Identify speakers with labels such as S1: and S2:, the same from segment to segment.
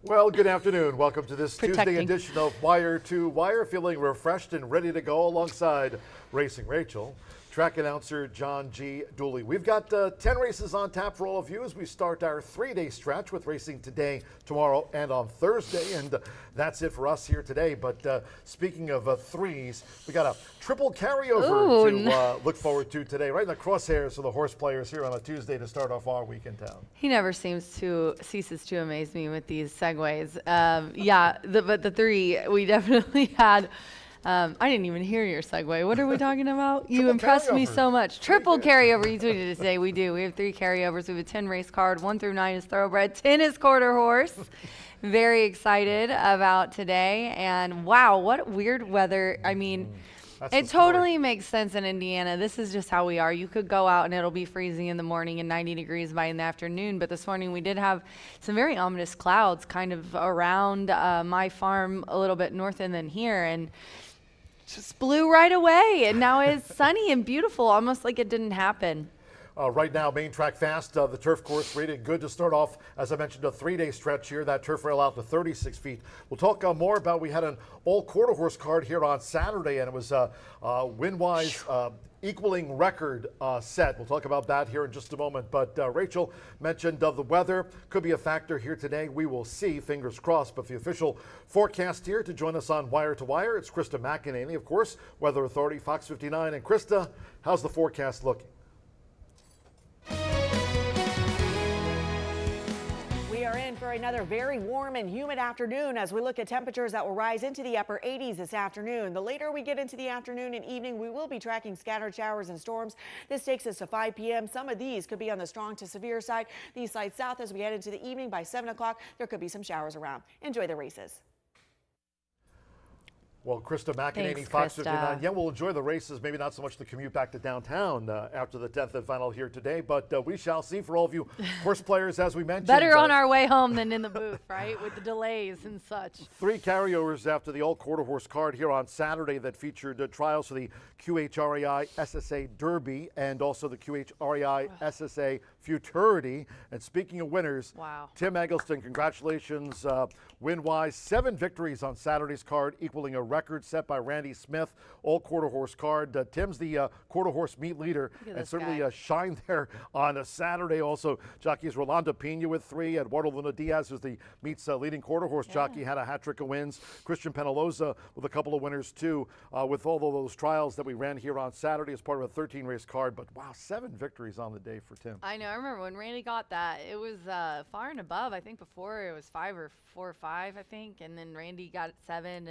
S1: Well, good afternoon. Welcome to this
S2: Protecting.
S1: Tuesday edition of Wire to Wire. Feeling refreshed and ready to go alongside Racing Rachel, track announcer John G. Dooley. We've got 10 races on tap for all of you as we start our 3-day stretch with racing today, tomorrow, and on Thursday. And that's it for us here today. But speaking of threes, we got a triple carryover to look forward to today, right in the crosshairs of the horse players here on a Tuesday to start off our week in town.
S2: He never ceases to amaze me with these segues. But the three, we definitely had. I didn't even hear your segue. What are we talking about? You impressed me so much. Triple carryover. You tweeted it today. We do. We have 3 carryovers. We have a 10 race card. 1 through 9 is thoroughbred. 10 is quarter horse. Very excited about today. And wow, what weird weather. I mean, it totally makes sense in Indiana. This is just how we are. You could go out and it'll be freezing in the morning and 90 degrees by in the afternoon. But this morning we did have some very ominous clouds kind of around my farm a little bit north and then here. And just blew right away, and now it's sunny and beautiful, almost like it didn't happen.
S1: Right now, main track fast, the turf course rated good to start off. As I mentioned, a 3-day stretch here, that turf rail out to 36 feet. We'll talk more about, we had an all quarter horse card here on Saturday, and it was win-wise equaling record set. We'll talk about that here in just a moment. But Rachel mentioned the weather could be a factor here today. We will see, fingers crossed. But the official forecast here to join us on Wire to Wire, it's Krista McEnany, of course, Weather Authority, Fox 59. And Krista, how's the forecast looking?
S3: We are in for another very warm and humid afternoon as we look at temperatures that will rise into the upper 80s this afternoon. The later we get into the afternoon and evening, we will be tracking scattered showers and storms. This takes us to 5 p.m. Some of these could be on the strong to severe side. These slide south as we head into the evening. By 7 o'clock, there could be some showers around. Enjoy the races.
S1: Well, Krista McEnany,
S2: Thanks,
S1: Fox
S2: Krista.
S1: 59. Yeah, we'll enjoy the races. Maybe not so much the commute back to downtown after the 10th and final here today, but we shall see. For all of you horse players, as we mentioned.
S2: Better on our way home than in the booth, right? With the delays and such. 3
S1: carryovers after the all quarter horse card here on Saturday that featured trials for the QHREI SSA Derby and also the QHREI SSA Futurity. And speaking of winners,
S2: wow.
S1: Tim Eggleston, congratulations. Win-wise, 7 victories on Saturday's card, equaling a record set by Randy Smith, all quarter horse card. Tim's the quarter horse meet leader and certainly shined there on a Saturday. Also, jockeys Rolando Pena with 3. Eduardo Luna Diaz, who's the meet's leading quarter horse jockey, had a hat trick of wins. Christian Penaloza with a couple of winners too, with all of those trials that we ran here on Saturday as part of a 13 race card. But wow, 7 victories on the day for Tim.
S2: I know. I remember when Randy got that, it was far and above. I think before it was 4 or 5, I think, and then Randy got 7,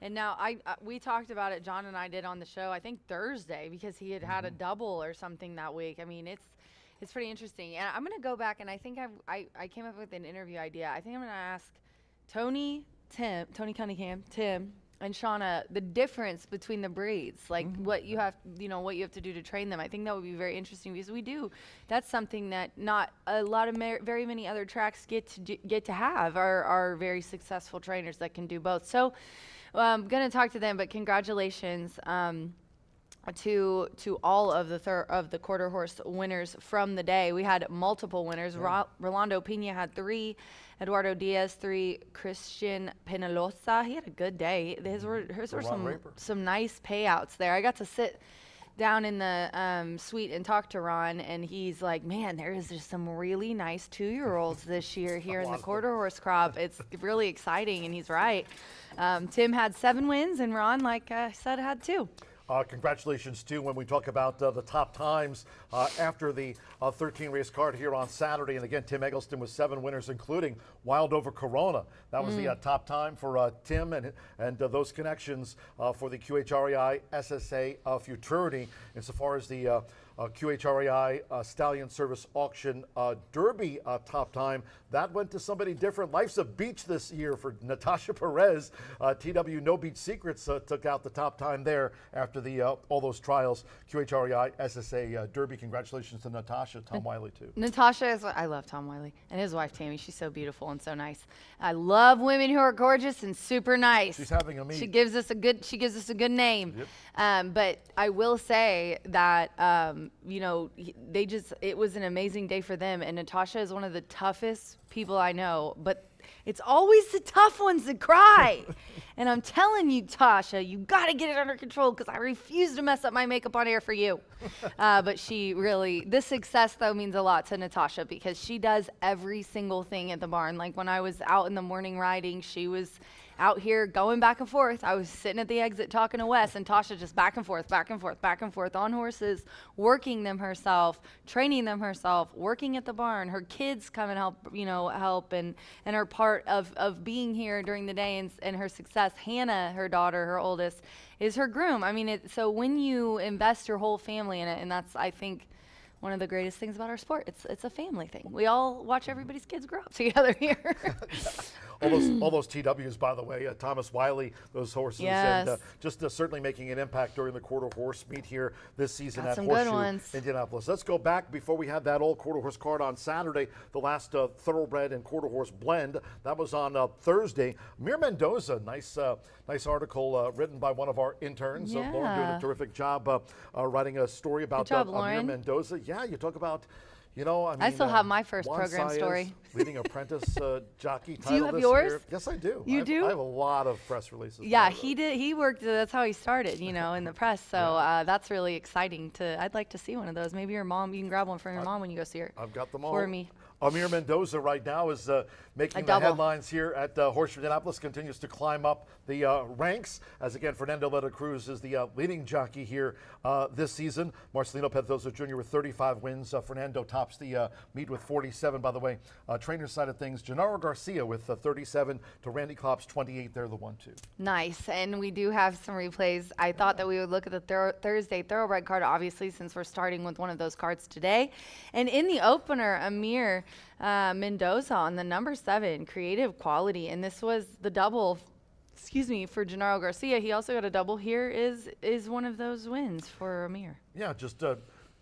S2: and now we talked about it. John and I did on the show, I think Thursday, because he had a double or something that week. I mean, it's pretty interesting. And I'm going to go back, and I think I came up with an interview idea. I think I'm going to ask Tony Cunningham, Tim, and Shauna the difference between the breeds, like what you have to do to train them. I think that would be very interesting because that's something that not a lot of very many other tracks get to have are very successful trainers that can do both. So I'm going to talk to them, but congratulations to all of the quarter horse winners from the day. We had multiple winners. Rolando Pena had 3, Eduardo Diaz 3, Christian Penaloza, he had a good day. His were some nice payouts there. I got to sit down in the suite and talk to Ron, and he's like, man, there is just some really nice 2-year-olds this year here in the quarter horse crop. It's really exciting, and he's right. Tim had 7 wins, and Ron, like I said, had 2.
S1: Congratulations, too, when we talk about the top times after the 13 race card here on Saturday. And again, Tim Eggleston with 7 winners, including Wild Over Corona. That was the top time for Tim and those connections for the QHREI SSA Futurity. Insofar as the QHREI Stallion Service Auction Derby top time, that went to somebody different. Life's a Beach this year for Natasha Perez. TW No Beach Secrets took out the top time there after the all those trials. QHREI SSA Derby. Congratulations to Natasha. Tom Wiley too.
S2: Natasha I love Tom Wiley and his wife Tammy. She's so beautiful and so nice. I love women who are gorgeous and super nice.
S1: She's having a meet.
S2: She gives us a good name. Yep. But I will say that it was an amazing day for them, and Natasha is one of the toughest people I know, but It's always the tough ones that cry. And I'm telling you, Tasha, you got to get it under control because I refuse to mess up my makeup on air for you. But she really, this success, though, means a lot to Natasha because she does every single thing at the barn. Like when I was out in the morning riding, she was out here going back and forth. I was sitting at the exit talking to Wes, and Tasha just back and forth, back and forth, back and forth on horses, working them herself, training them herself, working at the barn. Her kids come and help and are part of being here during the day and her success. Hannah, her daughter, her oldest, is her groom. I mean, so when you invest your whole family in it, and that's, I think, one of the greatest things about our sport. It's a family thing. We all watch everybody's kids grow up together here.
S1: All those TWs, by the way, Thomas Wiley, those horses,
S2: yes.
S1: and just certainly making an impact during the quarter horse meet here this season
S2: Got
S1: at
S2: some good
S1: Horseshoe
S2: ones.
S1: Indianapolis. Let's go back before we had that old quarter horse card on Saturday, the last thoroughbred and quarter horse blend. That was on Thursday. Amir Mendoza, nice article written by one of our interns.
S2: Yeah.
S1: Lauren doing a terrific job writing a story about
S2: Good job,
S1: Amir
S2: Lauren.
S1: Mendoza. Yeah, you talk about,
S2: I still have my first
S1: Juan
S2: program
S1: Saez,
S2: story.
S1: leading apprentice jockey title
S2: Do you have
S1: this
S2: yours?
S1: year. Yes, I do.
S2: You do?
S1: I have a lot of press releases.
S2: Yeah, he did. He worked. That's how he started, in the press. So that's really exciting. I'd like to see one of those. Maybe your mom. You can grab one from your mom when you go see her.
S1: I've got them all.
S2: For me.
S1: Amir Mendoza right now is making the
S2: double.
S1: headlines here at Horseshoe Indianapolis, continues to climb up the ranks as, again, Fernando Leta Cruz is the leading jockey here this season. Marcelino Pedrosa Jr. with 35 wins. Fernando tops the meet with 47, by the way. Trainer side of things, Gennaro Garcia with 37 to Randy Klopp's 28. They're the 1-2.
S2: Nice. And we do have some replays. I thought that we would look at the Thursday thoroughbred card, obviously, since we're starting with one of those cards today. And in the opener, Amir Mendoza on the number 7, creative quality. And this was the double, for Gennaro Garcia. He also got a double. Here is one of those wins for Amir.
S1: Yeah, just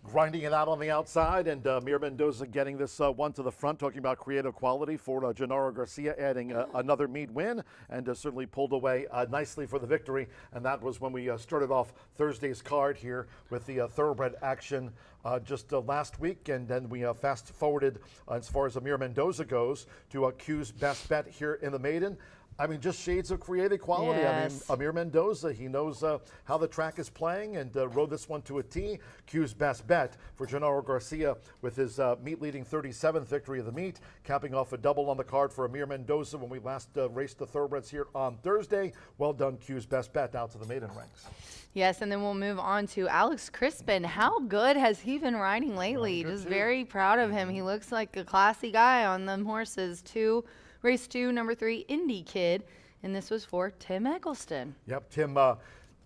S1: grinding it out on the outside, and Amir Mendoza getting this one to the front, talking about creative quality for Gennaro Garcia, adding another meet win, and certainly pulled away nicely for the victory. And that was when we started off Thursday's card here with the thoroughbred action just last week, and then we fast forwarded as far as Amir Mendoza goes to Q's best bet here in the maiden. I mean, just shades of creative quality.
S2: Yes.
S1: I mean, Amir Mendoza, he knows how the track is playing and rode this one to a T. Q's best bet for Gennaro Garcia with his meet-leading 37th victory of the meet, capping off a double on the card for Amir Mendoza when we last raced the thoroughbreds here on Thursday. Well done, Q's best bet, out to the maiden ranks.
S2: Yes, and then we'll move on to Alex Crispin. How good has he been riding lately? Just very proud of him. He looks like a classy guy on them horses. Race 2, number 3, Indy Kid, and this was for Tim Eggleston.
S1: Yep, Tim on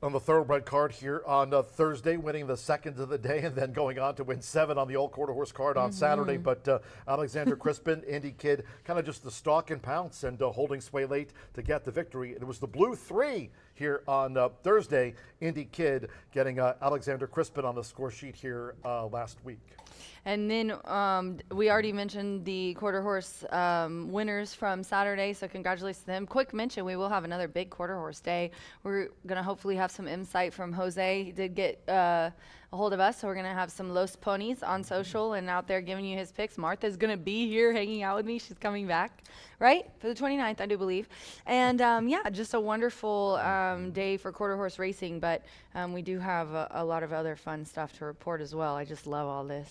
S1: the thoroughbred card here on Thursday, winning the second of the day and then going on to win 7 on the old quarter horse card on Saturday. But Alexander Crispin, Indy Kid, kind of just the stalk and pounce and holding sway late to get the victory. It was the blue 3 here on Thursday. Indy Kid getting Alexander Crispin on the score sheet here last week.
S2: And then we already mentioned the quarter horse winners from Saturday, so congratulations to them. Quick mention, we will have another big quarter horse day. We're going to hopefully have some insight from Jose. He did get a hold of us, so we're going to have some Los Ponies on social and out there giving you his picks. Martha's going to be here hanging out with me. She's coming back, right, for the 29th, I do believe. And, yeah, just a wonderful day for quarter horse racing, but we do have a lot of other fun stuff to report as well. I just love all this.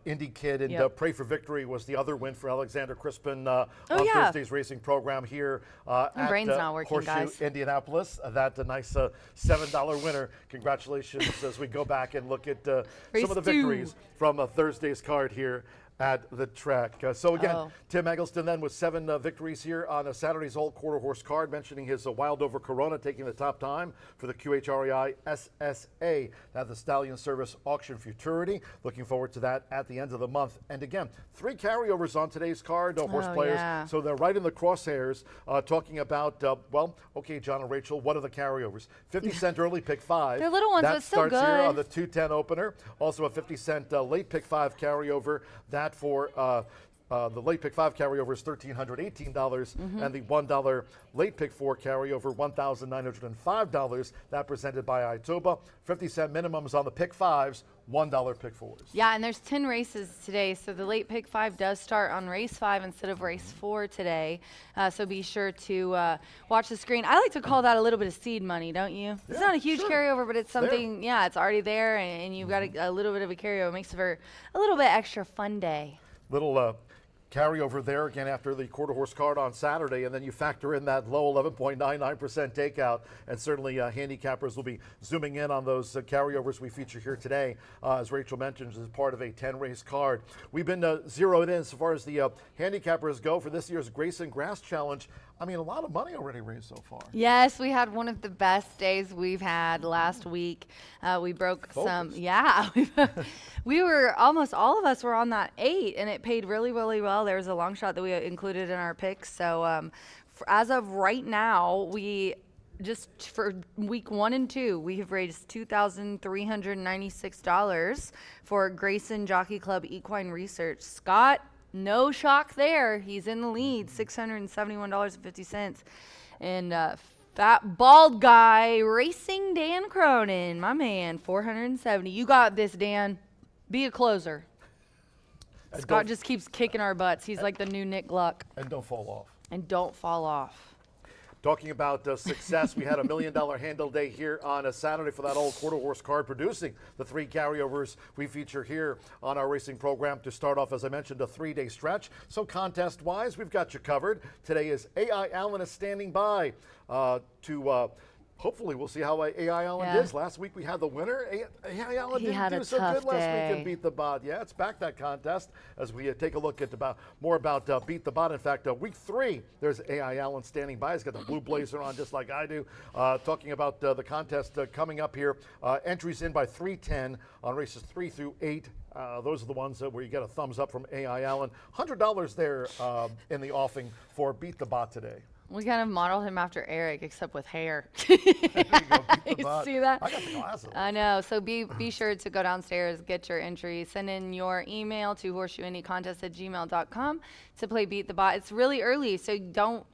S1: Indy Kid and Pray for Victory was the other win for Alexander Crispin on Thursday's racing program here at Horseshoe Indianapolis. That a nice $7 winner. Congratulations as we go back and look at some of the victories from Thursday's card here at the track. So again, Tim Eggleston then with 7 victories here on Saturday's old quarter horse card, mentioning his Wild Over Corona taking the top time for the QHREI SSA at the Stallion Service Auction Futurity. Looking forward to that at the end of the month. And again, 3 carryovers on today's card, horse players. Yeah. So they're right in the crosshairs talking about, well, okay, John and Rachel, what are the carryovers? 50 cent early pick 5.
S2: They're little ones,
S1: that
S2: but still good.
S1: Starts here on the 210 opener. Also a 50 cent late pick 5 carryover. That for the late pick 5 carryover is $1,318, and the $1 late pick 4 carryover $1,905. That presented by Itoba. 50-cent minimums on the pick 5s, $1 pick 4s.
S2: Yeah, and there's 10 races today, so the late pick 5 does start on race 5 instead of race 4 today. So be sure to watch the screen. I like to call that a little bit of seed money, don't you? It's not a huge carryover, but it's something, yeah, it's already there, and you've got a little bit of a carryover. It makes it for a little bit extra fun day.
S1: Little carryover there again after the quarter horse card on Saturday, and then you factor in that low 11.99% takeout, and certainly handicappers will be zooming in on those carryovers we feature here today, as Rachel mentions, as part of a 10-race card. We've been zeroed in so far as the handicappers go for this year's Grayson Grass Challenge. I mean, a lot of money already raised so far.
S2: Yes, we had one of the best days we've had last week. We broke some, yeah. We were, almost all of us were on that 8, and it paid really, really well. There was a long shot that we included in our picks. So as of right now, we just for week 1 and 2, we have raised $2,396 for Grayson Jockey Club Equine Research. Scott, no shock there. He's in the lead, $671.50. And fat bald guy, Racing Dan Cronin, my man, $470. You got this, Dan. Be a closer. Scott just keeps kicking our butts. He's like the new Nick Luck.
S1: And don't fall off.
S2: And don't fall off.
S1: Talking about success, we had a $1 million handle day here on a Saturday for that old quarter horse card, producing the 3 carryovers we feature here on our racing program to start off, as I mentioned, a 3-day stretch. So contest-wise, we've got you covered. Today is A.I. Allen is standing by to hopefully we'll see how A.I. Allen is. Last week we had the winner. A.I. Allen didn't do so good last week and Beat the Bot. Yeah, it's back, that contest, as we take a look at more about Beat the Bot. In fact, week 3, there's A.I. Allen standing by. He's got the blue blazer on just like I do. Talking about the contest coming up here. Entries in by 3:10 on races 3 through 8. Those are the ones where you get a thumbs up from A.I. Allen. $100 there in the offing for Beat the Bot today.
S2: We kind of modeled him after Eric, except with hair.
S1: There you go, Beat the Bot.
S2: See that?
S1: I got the glasses.
S2: I know. So be sure to go downstairs, get your entry, send in your email to horseshoeindycontest@gmail.com to play Beat the Bot. It's really early, so don't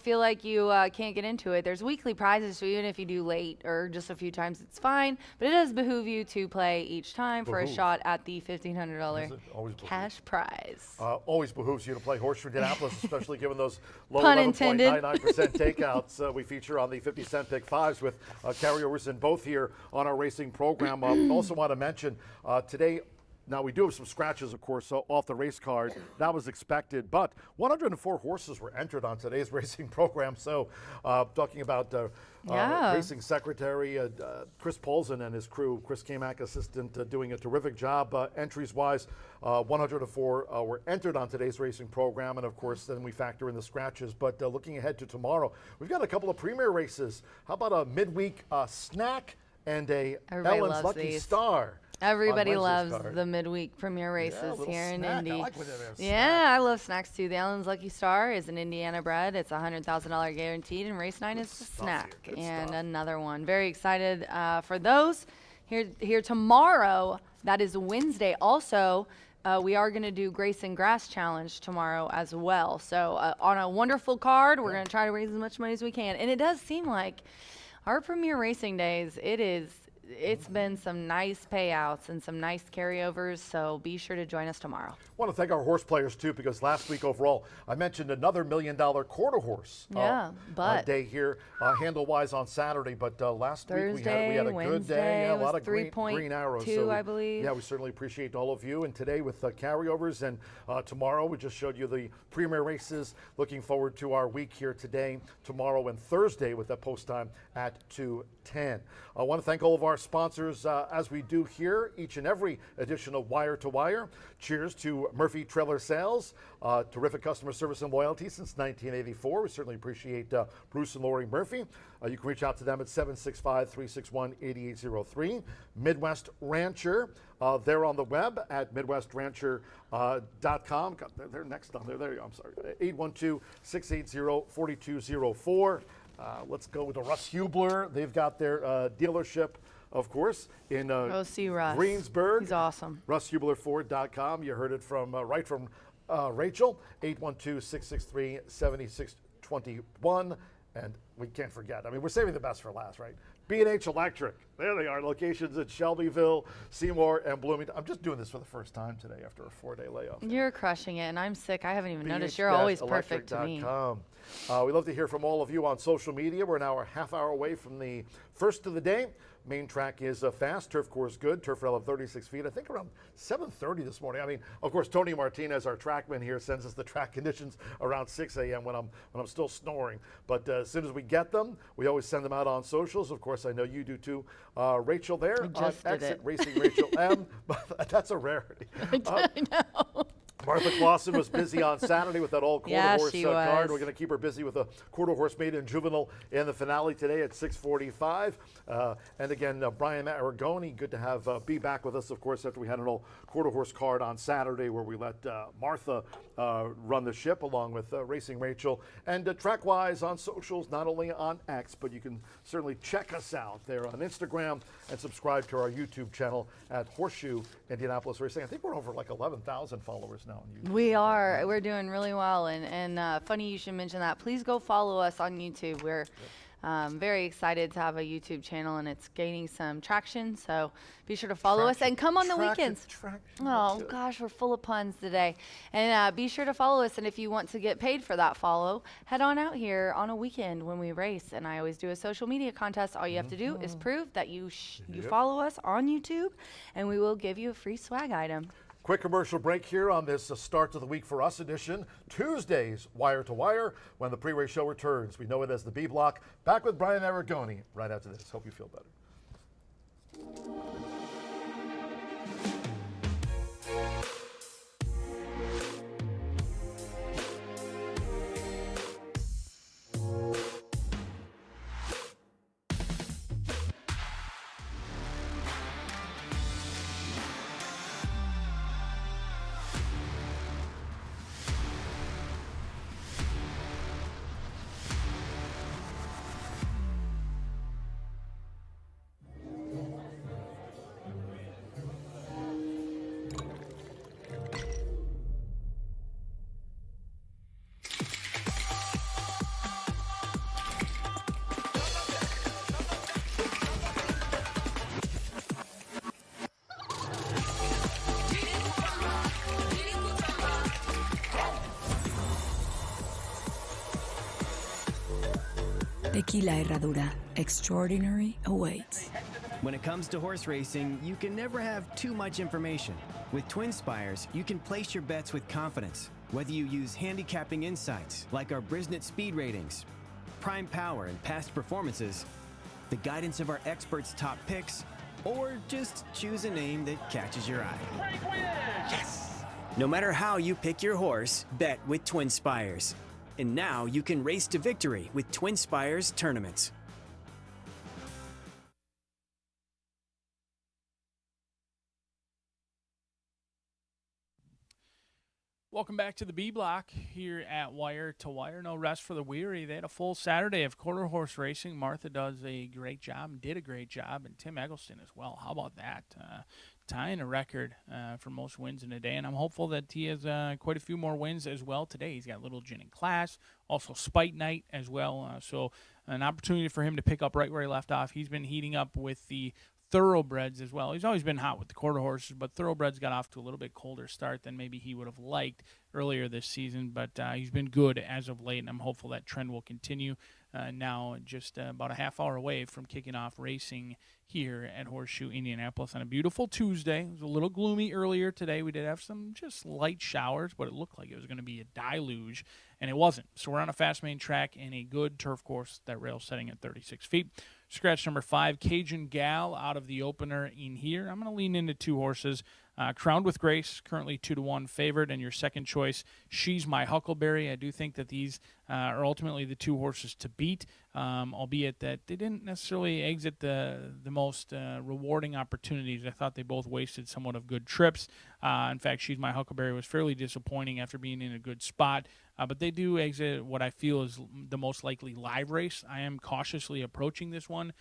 S2: feel like you can't get into it. There's weekly prizes, so even if you do late or just a few times, it's fine. But it does behoove you to play each time for a shot at the $1,500 cash prize.
S1: Always behooves you to play Horseshoe Indianapolis, especially given those low
S2: Pun intended.
S1: 11.99% takeouts we feature on the 50-cent pick 5s with carryovers in both here on our racing program. Also want to mention today, now, we do have some scratches, of course, off the race card. That was expected, but 104 horses were entered on today's racing program. So talking about racing secretary Chris Polson and his crew, Chris Kamak, assistant, doing a terrific job. Entries-wise, 104 were entered on today's racing program, and of course, then we factor in the scratches. But looking ahead to tomorrow, we've got a couple of premier races. How about a midweek snack and a Ellen's Lucky Star?
S2: Everybody loves the midweek premier races here in Indy. I love snacks too. The Allen's Lucky Star is an Indiana bred. It's $100,000 guaranteed, and race 9 is the snack. And another one. Very excited for those. Here tomorrow, that is Wednesday. Also, we are going to do Grayson Grass Challenge tomorrow as well. So on a wonderful card, we're going to try to raise as much money as we can. And it does seem like our premier racing days, it's been some nice payouts and some nice carryovers, so be sure to join us tomorrow. I
S1: want to thank our horse players, too, because last week overall, I mentioned another $1 million quarter horse day here, handle-wise on Saturday. But last week we had a good day, a lot of green arrows. So
S2: I believe.
S1: Yeah, we certainly appreciate all of you. And today with carryovers, and tomorrow we just showed you the premier races. Looking forward to our week here today, tomorrow, and Thursday with a post time at 2:10. I want to thank all of our sponsors as we do here each and every edition of Wire to Wire. Cheers to Murphy Trailer Sales, terrific customer service and loyalty since 1984. We certainly appreciate Bruce and Lori Murphy. You can reach out to them at 765-361-8803. Midwest Rancher, they're on the web at midwestrancher.com. They're next on there. There you go. I'm sorry. 812-680-4204. Let's go with the Russ Hubler. They've got their dealership, of course, in
S2: Go see Russ.
S1: Greensburg.
S2: He's awesome.
S1: RussHublerFord.com. You heard it from right from Rachel, 812-663-7621. And we can't forget, I mean, we're saving the best for last, right? B&H Electric. There they are, locations in Shelbyville, Seymour, and Bloomington. I'm just doing this for the first time today after a 4-day layoff.
S2: You're crushing it, and I'm sick. I haven't even noticed. You're always perfect to me.
S1: We love to hear from all of you on social media. We're now a half hour away from the first of the day. Main track is fast. Turf course good. Turf rail of 36 feet. I think around 7:30 this morning. I mean, of course, Tony Martinez, our trackman here, sends us the track conditions around 6 a.m. when I'm still snoring. But as soon as we get them, we always send them out on socials. Of course, I know you do too. Rachel there on Exit Racing Rachel M. That's a rarity.
S2: I know.
S1: Martha Clausen was busy on Saturday with that old quarter-horse card. We're going to keep her busy with a quarter-horse maiden juvenile in the finale today at 6:45. And again, Brian Aragoni, good to have be back with us, of course, after we had an old quarter-horse card on Saturday where we let Martha run the ship along with Racing Rachel. And track-wise on socials, not only on X, but you can certainly check us out there on Instagram and subscribe to our YouTube channel at Horseshoe Indianapolis Racing. I think we're over like 11,000 followers now on YouTube.
S2: We are. We're doing really well. And funny you should mention that. Please go follow us on YouTube. We're very excited to have a YouTube channel, and it's gaining some traction. So be sure to follow us and come on the weekends. Oh, gosh, we're full of puns today. And be sure to follow us. And if you want to get paid for that follow, head on out here on a weekend when we race. And I always do a social media contest. All you have to do is prove that you follow us on YouTube, and we will give you a free swag item.
S1: Quick commercial break here on this start of the week for us edition. Tuesdays, Wire to Wire, when the pre-race show returns. We know it as the B Block. Back with Brian Aragoni right after this. Hope you feel better.
S4: Tequila Herradura. Extraordinary awaits.
S5: When it comes to horse racing, you can never have too much information. With Twin Spires, you can place your bets with confidence. Whether you use handicapping insights, like our Brisnet speed ratings, prime power and past performances, the guidance of our experts' top picks, or just choose a name that catches your eye. Yes! No matter how you pick your horse, bet with Twin Spires. And now you can race to victory with Twin Spires tournaments.
S6: Welcome back to the B Block here at Wire to Wire. No rest for the weary. They had a full Saturday of quarter horse racing. Martha does a great job and did a great job, and Tim Eggleston as well. How about that? Tying a record for most wins in a day, and I'm hopeful that he has quite a few more wins as well today. He's got Little Gin in Class, also Spite Night as well. So an opportunity for him to pick up right where he left off. He's been heating up with the thoroughbreds as well. He's always been hot with the quarter horses, but thoroughbreds got off to a little bit colder start than maybe he would have liked earlier this season, but he's been good as of late, and I'm hopeful that trend will continue. Now just about a half hour away from kicking off racing here at Horseshoe Indianapolis on a beautiful Tuesday. It was a little gloomy earlier today. We did have some just light showers, but it looked like it was going to be a deluge, and it wasn't. So we're on a fast main track and a good turf course. That rail setting at 36 feet. Scratch number 5, Cajun Gal out of the opener in here. I'm going to lean into 2 horses. Crowned with Grace, currently 2-1 favored, and your second choice, She's My Huckleberry. I do think that these are ultimately the 2 horses to beat, albeit that they didn't necessarily exit the most rewarding opportunities. I thought they both wasted somewhat of good trips. In fact, She's My Huckleberry was fairly disappointing after being in a good spot, but they do exit what I feel is the most likely live race. I am cautiously approaching this one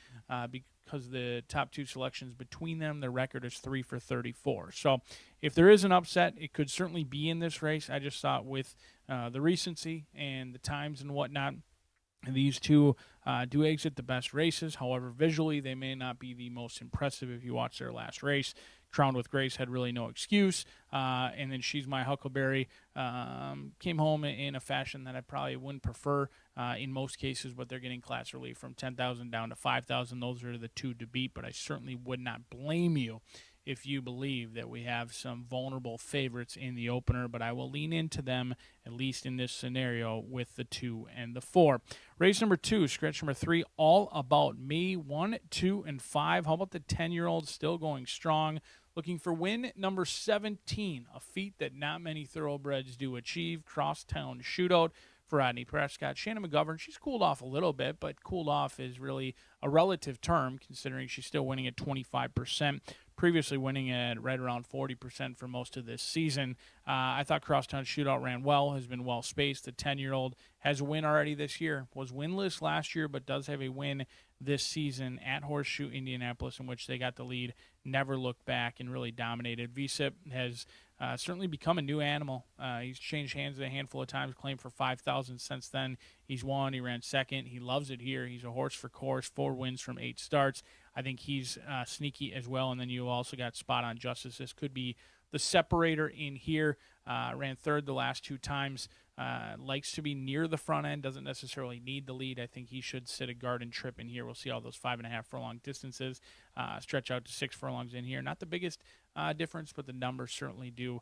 S6: because because the top two selections between them, their record is 3 for 34. So if there is an upset, it could certainly be in this race. I just thought with the recency and the times and whatnot, these two do exit the best races. However, visually, they may not be the most impressive if you watch their last race. Crowned with Grace had really no excuse. And then She's My Huckleberry came home in a fashion that I probably wouldn't prefer in most cases, but they're getting class relief from 10,000 down to 5,000. Those are the two to beat, but I certainly would not blame you if you believe that we have some vulnerable favorites in the opener, but I will lean into them, at least in this scenario, with the 2 and the 4. Race number 2, stretch number 3, All About Me, 1, 2, and 5. How about the 10-year-old still going strong? Looking for win number 17, a feat that not many thoroughbreds do achieve. Crosstown Shootout for Rodney Prescott. Shannon McGovern, she's cooled off a little bit, but cooled off is really a relative term considering she's still winning at 25%, previously winning at right around 40% for most of this season. I thought Crosstown Shootout ran well, has been well spaced. The 10-year-old has a win already this year, was winless last year, but does have a win this season at Horseshoe Indianapolis, in which they got the lead, never looked back, and really dominated. VSIP has certainly become a new animal. He's changed hands a handful of times, claimed for 5,000 since then. He's won. He ran second. He loves it here. He's a horse for course, 4 wins from 8 starts. I think he's sneaky as well. And then you also got Spot On Justice. This could be the separator in here. Ran third the last 2 times. Likes to be near the front end, doesn't necessarily need the lead. I think he should sit a garden trip in here. We'll see all those 5.5 furlong distances stretch out to 6 furlongs in here. Not the biggest difference, but the numbers certainly do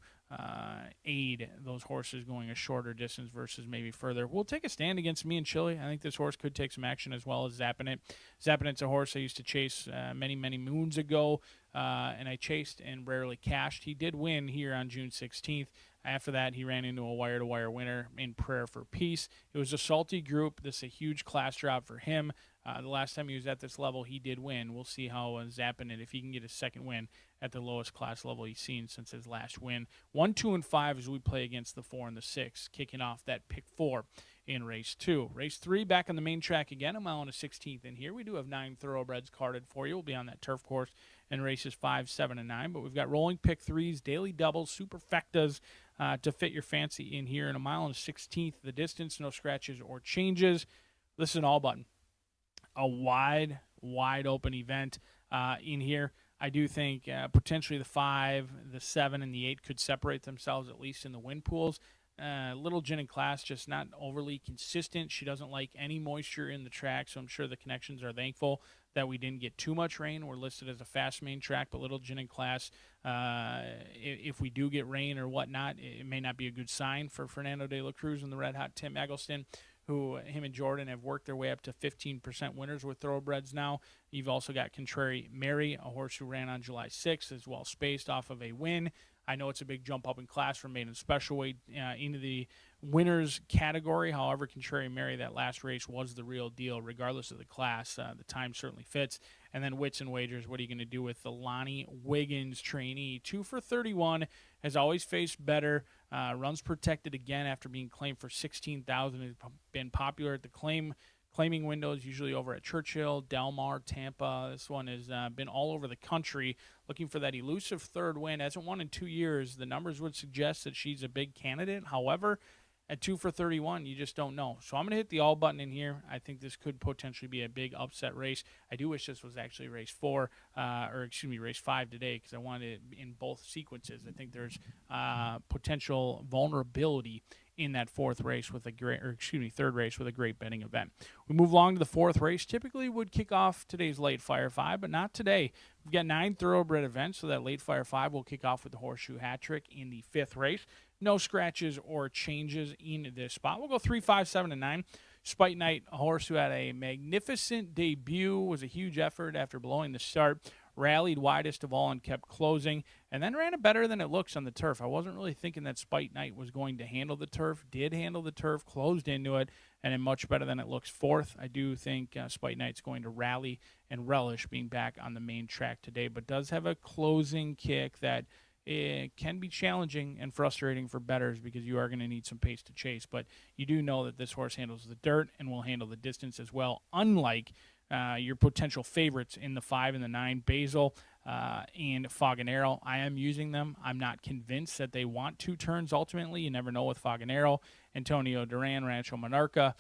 S6: aid those horses going a shorter distance versus maybe further. We'll take a stand against Me and Chili. I think this horse could take some action as well as Zappin' It. Zappin' It's a horse I used to chase many moons ago, and I chased and rarely cashed. He did win here on June 16th. After that, he ran into a wire-to-wire winner in Prayer for Peace. It was a salty group. This is a huge class drop for him. The last time he was at this level, he did win. We'll see how Zappin' It, if he can get a second win at the lowest class level he's seen since his last win. 1, 2, and 5 as we play against the 4 and the 6, kicking off that pick 4 in race 2. Race 3, back on the main track again, a mile and a 16th in here. We do have 9 thoroughbreds carded for you. We'll be on that turf course in races 5, 7, and 9. But we've got rolling pick 3s, daily doubles, superfectas to fit your fancy in here. In a mile and a 16th the distance, no scratches or changes. This is an all button. A wide open event in here. I do think potentially the 5, the 7, and the 8 could separate themselves, at least in the win pools. Little Gin and Class, just not overly consistent. She doesn't like any moisture in the track, so I'm sure the connections are thankful that we didn't get too much rain. We're listed as a fast main track, but Little Gin and Class, if we do get rain or whatnot, it may not be a good sign for Fernando de la Cruz and the red hot Tim Eggleston, who him and Jordan have worked their way up to 15% winners with thoroughbreds now. You've also got Contrary Mary, a horse who ran on July 6th, as well spaced off of a win. I know it's a big jump up in class from maiden special weight into the winners category. However, Contrary Mary, that last race was the real deal, regardless of the class. The time certainly fits. And then Wits and Wagers, what are you going to do with the Lonnie Wiggins trainee? 2 for 31, has always faced better. Runs protected again after being claimed for $16,000. Has been popular at the claiming windows, usually over at Churchill, Del Mar, Tampa. This one has been all over the country looking for that elusive third win. Hasn't won in 2 years. The numbers would suggest that she's a big candidate. However, at 2 for 31, you just don't know. So I'm going to hit the all button in here. I think this could potentially be a big upset race. I do wish this was actually race 5 today, because I wanted it in both sequences. I think there's potential vulnerability in that third race with a great betting event. We move along to the 4th race. Typically would kick off today's late fire 5, but not today. We've got 9 thoroughbred events, so that late fire 5 will kick off with the Horseshoe hat trick in the 5th race. No scratches or changes in this spot. We'll go 3, 5, 7, and 9. Spite Night, a horse who had a magnificent debut, was a huge effort after blowing the start. Rallied widest of all and kept closing, and then ran it better than it looks on the turf. I wasn't really thinking that Spite Night was going to handle the turf. Did handle the turf, closed into it, and then much better than it looks 4th. I do think Spite Night's going to rally and relish being back on the main track today, but does have a closing kick that it can be challenging and frustrating for bettors, because you are going to need some pace to chase. But you do know that this horse handles the dirt and will handle the distance as well, unlike your potential favorites in the 5 and the 9, Basil and Foganero. I am using them. I'm not convinced that they want 2 turns ultimately. You never know with Foganero. Antonio Duran, Rancho Monarca.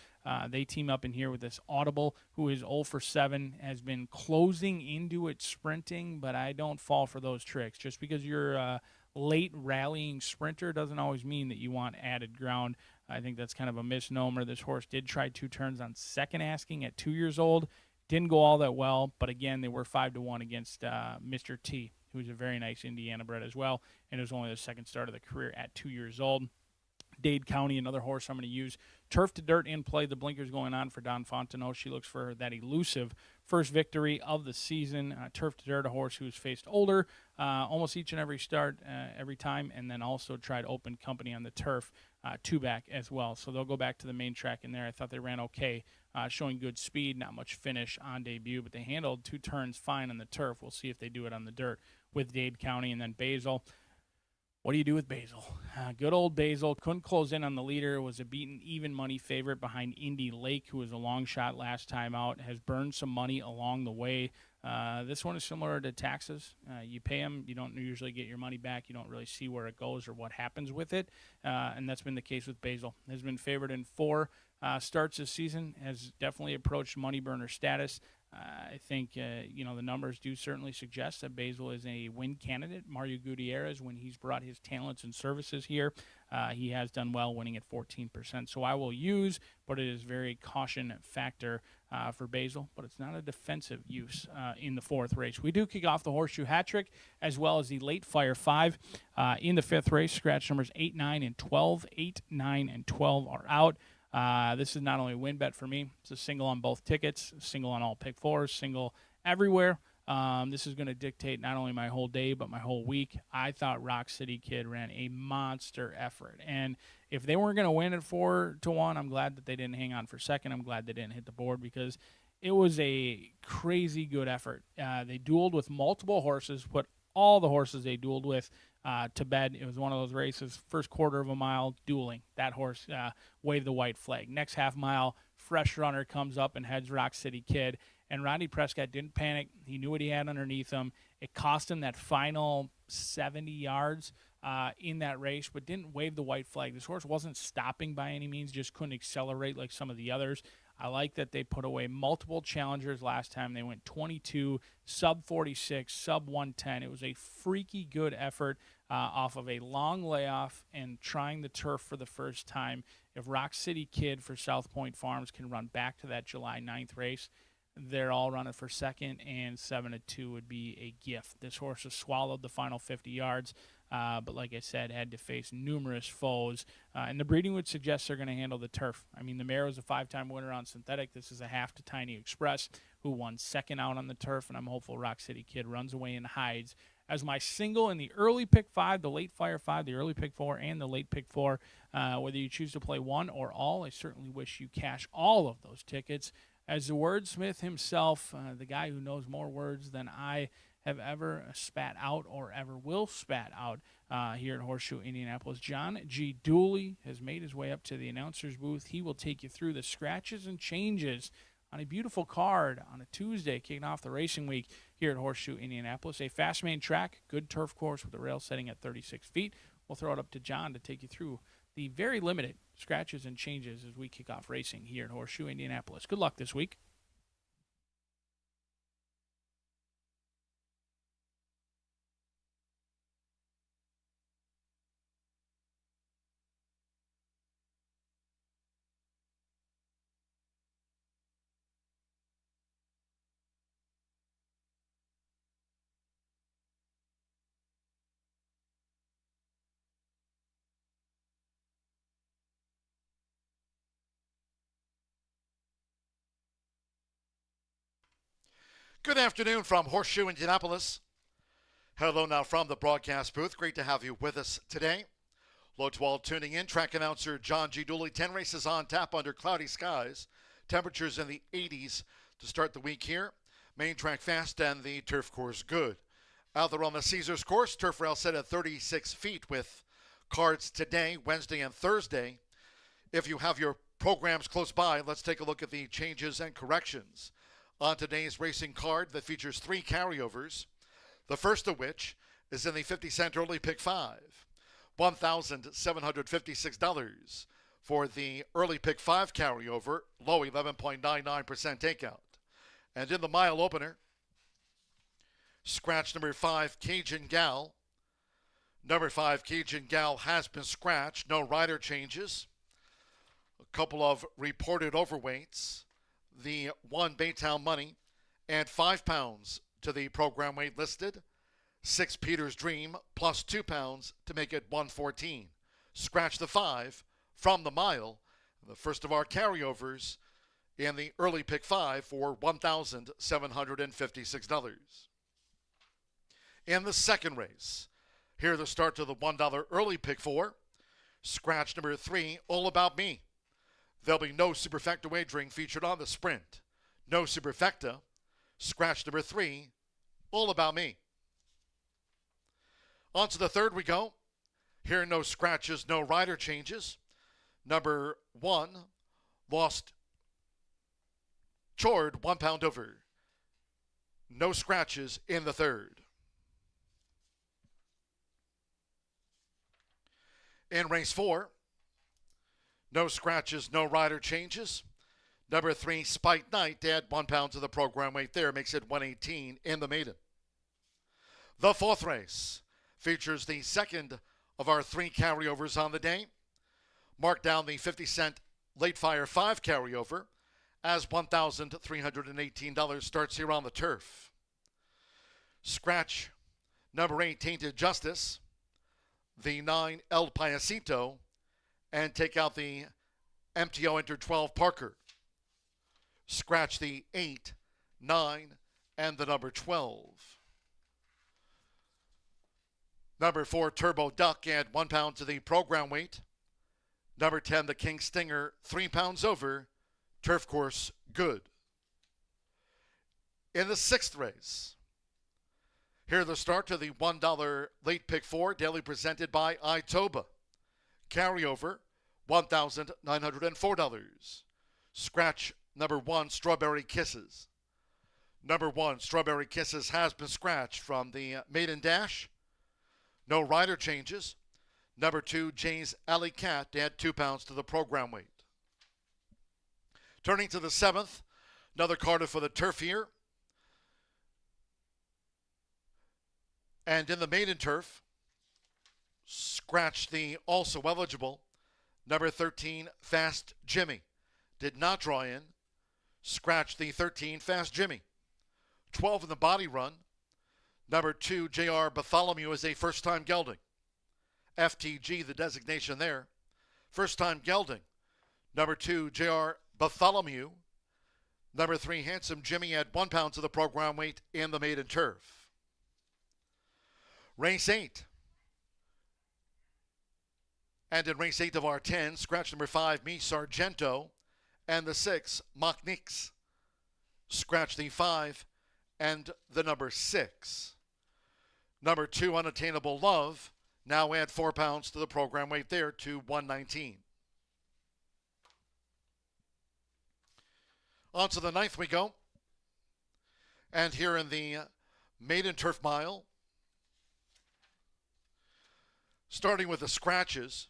S6: They team up in here with this Audible, who is 0 for 7, has been closing into it sprinting, but I don't fall for those tricks. Just because you're a late rallying sprinter doesn't always mean that you want added ground. I think that's kind of a misnomer. This horse did try 2 turns on second asking at 2 years old. Didn't go all that well, but again, they were 5-1 against Mr. T, who's a very nice Indiana bred as well, and it was only the second start of the career at 2 years old. Dade County, another horse I'm going to use. Turf to dirt in play. The blinkers going on for Don Fontenot. She looks for that elusive first victory of the season. Turf to dirt, a horse who's faced older almost each and every start, every time, and then also tried open company on the turf, 2 back as well. So they'll go back to the main track in there. I thought they ran okay, showing good speed, not much finish on debut, but they handled 2 turns fine on the turf. We'll see if they do it on the dirt with Dade County. And then Basil. What do you do with Basil? Good old Basil. Couldn't close in on the leader. Was a beaten even money favorite behind Indy Lake, who was a long shot last time out. Has burned some money along the way. This one is similar to taxes. You pay them. You don't usually get your money back. You don't really see where it goes or what happens with it. And that's been the case with Basil. Has been favored in 4 starts this season. Has definitely approached money burner status. I think, the numbers do certainly suggest that Basil is a win candidate. Mario Gutierrez, when he's brought his talents and services here, he has done well, winning at 14%. So I will use, but it is very caution factor for Basil, but it's not a defensive use in the 4th race. We do kick off the Horseshoe hat trick as well as the late fire 5 in the 5th race. Scratch numbers 8, 9, and 12. 8, 9, and 12 are out. This is not only a win bet for me, it's a single on both tickets, single on all pick 4s, single everywhere. This is going to dictate not only my whole day, but my whole week. I thought Rock City Kid ran a monster effort. And if they weren't going to win at 4-1, I'm glad that they didn't hang on for second. I'm glad they didn't hit the board because it was a crazy good effort. They dueled with multiple horses, put all the horses they dueled with to bed. It was one of those races, first quarter of a mile, dueling. That horse waved the white flag. Next half mile, fresh runner comes up and heads Rock City Kid. And Rodney Prescott didn't panic. He knew what he had underneath him. It cost him that final 70 yards in that race, but didn't wave the white flag. This horse wasn't stopping by any means, just couldn't accelerate like some of the others. I like that they put away multiple challengers last time. They went 22, sub 46, sub 110. It was a freaky good effort off of a long layoff and trying the turf for the first time. If Rock City Kid for South Point Farms can run back to that July 9th race, they're all running for second, and 7-2 would be a gift. This horse has swallowed the final 50 yards, but like I said, had to face numerous foes. And the breeding would suggest they're going to handle the turf. I mean, the mare was a 5-time winner on synthetic. This is a half to Tiny Express, who won second out on the turf, and I'm hopeful Rock City Kid runs away and hides as my single in the early pick 5, the late fire 5, the early pick 4, and the late pick 4. Whether you choose to play one or all, I certainly wish you cash all of those tickets. As the wordsmith himself, the guy who knows more words than I have ever spat out or ever will spat out here at Horseshoe Indianapolis, John G. Dooley has made his way up to the announcer's booth. He will take you through the scratches and changes on a beautiful card on a Tuesday, kicking off the racing week here at Horseshoe Indianapolis. A fast main track, good turf course with the rail setting at 36 feet. We'll throw it up to John to take you through the very limited scratches and changes as we kick off racing here at Horseshoe Indianapolis. Good luck this week.
S1: Good afternoon from Horseshoe Indianapolis. Hello now from the broadcast booth. Great to have you with us today. Hello to all tuning in. Track announcer John G. Dooley. 10 races on tap under cloudy skies. Temperatures in the 80s to start the week here. Main track fast and the turf course good. Out there on the Caesars course, turf rail set at 36 feet with cards today, Wednesday, and Thursday. If you have your programs close by, let's take a look at the changes and corrections. on today's racing card that features 3 carryovers, the first of which is in the 50-cent early pick 5, $1,756 for the early pick 5 carryover, low 11.99% takeout. And in the mile opener, scratch number 5, Cajun Gal. Number 5, Cajun Gal has been scratched. No rider changes. A couple of reported overweights. The 1 Baytown Money and 5 pounds to the program weight listed. 6 Peter's Dream plus 2 pounds to make it 114. Scratch the 5 from the mile. The first of our carryovers in the early pick 5 for $1,756. In the second race, here the start to the $1 early pick 4. Scratch number 3, All About Me. There'll be no superfecta wagering featured on the sprint. No superfecta. Scratch number 3, All About Me. On to the third we go. Here no scratches, no rider changes. Number 1, Lost Chord, 1 pound over. No scratches in the third. In race 4, no scratches, no rider changes. Number 3, Spike Knight, to add 1 pound to the program weight there, makes it 118 in the maiden. The fourth race features the second of our 3 carryovers on the day. Mark down the 50-cent Late Fire 5 carryover as $1,318 starts here on the turf. Scratch number 8, Tainted Justice. The 9, El Payasito, and take out the MTO Enter 12 Parker. Scratch the 8, 9, and the number 12. Number 4, Turbo Duck, add 1 pound to the program weight. Number 10, the King Stinger, 3 pounds over. Turf course, good. In the sixth race, here the start to the $1 late pick 4, daily presented by Itoba. Carryover, $1,904. Scratch number 1, Strawberry Kisses. Number 1, Strawberry Kisses has been scratched from the maiden dash. No rider changes. Number 2, Jay's Alley Cat, to add 2 pounds to the program weight. Turning to the 7th, another card for the turf here. And in the maiden turf, scratch the also eligible number 13, Fast Jimmy. Did not draw in. Scratch the 13, Fast Jimmy. 12 in the body run. Number 2, J.R. Bartholomew is a first-time gelding. FTG, the designation there. First-time gelding. Number 2, J.R. Bartholomew. Number 3, Handsome Jimmy, had 1 pound to the program weight in the maiden turf. Race 8. And in race 8 of our 10, scratch number 5, Me Sargento, and the 6, Machniks. Scratch the 5 and the number 6. Number 2, Unattainable Love, now add 4 pounds to the program weight there to 119. On to the 9th we go. And here in the maiden turf mile, starting with the scratches,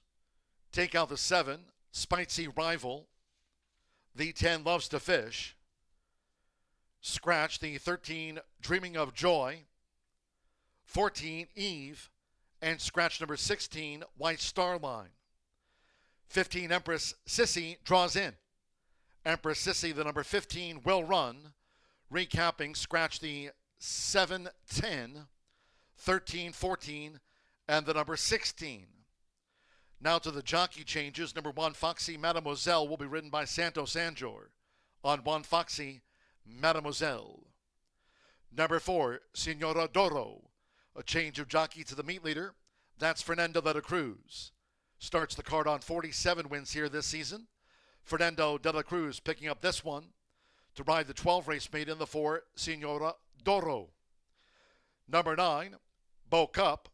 S1: take out the 7, Spicy Rival. The 10, Loves to Fish. Scratch the 13, Dreaming of Joy. 14, Eve. And scratch number 16, White Star Line. 15, Empress Sissy draws in. Empress Sissy, the number 15, will run. Recapping, scratch the 7, 10, 13, 14, and the number 16. Now to the jockey changes. Number 1, Foxy Mademoiselle, will be ridden by Santos Anjor. On 1, Foxy Mademoiselle. Number 4, Senora Doro. A change of jockey to the meet leader. That's Fernando de la Cruz. Starts the card on 47 wins here this season. Fernando de la Cruz picking up this one to ride the 12 race mate in the 4, Senora Doro. Number 9, Bo Cup.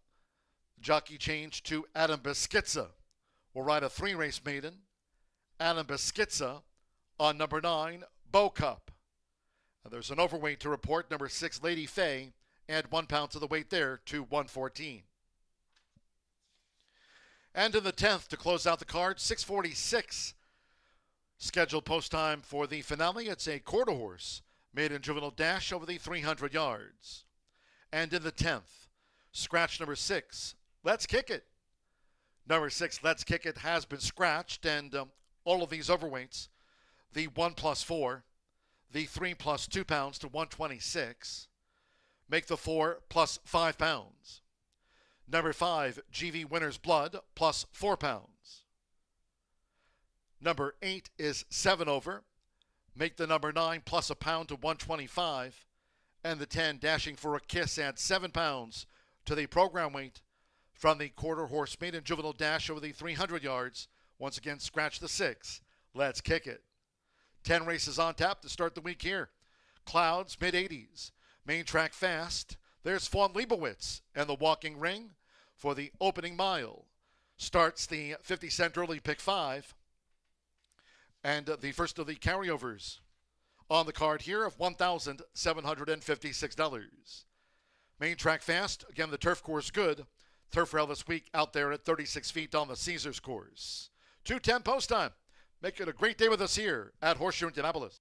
S1: Jockey change to Adam Beschizza. Will ride a 3 race maiden. Adam Beschizza on number 9, Bo Cup. There's an overweight to report, number 6, Lady Faye. Add 1 pound to the weight there to 114. And in the 10th, to close out the card, 646. Scheduled post time for the finale. It's a quarter horse, maiden juvenile dash over the 300 yards. And in the 10th, scratch number 6, Let's Kick It. Number 6, Let's Kick It, has been scratched, and all of these overweights, the 1+4, the 3+2 pounds to 126, make the 4+5 pounds. Number 5, GV Winner's Blood, +4 pounds. Number 8 is 7 over, make the number 9 +1 pound to 125, and the 10, Dashing for a Kiss, adds 7 pounds to the program weight from the quarter horse maiden juvenile dash over the 300 yards. Once again, scratch the 6, Let's Kick It. 10 races on tap to start the week here. Clouds, mid-80s. Main track fast. There's Fawn Leibowitz and the Walking Ring for the opening mile. Starts the 50-cent early pick 5. And the first of the carryovers on the card here of $1,756. Main track fast. Again, the turf course good. Turf rail this week out there at 36 feet on the Caesars course. 2:10 post time. Make it a great day with us here at Horseshoe Indianapolis.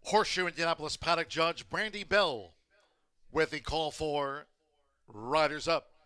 S1: Horseshoe Indianapolis paddock judge Brandy Bell with the call for Riders Up.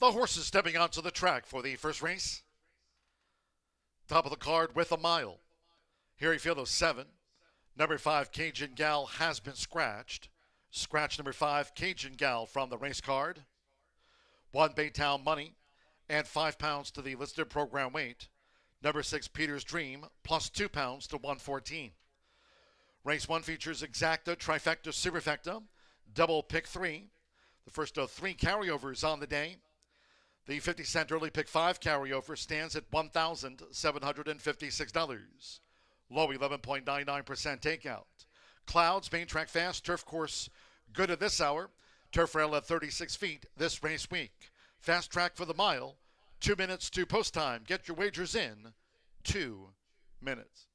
S1: The horses stepping onto the track for the first race. Top of the card with a mile. Harry Field 7. Number 5, Cajun Gal has been scratched. Scratch number 5, Cajun Gal from the race card. 1 Baytown Money and 5 pounds to the listed program weight. Number 6, Peter's Dream, plus 2 pounds to 114. Race 1 features exacta, trifecta, superfecta, double pick 3. The first of 3 carryovers on the day. The 50-cent early pick 5 carryover stands at $1,756. Low 11.99% takeout. Clouds, main track fast, turf course good at this hour. Turf rail at 36 feet this race week. Fast track for the mile, 2 minutes to post time. Get your wagers in 2 minutes.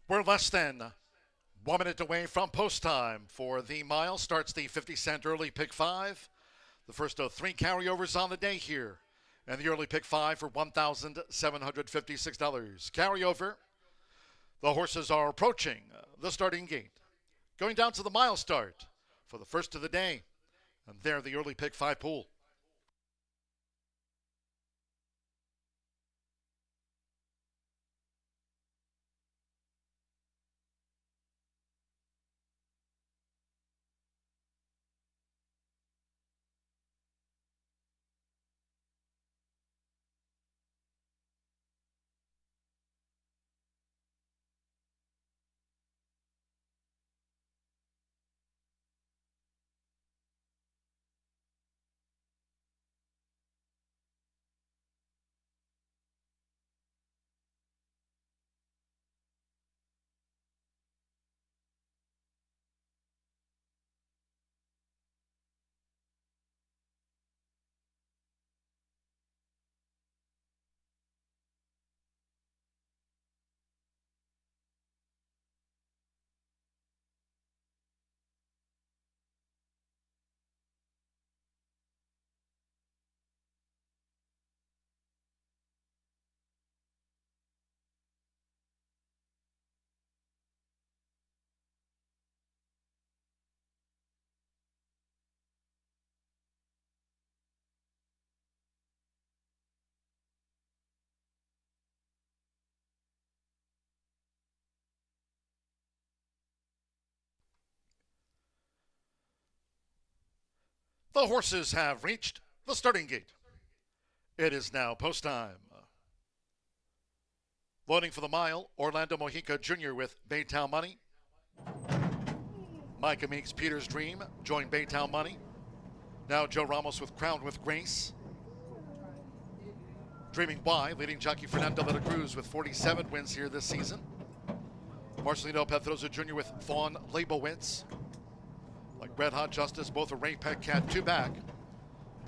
S1: We're less than 1 minute away from post time for the mile. Starts the 50-cent early pick 5. The first of 3 carryovers on the day here. And the early pick 5 for $1,756. Carryover. The horses are approaching the starting gate. Going down to the mile start for the first of the day. And there the early pick 5 pool. The horses have reached the starting gate. It is now post time. Loading for the mile, Orlando Mojica Jr. with Baytown Money. Micah Meeks, Peter's Dream, joined Baytown Money. Now Joe Ramos with Crowned with Grace. Dreaming Y, leading jockey Fernando de la Cruz with 47 wins here this season. Marcelino Pedroza Jr. with Vaughn Leibowitz. Like Red Hot Justice, both a Ray Peck Cat 2 back.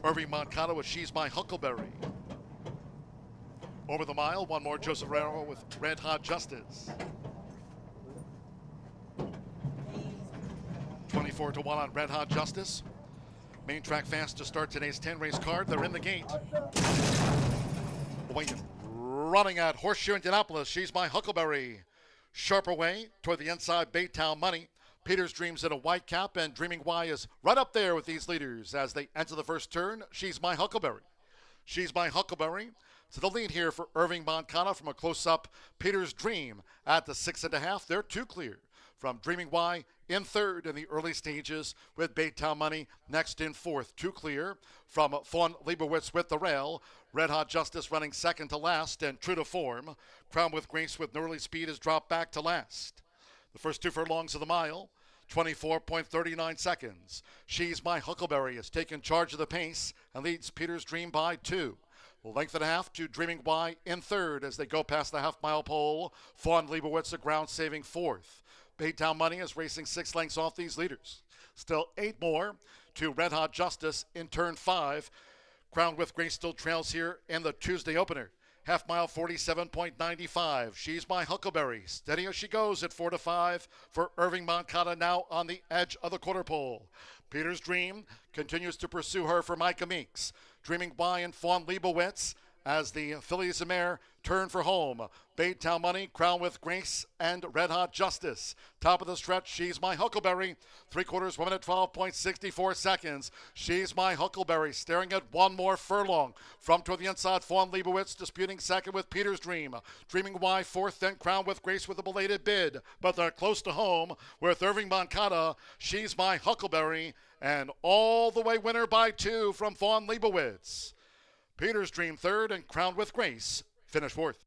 S1: Irving Moncada with She's My Huckleberry. Over the mile, one more Joseph Herrera with Red Hot Justice. 24-1 on Red Hot Justice. Main track fast to start today's 10-race card. They're in the gate. Waiting, running at Horseshoe Indianapolis. She's My Huckleberry. Sharper way toward the inside, Baytown Money. Peter's Dreams in a white cap, and Dreaming Y is right up there with these leaders as they enter the first turn. She's My Huckleberry. She's My Huckleberry. To the lead here for Irving Moncada from a close-up. Peter's Dream at the 6.5. They're 2 clear from Dreaming Y in third in the early stages with Baytown Money next in fourth. 2 clear from Vaughn Leibowitz with the rail. Red Hot Justice running second to last and true to form. Crowned with Grace with Early Speed has dropped back to last. The first 2 furlongs of the mile, 24.39 seconds. She's My Huckleberry has taken charge of the pace and leads Peter's Dream by 2. Length and a half to Dreaming Y in third as they go past the half-mile pole. Vaughn Leibowitz, a ground-saving fourth. Baytown Money is racing 6 lengths off these leaders. Still 8 more to Red Hot Justice in turn 5. Crowned with Grace still trails here in the Tuesday opener. Half mile, 47.95. She's My Huckleberry. Steady as she goes at 4-5 for Irving Moncada, now on the edge of the quarter pole. Peter's Dream continues to pursue her for Micah Meeks. Dreaming Y and Vaughn Leibowitz as the fillies and mare turn for home. Baytown Money, Crowned with Grace, and Red Hot Justice. Top of the stretch, She's My Huckleberry. 3/4, 1 minute, 12.64 seconds. She's My Huckleberry staring at one more furlong. From toward the inside, Vaughn Leibowitz disputing second with Peter's Dream. Dreaming Y fourth, then Crowned with Grace with a belated bid. But they're close to home with Irving Moncada, She's My Huckleberry, and all the way winner by 2 from Vaughn Leibowitz. Peter's Dream third and Crowned with Grace finished fourth.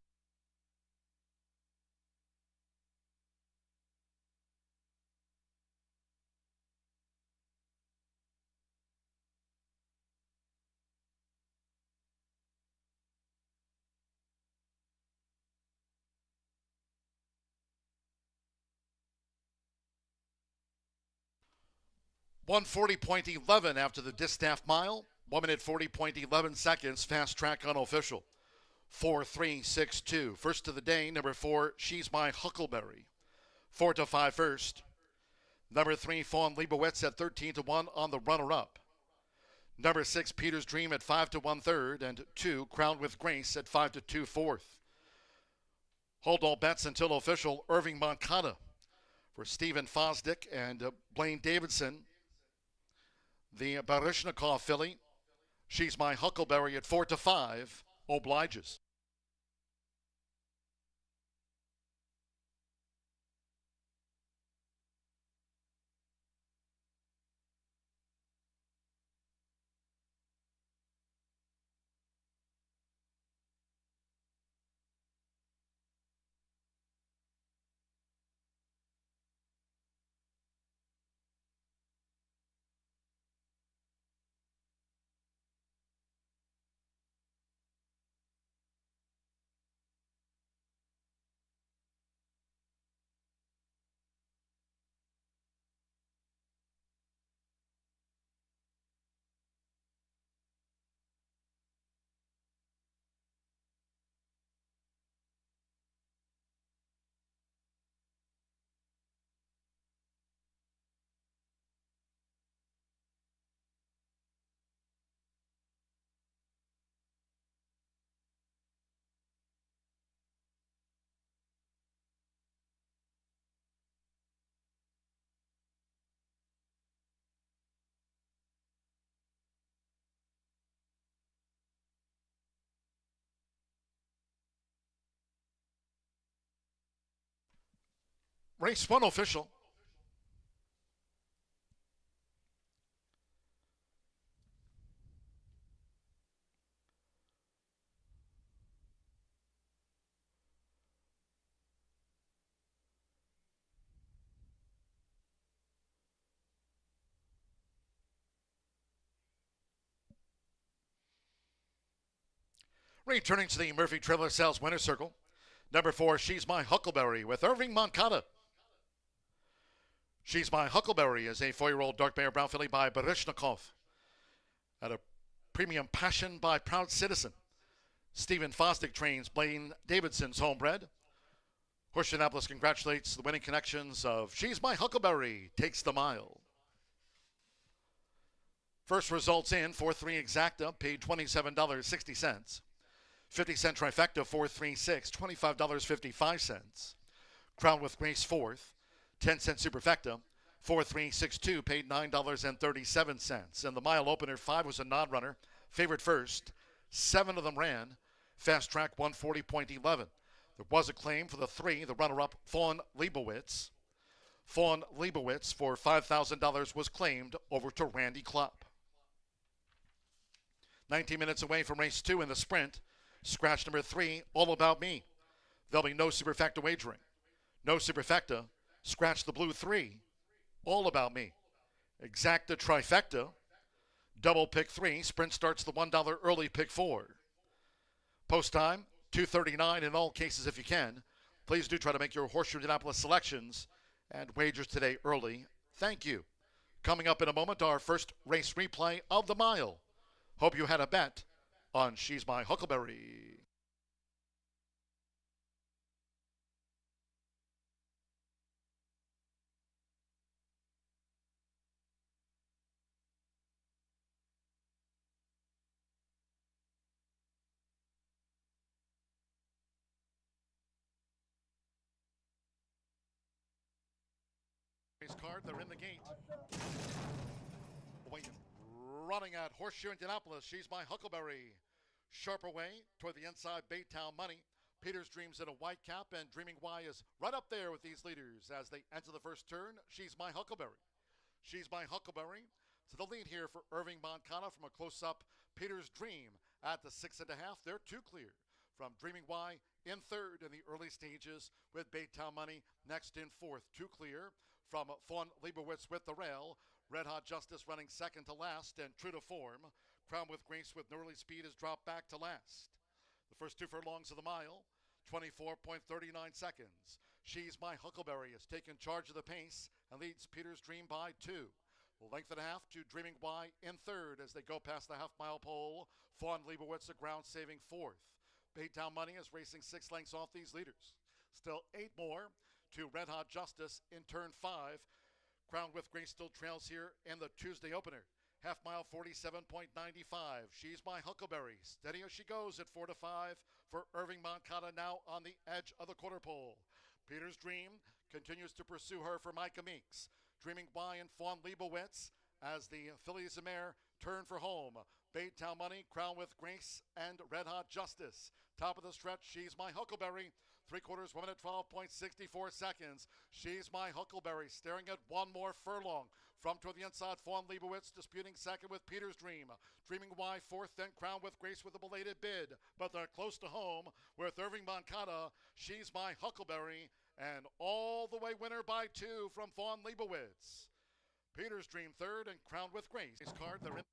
S1: .140.11 after the distaff mile. 1 minute 40.11 seconds. Fast track unofficial. 4-3-6-2. First of the day, number 4, She's My Huckleberry. 4-5 first. Number 3, Fawn Leibowitz at 13-1 on the runner-up. Number 6, Peter's Dream at 5-1 third, and 2, Crowned with Grace at 5-2 fourth. Hold all bets until official. Irving Moncada for Stephen Fosdick and Blaine Davidson. The Baryshnikov filly, She's My Huckleberry at 4-5, obliges. Race 1 official. Returning to the Murphy Trailer Sales winner circle. Number 4, She's My Huckleberry with Irving Moncada. She's My Huckleberry is a 4-year-old dark bear brown filly by Baryshnikov. At a premium passion by Proud Citizen. Stephen Fosdick trains Blaine Davidson's homebred. Horseshoe Indianapolis congratulates the winning connections of She's My Huckleberry takes the mile. First results in 4-3 exacta, paid $27.60. 50-cent trifecta, 4-3-6, $25.55. Crowned with Grace, fourth. 10-cent superfecta, 4-3-6-2, paid $9.37. And the mile opener, 5 was a non-runner. Favorite first. 7 of them ran. Fast track, 140.11. There was a claim for the 3, the runner-up, Fawn Leibowitz. Fawn Leibowitz for $5,000 was claimed over to Randy Klopp. 19 minutes away from race 2 in the sprint. Scratch number 3, All About Me. There'll be no superfecta wagering. No superfecta. Scratch the blue 3, All About Me. Exacta trifecta. Double pick 3. Sprint starts the $1 early pick 4. Post time, 2:39 in all cases if you can. Please do try to make your Horseshoe Indianapolis selections and wagers today early. Thank you. Coming up in a moment, our first race replay of the mile. Hope you had a bet on She's My Huckleberry. Race card, they're in the gate. Running at Horseshoe Indianapolis, She's My Huckleberry. Sharp away toward the inside, Baytown Money. Peter's Dreams in a white cap, and Dreaming Y is right up there with these leaders as they enter the first turn. She's My Huckleberry. She's My Huckleberry to the lead here for Irving Moncada from a close-up. Peter's Dream at the 6.5. They're 2 clear from Dreaming Y in third in the early stages with Baytown Money next in fourth. 2 clear from Fawn Leibowitz with the rail. Red Hot Justice running second to last, and true to form, Crowned with Grace with Nearly Speed has dropped back to last. The first 2 furlongs of the mile, 24.39 seconds. She's My Huckleberry has taken charge of the pace and leads Peter's Dream by 2. Length and a half to Dreaming Y in third as they go past the half-mile pole. Fawn Leibowitz, a ground-saving fourth. Baytown Money is racing 6 lengths off these leaders. Still 8 more to Red Hot Justice in turn 5. Crowned with Grace still trails here in the Tuesday opener. Half mile 47.95. She's my Huckleberry. Steady as she goes at 4 to 5 for Irving Moncada now on the edge of the quarter pole. Peter's Dream continues to pursue her for Micah Meeks. Dreaming by and Fawn Leibowitz as the fillies and mare turn for home. Baytown Money, Crown with Grace, and Red Hot Justice. Top of the stretch, She's My Huckleberry. 3/4 woman at 12.64 seconds. She's My Huckleberry staring at one more furlong. From toward the inside, Fawn Leibowitz disputing second with Peter's Dream. Dreaming Y fourth, then Crown with Grace with a belated bid. But they're close to home with Irving Moncada, She's My Huckleberry, and all the way winner by 2 from Fawn Leibowitz. Peter's Dream third and Crowned with Grace. Card, they're in.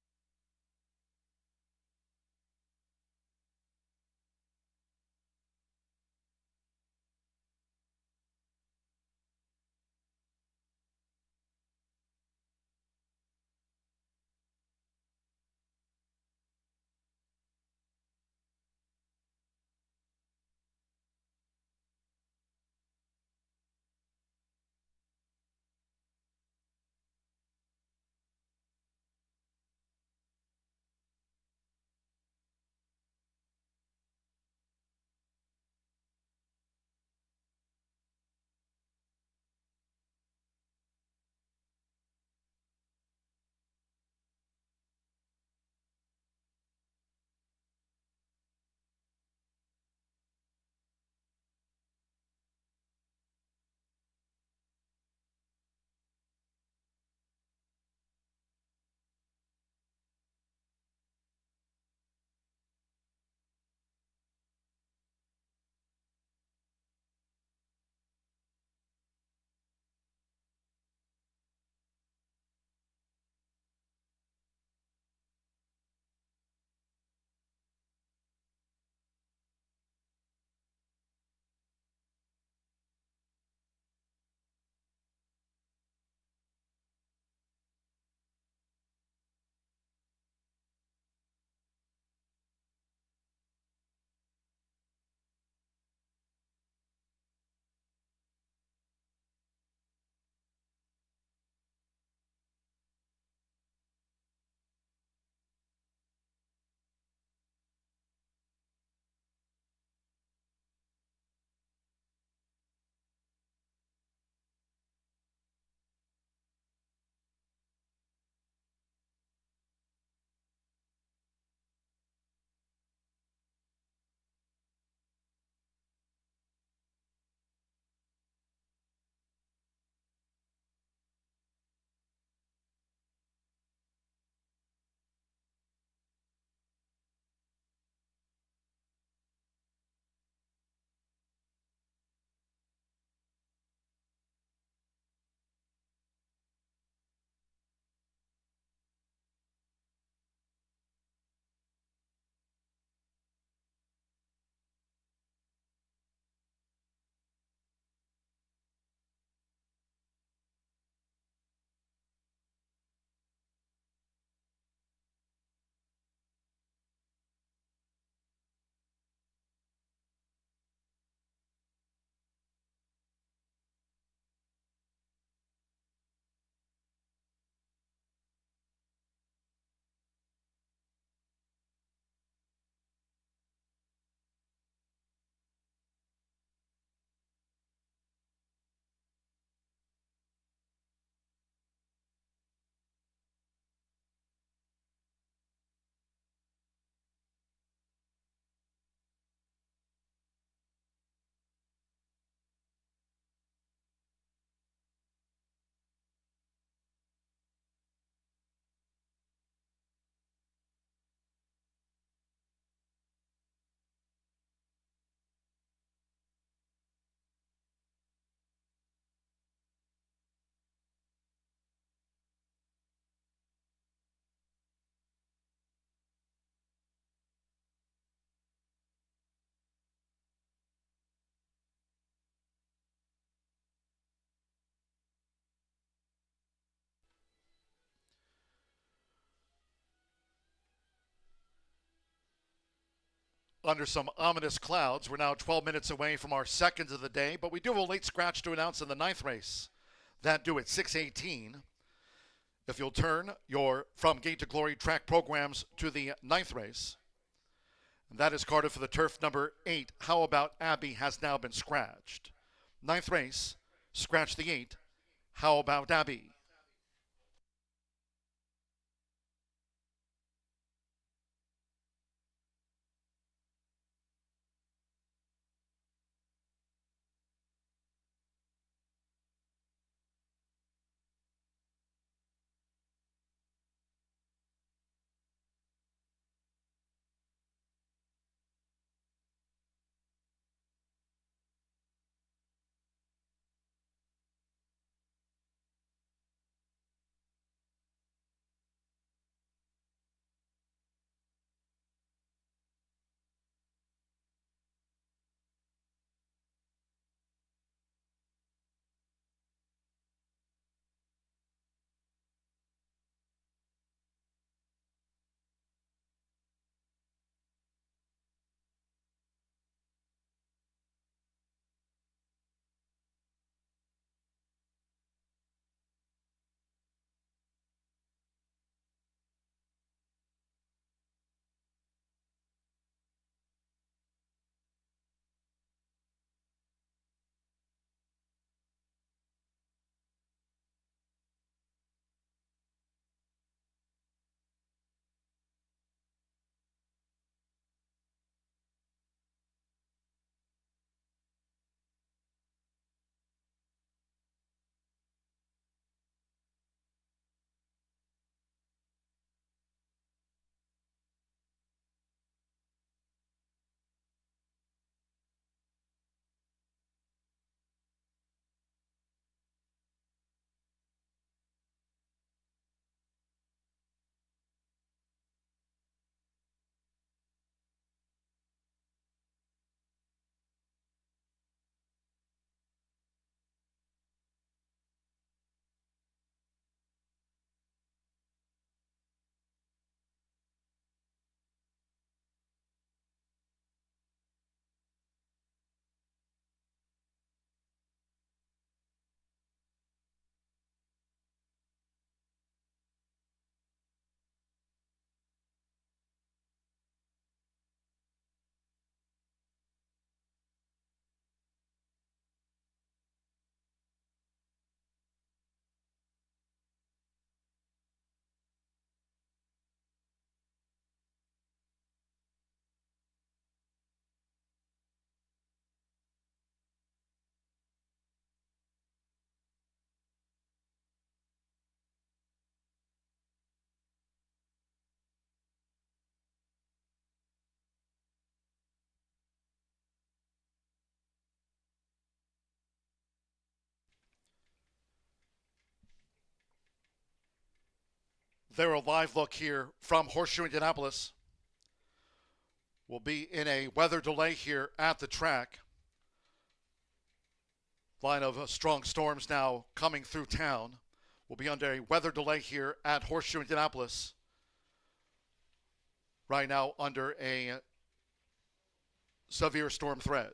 S1: under some ominous clouds. We're now 12 minutes away from our second of the day, but we do have a late scratch to announce in the ninth race. That due at 6:18. If you'll turn your From Gate to Glory track programs to the ninth race, that is carded for the turf number 8. How About Abby has now been scratched. Ninth race, scratch the 8. How About Abby? There a live look here from Horseshoe Indianapolis. We'll be in a weather delay here at the track. Line of strong storms now coming through town. We'll be under a weather delay here at Horseshoe Indianapolis. Right now under a severe storm threat.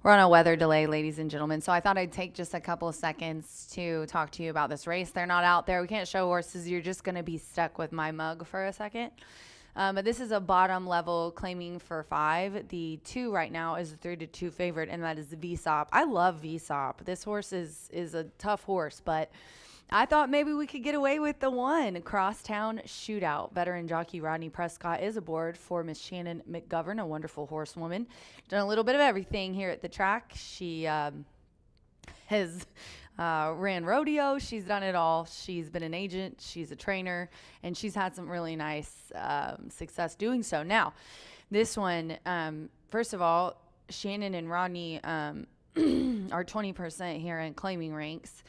S2: We're on a weather delay, ladies and gentlemen. So I thought I'd take just a couple of seconds to talk to you about this race. They're not out there. We can't show horses. You're just going to be stuck with my mug for a second. But this is a bottom level claiming for 5. The 2 right now is a 3-2 favorite, and that is the VSOP. I love VSOP. This horse is a tough horse, but I thought maybe we could get away with the 1. Crosstown Shootout. Veteran jockey Rodney Prescott is aboard for Miss Shannon McGovern, a wonderful horsewoman. Done a little bit of everything here at the track. She has ran rodeo. She's done it all. She's been an agent. She's a trainer, and she's had some really nice success doing so. Now, this one, first of all, Shannon and Rodney are 20% here in claiming ranks.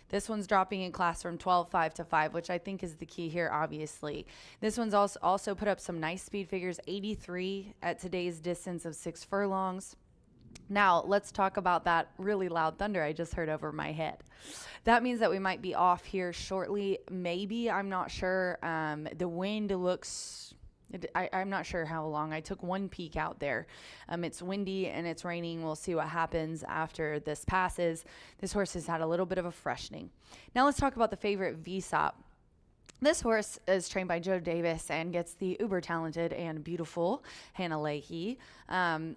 S2: This one's dropping in class from 12.5 to 5, which I think is the key here, obviously. This one's also put up some nice speed figures, 83 at today's distance of 6 furlongs. Now, let's talk about that really loud thunder I just heard over my head. That means that we might be off here shortly. Maybe, I'm not sure. The wind looks... I'm not sure how long. I took one peek out there. It's windy and it's raining. We'll see what happens after this passes. This horse has had a little bit of a freshening. Now let's talk about the favorite VSOP. This horse is trained by Joe Davis and gets the uber talented and beautiful Hannah Leahy.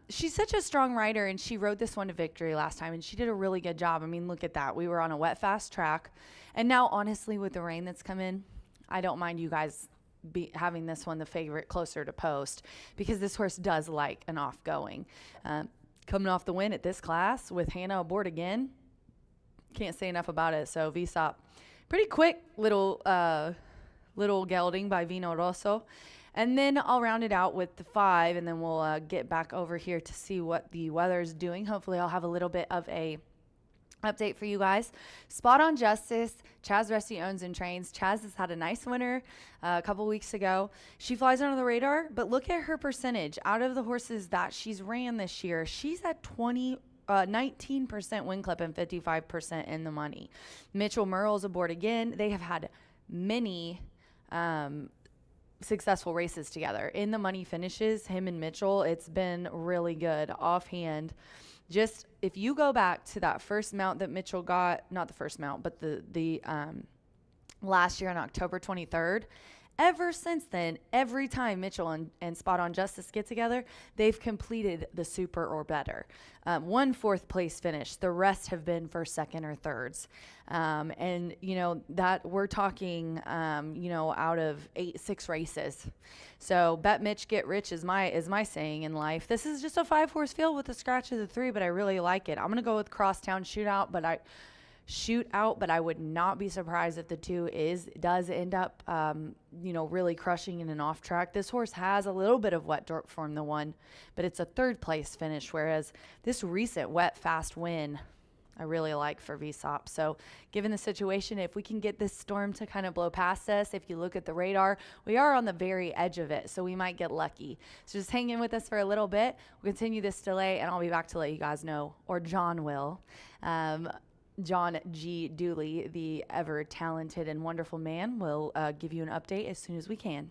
S2: She's such a strong rider, and she rode this one to victory last time, and she did a really good job. I mean, look at that. We were on a wet, fast track. And now, honestly, with the rain that's come in, I don't mind you guys having this one the favorite closer to post, because this horse does like an off going. Coming off the win at this class with Hannah aboard again, can't say enough about it. So VSOP, pretty quick little gelding by Vino Rosso. And then I'll round it out with the 5, and then we'll get back over here to see what the weather is doing. Hopefully I'll have a little bit of a update for you guys. Spot on Justice. Chaz Resty owns and trains. Chaz has had a nice winner a couple weeks ago. She flies under the radar, but look at her percentage. Out of the horses that she's ran this year, she's at 19% win clip and 55% in the money. Mitchell Merle's aboard again. They have had many successful races together. In the money finishes, him and Mitchell, it's been really good. Offhand, just if you go back to that first mount that Mitchell got, not the first mount, but the last year on October 23rd, ever since then, every time Mitchell and Spot on Justice get together, they've completed the super or better. 1 4th place finish. The rest have been first, second, or thirds. And, you know, that we're talking, you know, out of 6 races. So bet Mitch, get rich is my saying in life. This is just a 5-horse field with a scratch of the 3, but I really like it. I'm going to go with Crosstown Shootout, but I would not be surprised if the 2 does end up, you know, really crushing in an off track. This horse has a little bit of wet dirt from the 1, but it's a 3rd place finish, whereas this recent wet fast win I really like for VSOP. So given the situation, if we can get this storm to kind of blow past us, if you look at the radar, we are on the very edge of it, so we might get lucky. So just hang in with us for a little bit. We'll continue this delay, and I'll be back to let you guys know, or John will. John G. Dooley, the ever talented and wonderful man, will give you an update as soon as we can.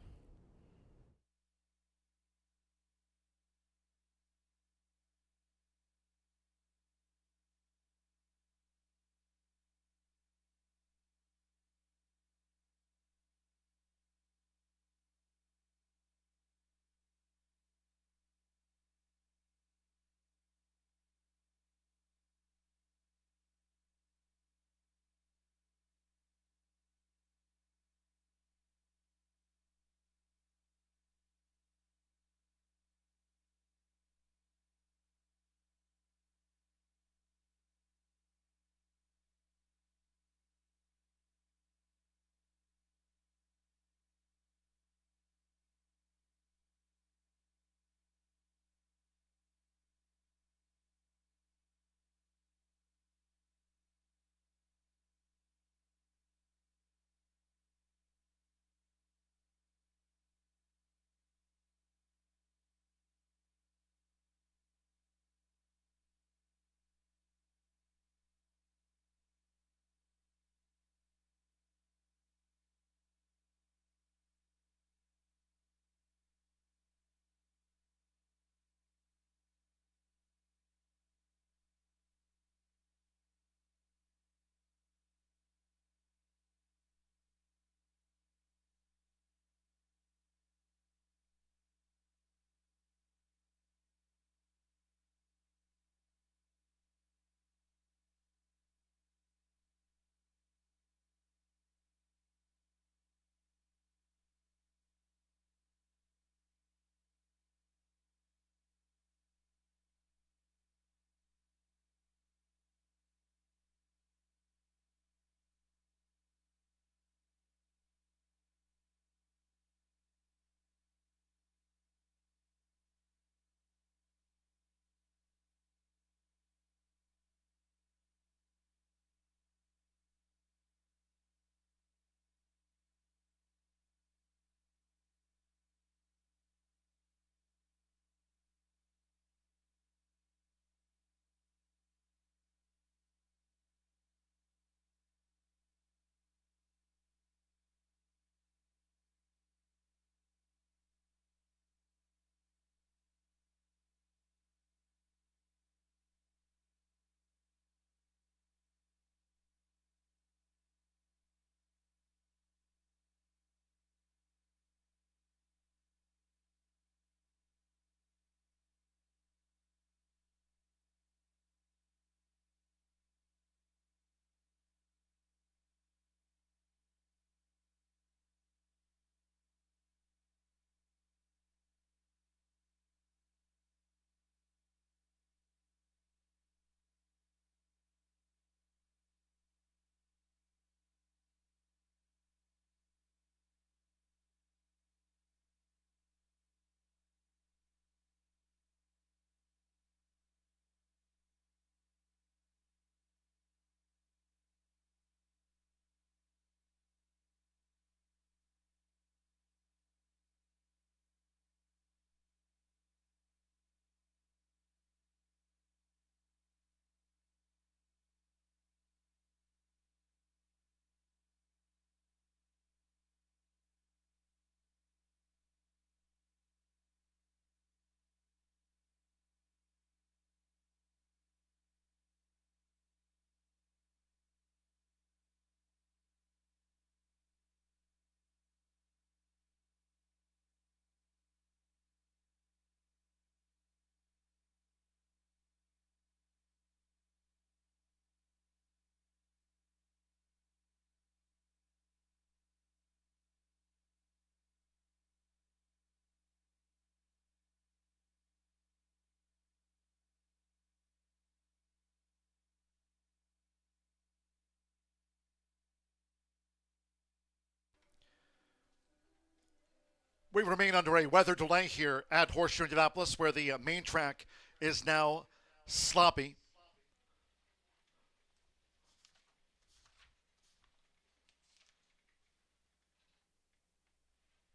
S1: We remain under a weather delay here at Horseshoe Indianapolis, where the main track is now sloppy.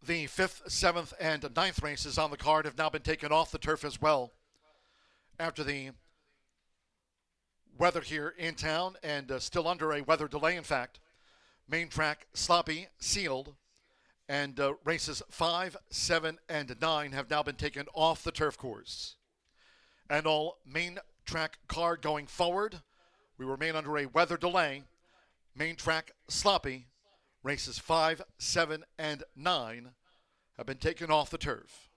S1: The 5th, 7th, and 9th races on the card have now been taken off the turf as well after the weather here in town, and still under a weather delay, in fact. Main track sloppy, sealed, and races 5, 7, and 9 have now been taken off the turf course. And all main track card going forward, we remain under a weather delay. Main track sloppy, races 5, 7, and 9 have been taken off the turf.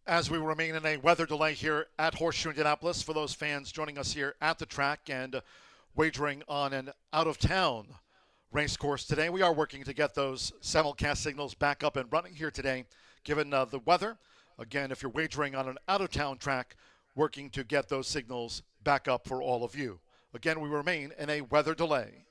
S1: As we remain in a weather delay here at Horseshoe Indianapolis, for those fans joining us here at the track and wagering on an out-of-town race course today, we are working to get those simulcast signals back up and running here today, given the weather. Again, if you're wagering on an out-of-town track, working to get those signals back up for all of you. Again, we remain in a weather delay.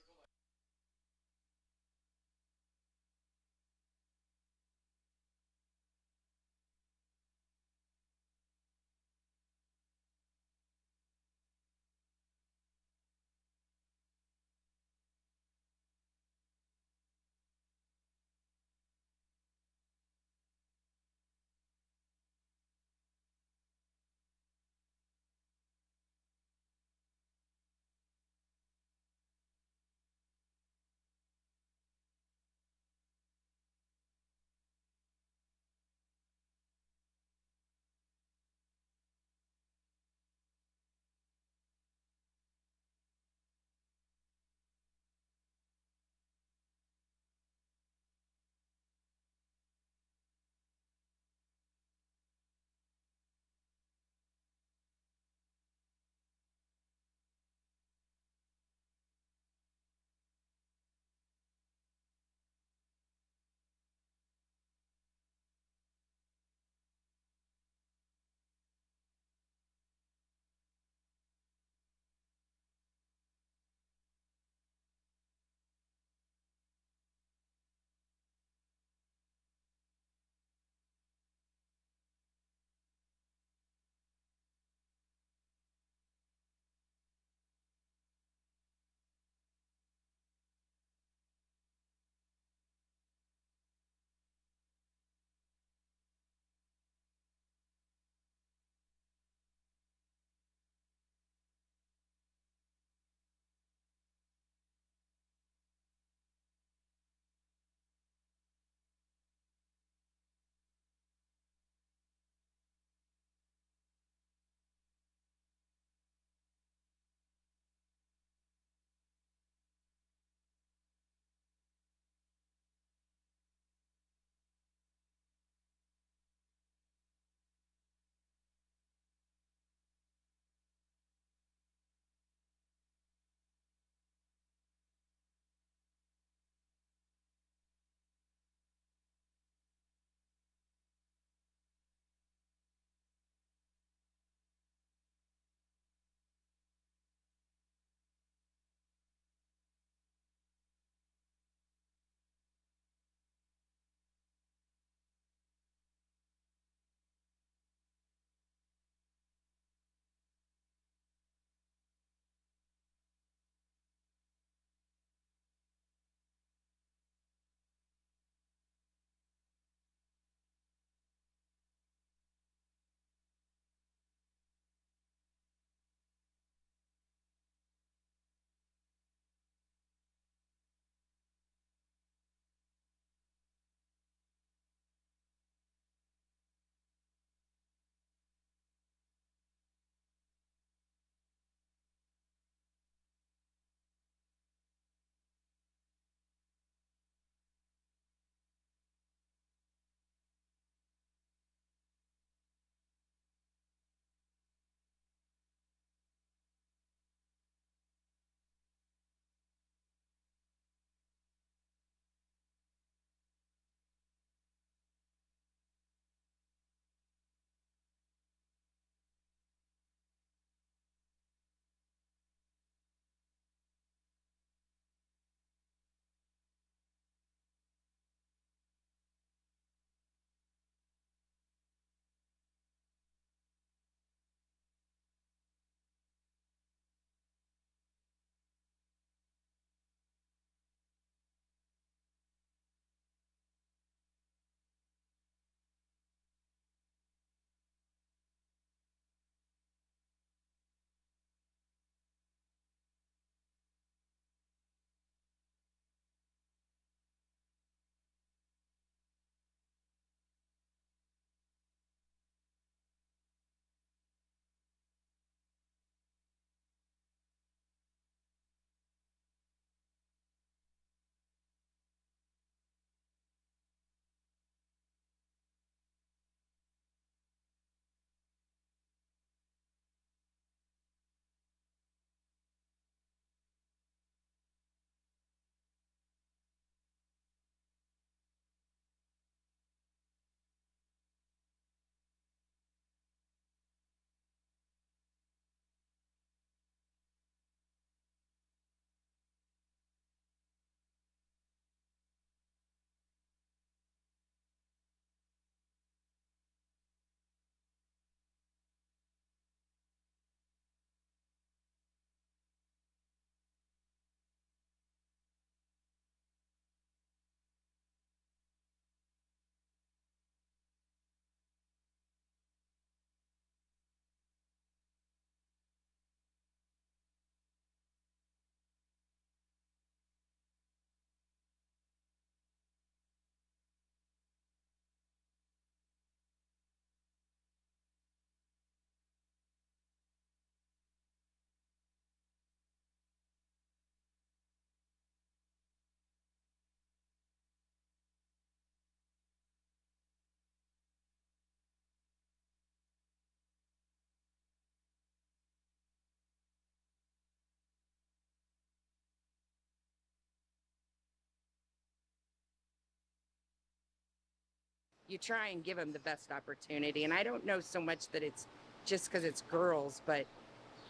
S7: you try and give them the best opportunity. And I don't know so much that it's just because it's girls, but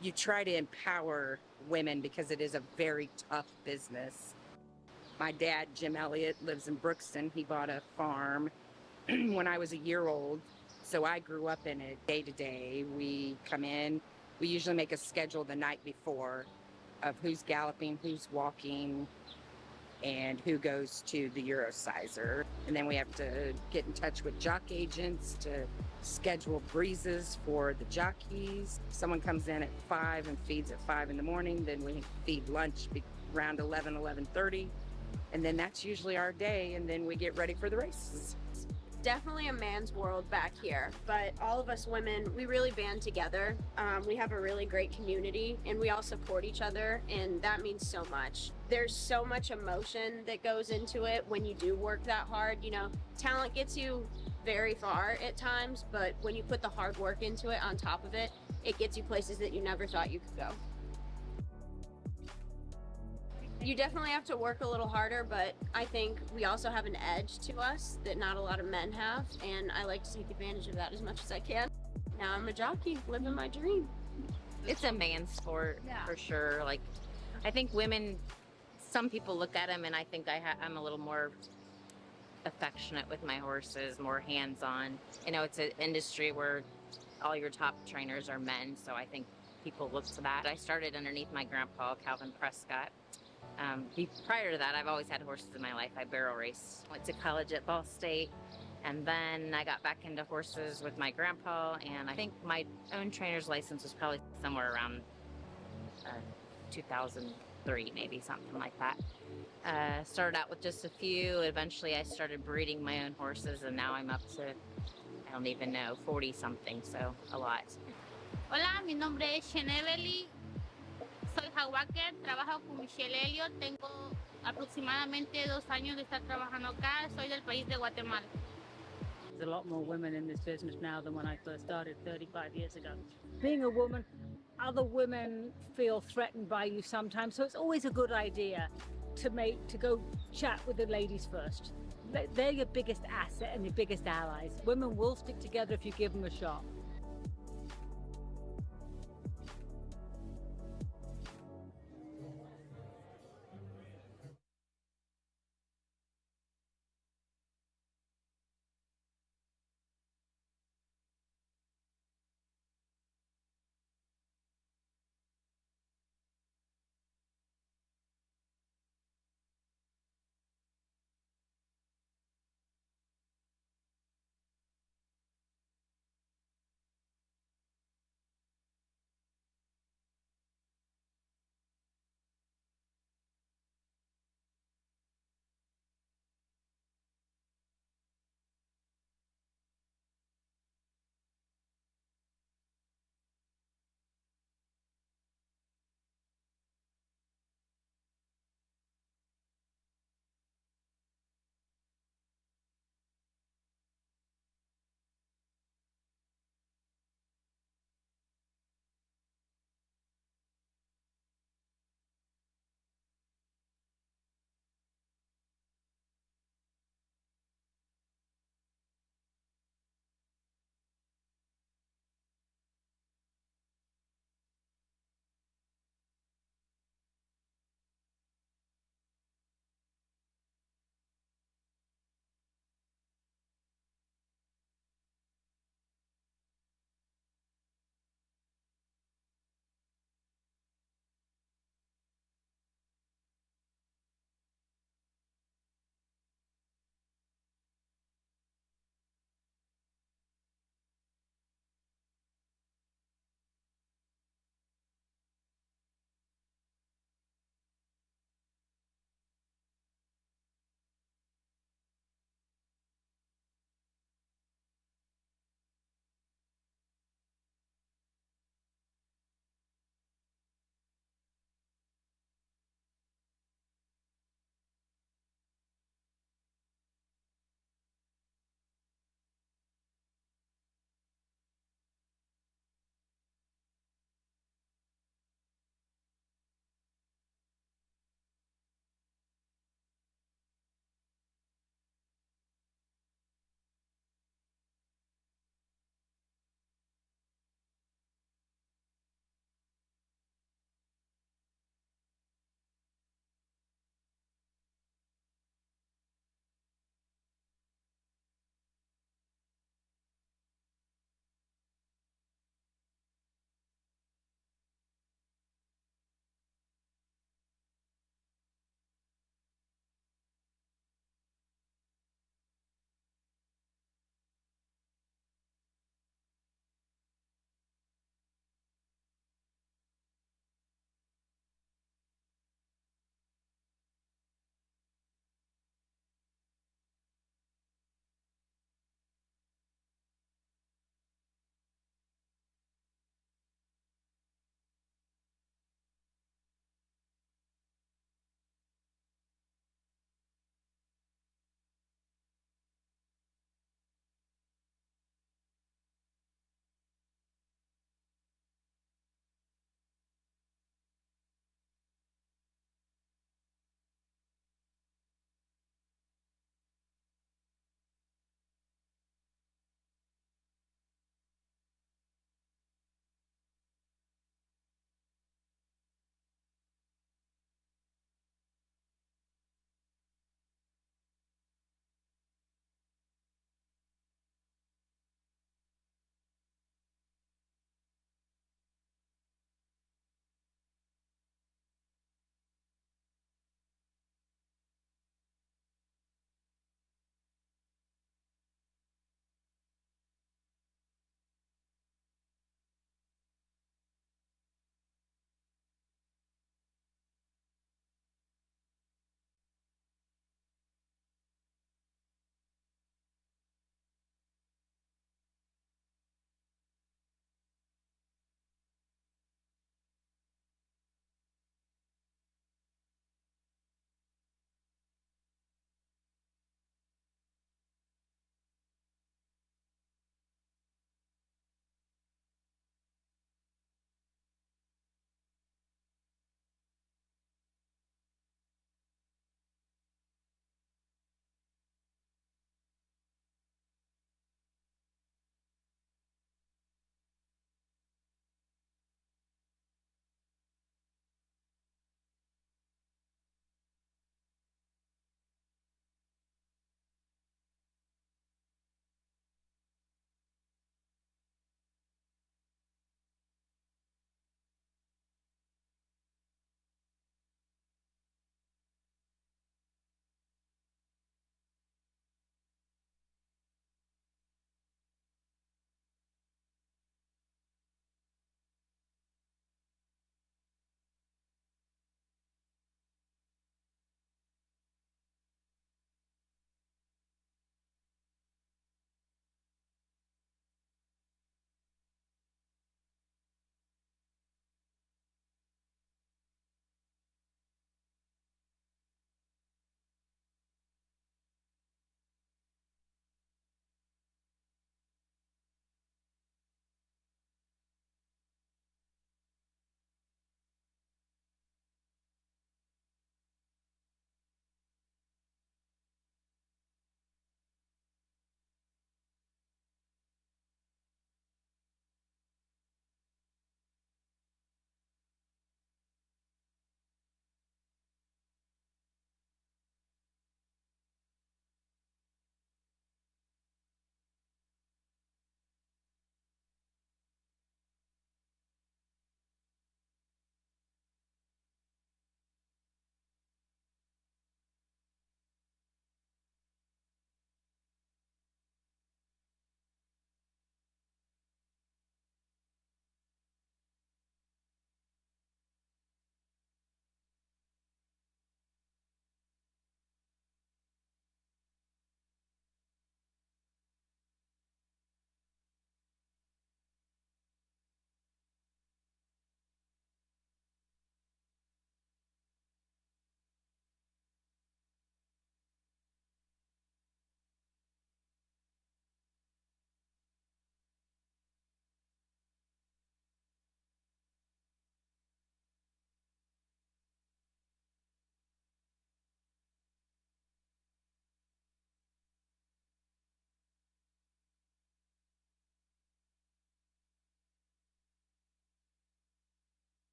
S7: you try to empower women because it is a very tough business. My dad, Jim Elliott, lives in Brookston. He bought a farm when I was a year old. So I grew up in it day to day. We come in, we usually make a schedule the night before of who's galloping, who's walking, and who goes to the Eurosizer. And then we have to get in touch with jock agents to schedule breezes for the jockeys. Someone comes in at 5 and feeds at 5 in the morning. Then we feed lunch around 11, 11:30. And then that's usually our day. And then we get ready for the races.
S8: Definitely a man's world back here, but all of us women, we really band together. We have a really great community and we all support each other, and that means so much. There's so much emotion that goes into it when you do work that hard. You know, talent gets you very far at times, but when you put the hard work into it on top of it, it gets you places that you never thought you could go. You definitely have to work a little harder, but I think we also have an edge to us that not a lot of men have, and I like to take advantage of that as much as I can. Now I'm a jockey, living my dream.
S9: It's a man's sport, for sure. Like, I think women, some people look at them and I think I'm a little more affectionate with my horses, more hands-on. You know, it's an industry where all your top trainers are men, so I think people look to that. I started underneath my grandpa, Calvin Prescott. Prior to that, I've always had horses in my life. I barrel raced. Went to college at Ball State, and then I got back into horses with my grandpa, and I think my own trainer's license was probably somewhere around 2003, maybe, something like that. Started out with just a few. Eventually, I started breeding my own horses, and now I'm up to, I don't even know, 40-something, so a lot.
S10: Hola, mi nombre es Sheneveli. Soy Jaguaker, trabajo con Michelle Elliott, tengo aproximadamente 2 años de estar trabajando acá, soy del país de Guatemala.
S11: There's a lot more women in this business now than when I first started 35 years ago. Being a woman, other women feel threatened by you sometimes, so it's always a good idea to go chat with the ladies first. They're your biggest asset and your biggest allies. Women will stick together if you give them a shot.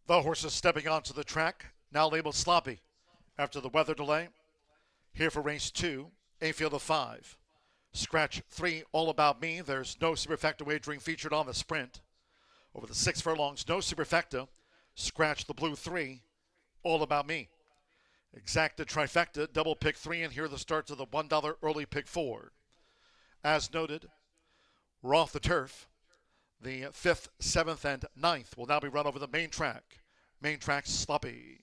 S1: The horses stepping onto the track, now labeled sloppy after the weather delay. Here for race 2, a field of 5. Scratch 3, All About Me. There's no superfecta wagering featured on the sprint. Over the 6 furlongs, no superfecta. Scratch the blue 3, All About Me. Exacta trifecta, double pick 3, and here are the starts of the $1 early pick 4. As noted, we're off the turf. The 5th, 7th, and 9th will now be run over the main track. Main track sloppy.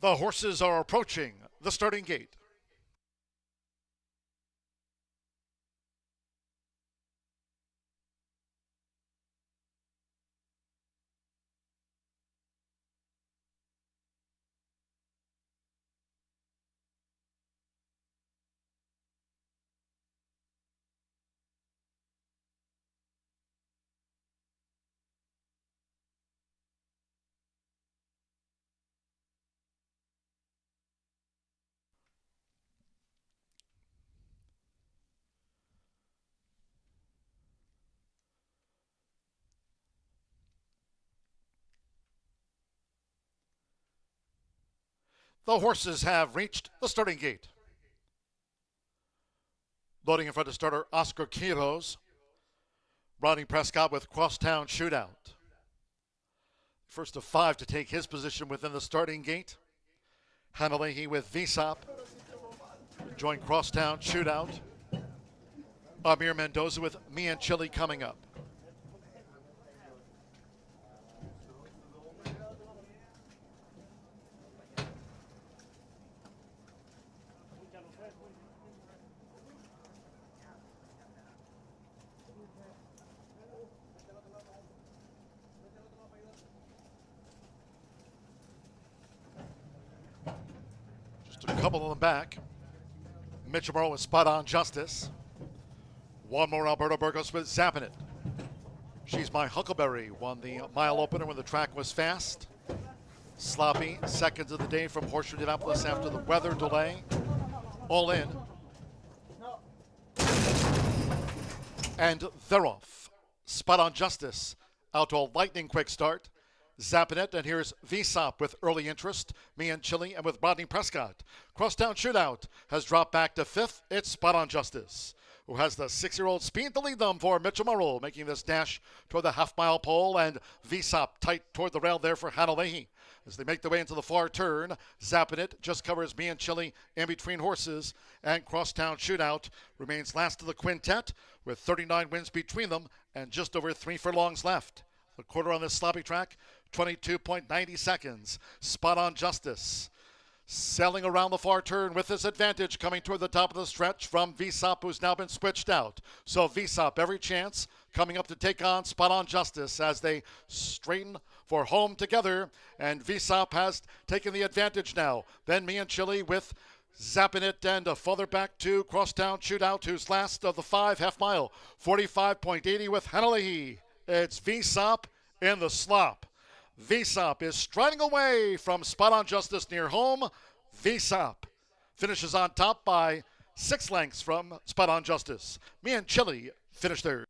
S1: The horses are approaching the starting gate. The horses have reached the starting gate. Loading in front of starter Oscar Quiros. Ronnie Prescott with Crosstown Shootout. First of 5 to take his position within the starting gate. Hanalehi with VSOP. Join Crosstown Shootout. Amir Mendoza with Me and Chili coming up. couple of them back. Mitchell Morrow with Spot On Justice. One more Alberto Burgos with Zappin' It. She's My Huckleberry won the mile opener when the track was fast. Sloppy, seconds of the day from Horseshoe Indianapolis after the weather delay. All in. And they're off. Spot On Justice out to a lightning quick start. Zappin' It, and here's VSOP with early interest. Me and Chile, and with Rodney Prescott. Crosstown Shootout has dropped back to fifth. It's Spot On Justice, who has the 6-year-old speed to lead them for Mitchell Morrow, making this dash toward the half-mile pole, and VSOP tight toward the rail there for Hannah Leahy. As they make their way into the far turn, Zappin' It just covers Me and Chile in between horses, and Crosstown Shootout remains last of the quintet with 39 wins between them and just over 3 furlongs left. The quarter on this sloppy track, 22.90 seconds. Spot On Justice sailing around the far turn with this advantage coming toward the top of the stretch from VSOP, who's now been switched out. So VSOP, every chance, coming up to take on Spot On Justice as they straighten for home together. And VSOP has taken the advantage now. Then Me and Chile with Zappin' It, and further back to Crosstown Shootout, who's last of the 5 half mile. 45.80 with Hannah Leahy. It's VSOP in the slop. VSOP is striding away from Spot On Justice near home. VSOP finishes on top by 6 lengths from Spot On Justice. Me and Chile finish third.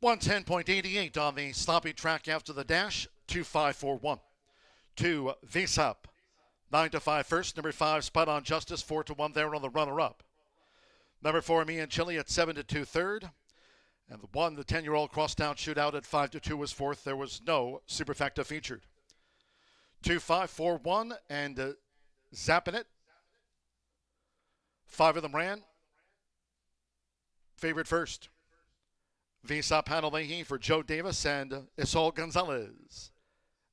S1: One 10.88 on the sloppy track after the dash. 2.541. 2 VSOP. 9-5 first. Number 5 Spot On Justice. 4-1 there on the runner-up. Number 4 Me and Chile at 7-2 third. And the 10-year-old Crosstown Shootout at 5-2 was fourth. There was no superfecta featured. 2.541 and Zappin' It. 5 of them ran. Favorite first. VSOP Hannah Leahy for Joe Davis and Isol Gonzalez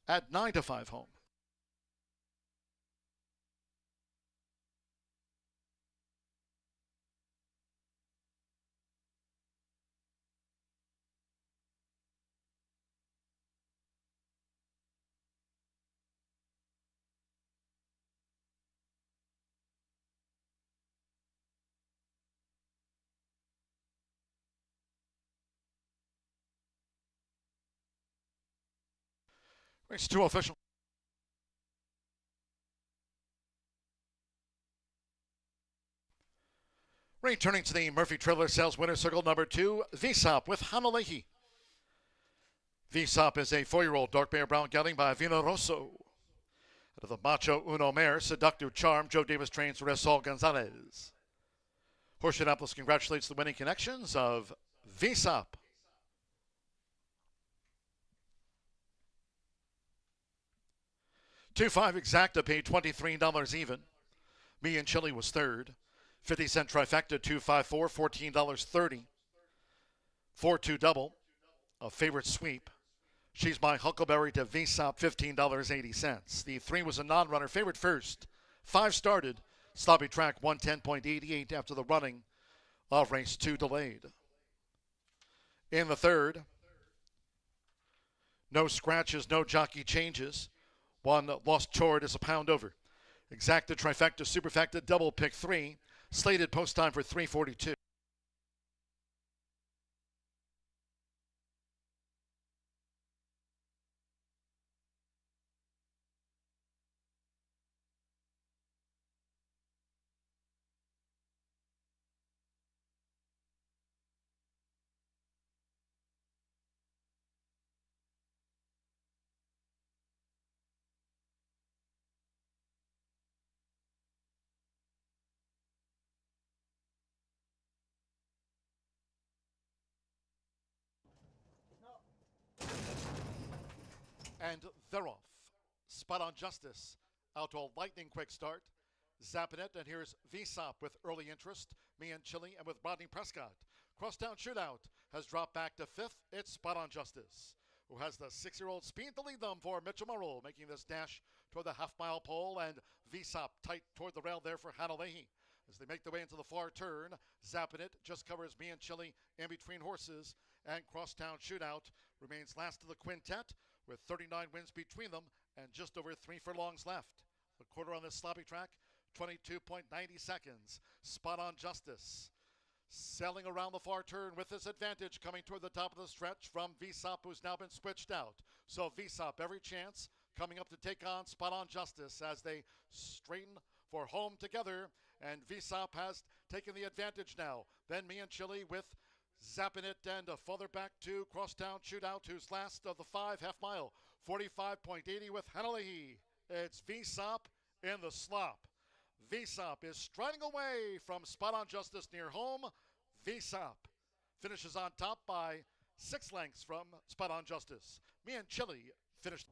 S1: at 9-5 home. Race 2 official. Returning to the Murphy Trailer Sales Winner Circle number 2, VSOP with Hannah Leahy. VSOP is a 4-year-old dark bear brown gelding by Vino Rosso. Out of the Macho Uno mare, Seductive Charm, Joe Davis trains Resol Gonzalez. Horseshoe Indianapolis congratulates the winning connections of VSOP. $2.5 exacta paid $23 even. Me and Chile was third. 50-cent trifecta, $2.54, $14.30. 4-2 double, a favorite sweep. She's My Huckleberry to VSOP, $15.80. The 3 was a non-runner, favorite first. 5 started, sloppy track, 110.88 after the running of race 2 delayed. In the third, no scratches, no jockey changes. 1 Lost Chord is a pound over. Exacta, trifecta, superfecta, double pick 3. Slated post time for 3:42. And they're off. Spot on Justice out to a lightning quick start. Zapping it, and here's VSOP with early interest. Me and Chile, and with Rodney Prescott. Crosstown Shootout has dropped back to fifth. It's Spot on Justice, who has the 6-year-old speed to lead them for Mitchell Murrow, making this dash toward the half-mile pole, and VSOP tight toward the rail there for Hannah Leahy. As they make their way into the far turn, Zapping It just covers Me and Chile in between horses, and Crosstown Shootout remains last of the quintet with 39 wins between them and just over 3 furlongs left. The quarter on this sloppy track, 22.90 seconds. Spot on Justice sailing around the far turn with this advantage, coming toward the top of the stretch from VSOP, who's now been switched out. So VSOP, every chance, coming up to take on Spot on Justice as they straighten for home together, and VSOP has taken the advantage now. Then Me and Chile with Zapping It, and further back to Crosstown Shootout, who's last of the 5 half mile, 45.80 with Hannah Leahy. It's VSOP in the slop. VSOP is striding away from Spot on Justice near home. VSOP finishes on top by 6 lengths from Spot on Justice. Me and Chile finished.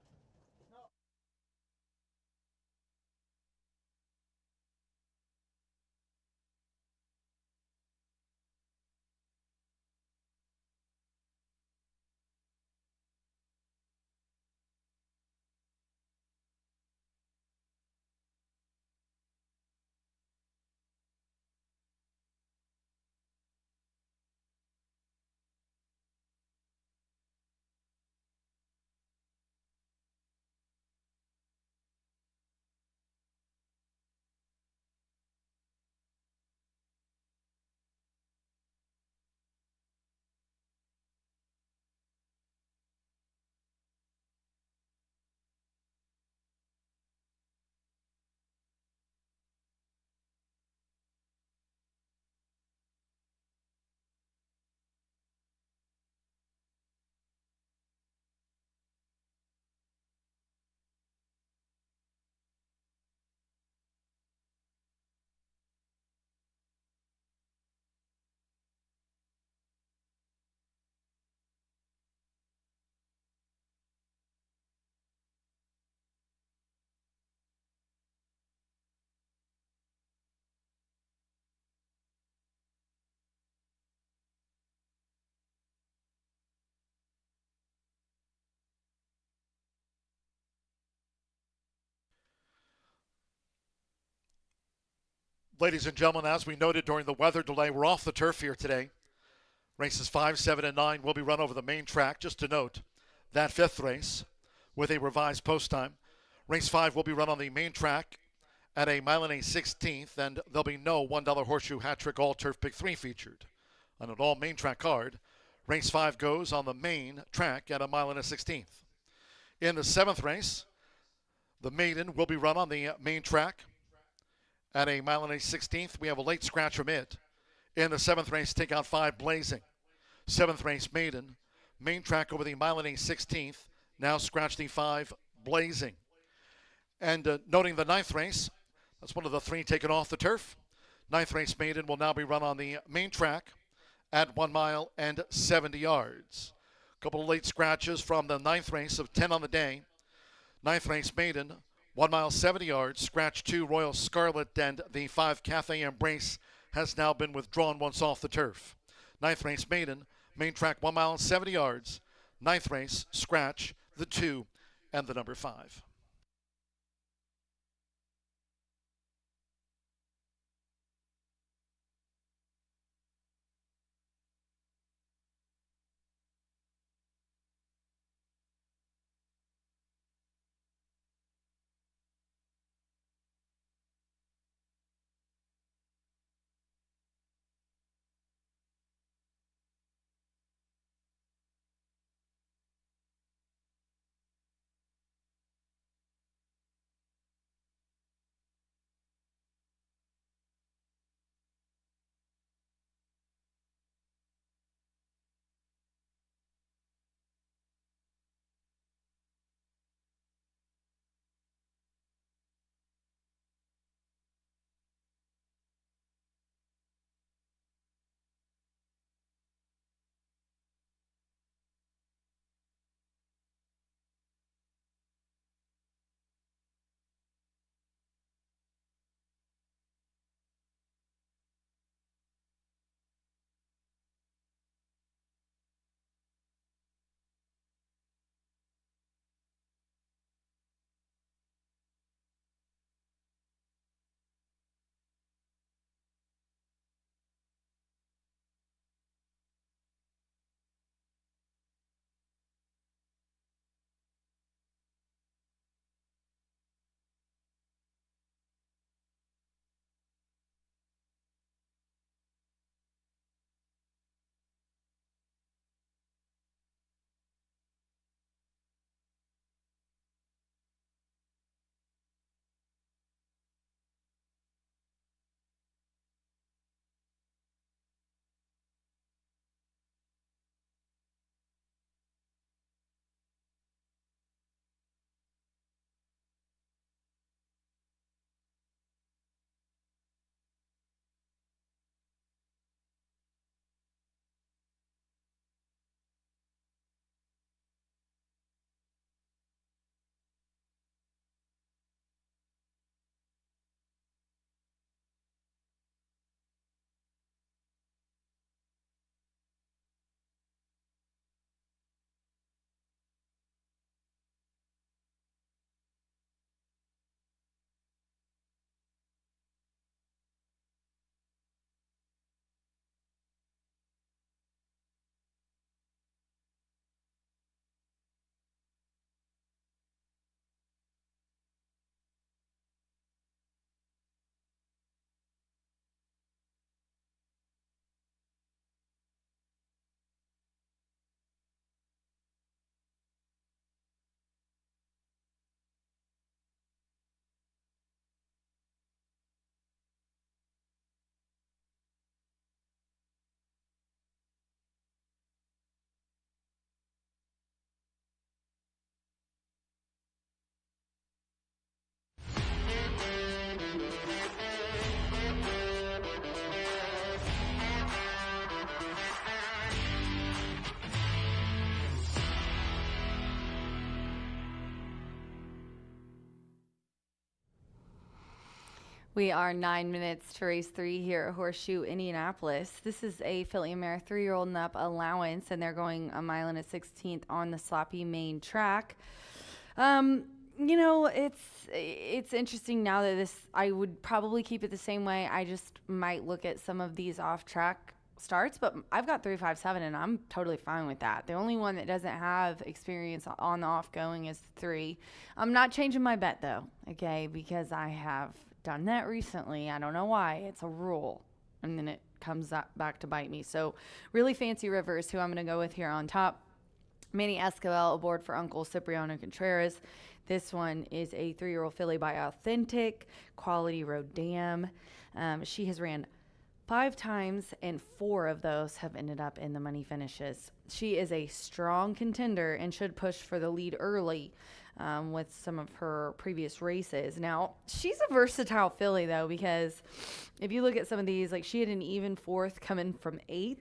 S1: Ladies and gentlemen, as we noted during the weather delay, we're off the turf here today. Races 5, 7, and 9 will be run over the main track. Just to note, that 5th race with a revised post time. Race 5 will be run on the main track at a mile and a 16th, and there'll be no $1 horseshoe hat trick all turf pick 3 featured. On an all main track card, race 5 goes on the main track at a mile and a 16th. In the 7th race, the maiden will be run on the main track at a mile and a 16th. We have a late scratch from it. In the 7th race, take out 5 Blazing. 7th race, maiden. Main track over the mile and a 16th. Now scratch the 5 Blazing. And noting the 9th race, that's one of the 3 taken off the turf. 9th race, maiden, will now be run on the main track at 1 mile and 70 yards. A couple of late scratches from the 9th race of 10 on the day. 9th race, maiden. 1 mile, 70 yards, scratch 2 Royal Scarlet, and the 5 Cafe Embrace has now been withdrawn once off the turf. 9th race, maiden, main track 1 mile, 70 yards. 9th race, scratch, the 2, and the number 5.
S2: We are 9 minutes to race 3 here at Horseshoe Indianapolis. This is a filly mare 3-year-old and up allowance, and they're going a mile and a 16th on the sloppy main track. You know, it's interesting now that this, I would probably keep it the same way. I just might look at some of these off track starts, but I've got 357 and I'm totally fine with that. The only one that doesn't have experience on the off going is 3. I'm not changing my bet though, okay, because I have done that recently. I don't know why. It's a rule, and then it comes back to bite me. So Really Fancy River is who I'm going to go with here on top. Manny Escobar aboard for Uncle Cipriano Contreras. This one is a 3-year-old filly by Authentic Quality Road Dam. She has ran 5 times, and 4 of those have ended up in the money finishes. She is a strong contender and should push for the lead early with some of her previous races. Now, she's a versatile filly, though, because if you look at some of these, like she had an even 4th coming from 8th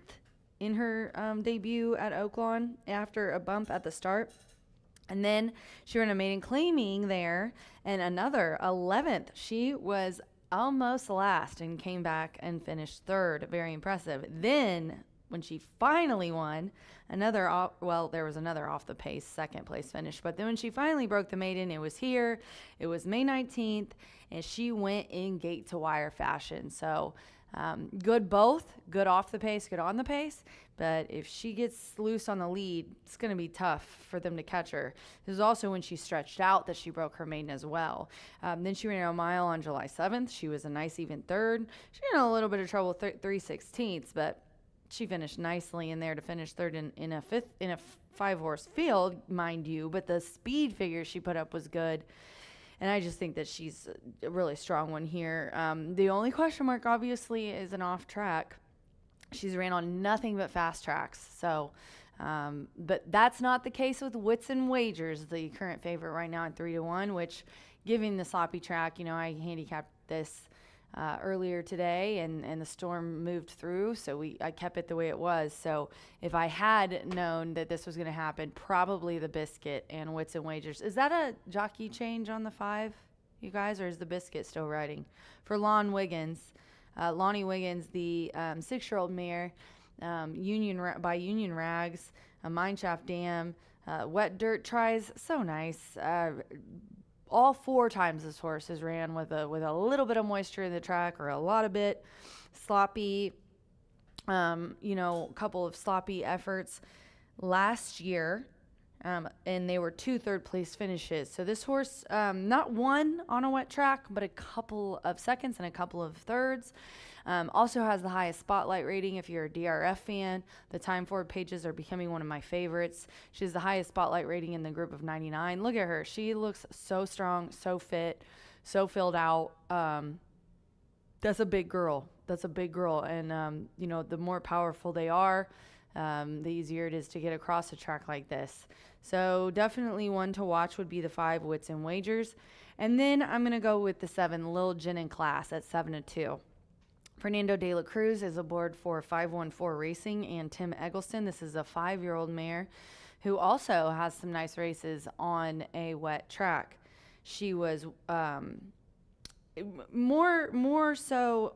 S2: in her debut at Oaklawn after a bump at the start. And then she ran a maiden claiming there and another 11th. She was almost last and came back and finished 3rd. Very impressive. Then when she finally won, there was another off the pace 2nd place finish. But then when she finally broke the maiden, it was here. It was May 19th, and she went in gate to wire fashion. So good both, good off the pace, good on the pace. But if she gets loose on the lead, it's going to be tough for them to catch her. This is also when she stretched out that she broke her maiden as well. Then she ran a mile on July 7th. She was a nice even 3rd. She ran a little bit of trouble 3/16, but she finished nicely in there to finish 3rd in a 5-horse field, mind you. But the speed figure she put up was good. And I just think that she's a really strong one here. The only question mark, obviously, is an off track. She's ran on nothing but fast tracks. So, but that's not the case with Wits and Wagers, the current favorite right now at 3-1, which, giving the sloppy track, you know, I handicapped this earlier today, and the storm moved through, so I kept it the way it was. So if I had known that this was going to happen, probably the Biscuit and Wits and Wagers. Is that a jockey change on the 5, you guys, or is the Biscuit still riding? For Lonnie Wiggins, the 6-year-old mare, by Union Rags, a Mineshaft Dam, wet dirt tries, so nice. All 4 times this horse has ran with a little bit of moisture in the track, or a lot of bit sloppy, a couple of sloppy efforts last year, and they were 2 third-place finishes. So this horse, not one on a wet track, but a couple of seconds and a couple of thirds. Also has the highest spotlight rating if you're a DRF fan. The time forward pages are becoming one of my favorites. She has the highest spotlight rating in the group of 99. Look at her. She looks so strong, so fit, so filled out. That's a big girl. And, the more powerful they are, the easier it is to get across a track like this. So definitely one to watch would be the 5, Wits and Wagers. And then I'm going to go with the 7, Lil Gin and Class at 7-2. Fernando de la Cruz is aboard for 514 Racing and Tim Eggleston. This is a 5-year-old mare who also has some nice races on a wet track. She was more so,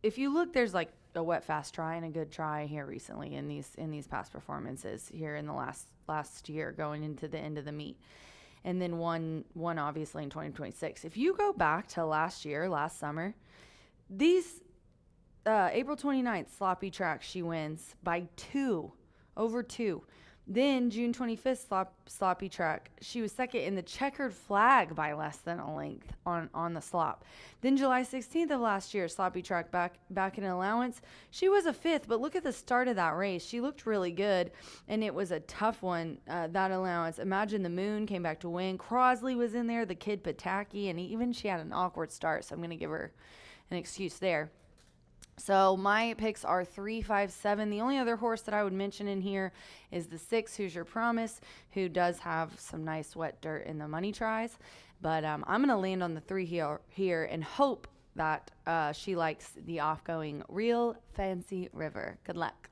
S2: if you look, there's like a wet fast try and a good try here recently in these past performances here in the last year going into the end of the meet. And then one obviously in 2026. If you go back to last summer, these April 29th, sloppy track, she wins by 2, over 2. Then June 25th, sloppy track, she was 2nd in the checkered flag by less than a length on the slop. Then July 16th of last year, sloppy track, back in allowance, she was a 5th, but look at the start of that race. She looked really good, and it was a tough one, that allowance. Imagine the Moon came back to win. Crosley was in there, the kid Pataki, and even she had an awkward start, so I'm going to give her an excuse there. So my picks are 3, 5, 7. The only other horse that I would mention in here is the 6, Who's Your Promise, who does have some nice wet dirt in the money tries. But I'm going to land on the 3 here and hope that she likes the off-going Real Fancy River. Good luck.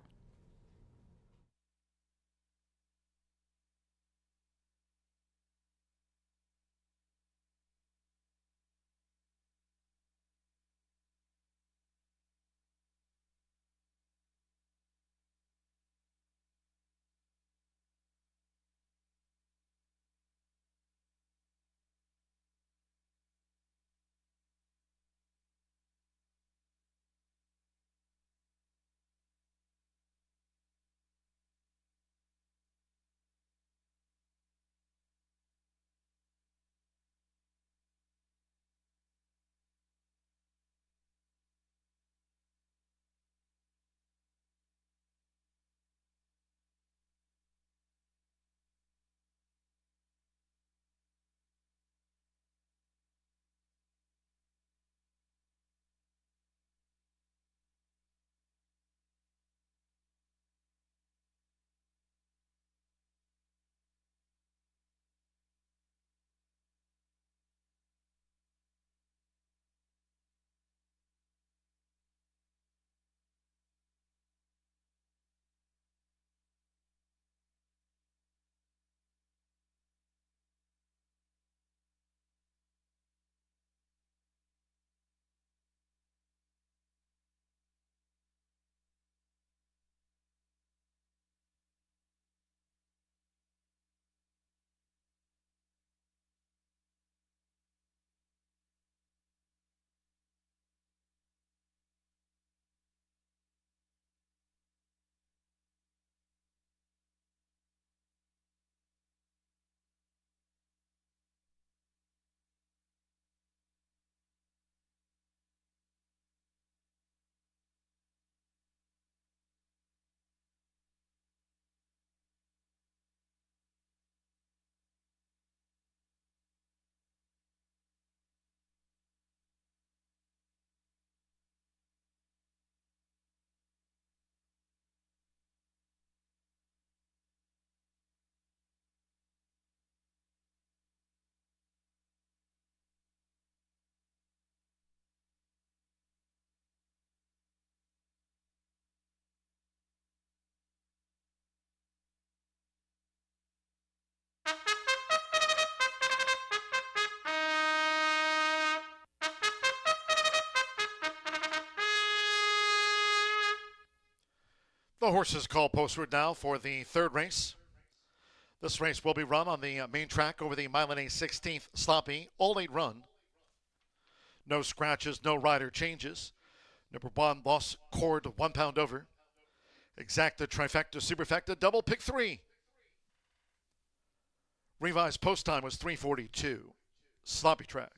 S1: The horses call postward now for the third race. This race will be run on the main track over the Milan 16th Sloppy, all 8 run. No scratches, no rider changes. Number 1, Lost Cord, 1 pound over. Exacta, Trifecta, Superfecta, double pick 3. Revised post time was 3:42. Sloppy track.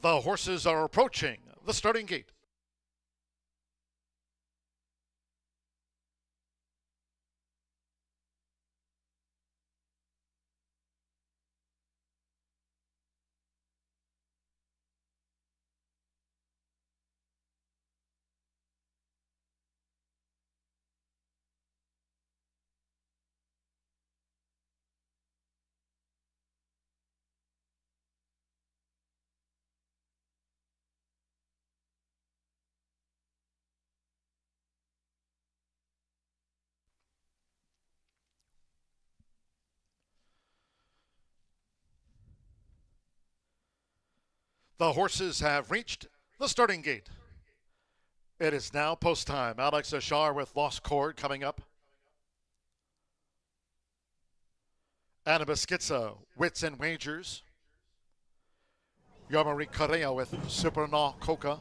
S1: The horses are approaching the starting gate. The horses have reached the starting gate. It is now post time. Alex Ashar with Lost Cord coming up. Anna Beschizza, Wits and Wagers. Yomari Correa with Supernaw Coca.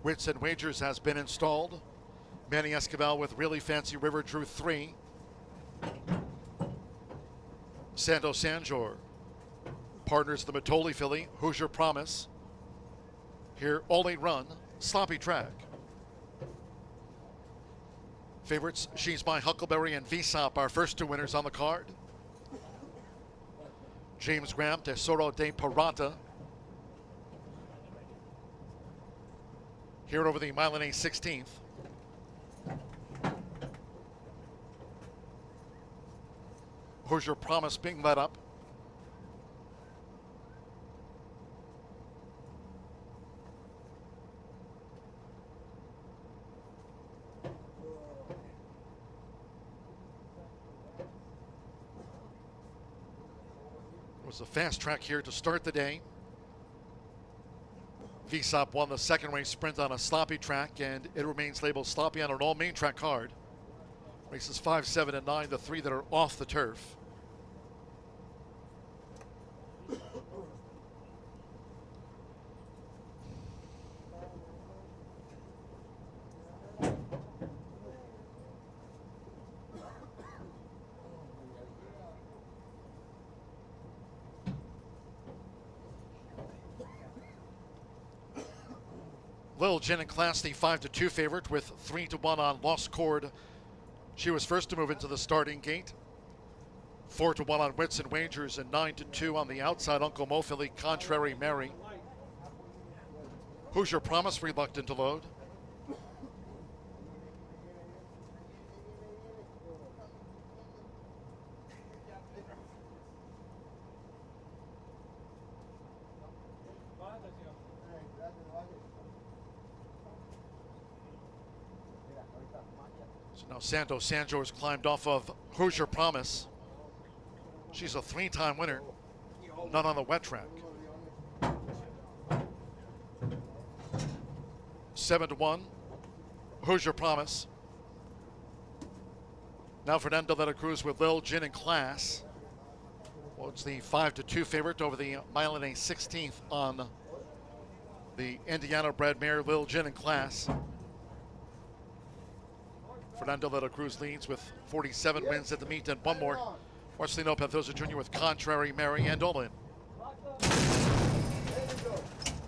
S1: Wits and Wagers has been installed. Manny Escobar with Really Fancy River drew 3. Santo Sanjor partners the Matoli filly, Hoosier Promise. Here, All 8 Run, Sloppy Track. Favorites, She's My Huckleberry and Vsop, our first 2 winners on the card. James Graham, Tesoro de Parata. Here over the mile and a 16th. Hoosier Promise being led up. It was a fast track here to start the day. Vsop won the second race sprint on a sloppy track, and it remains labeled sloppy on an all main track card. Races 5, 7, and 9, the 3 that are off the turf. Lil Jen in class, the 5-2 favorite with 3-1 on Lost Chord. She was first to move into the starting gate. 4-1 on Wits and Wagers and 9-2 on the outside Uncle Mo filly, Contrary Mary. Hoosier Promise reluctant to load. So now Santo Sanjo has climbed off of Hoosier Promise. She's a 3-time winner, none on the wet track. 7-1, Hoosier Promise. Now Fernando de la Cruz with Lil Jin in class. Well, it's the 5-2 favorite over the mile and a 16th on the Indiana bred mare Lil Jin in class. Fernando de la Cruz leads with 47 wins at the meet and 1 more. Marcelino Pantoja Jr. with Contrary Mary and Olin.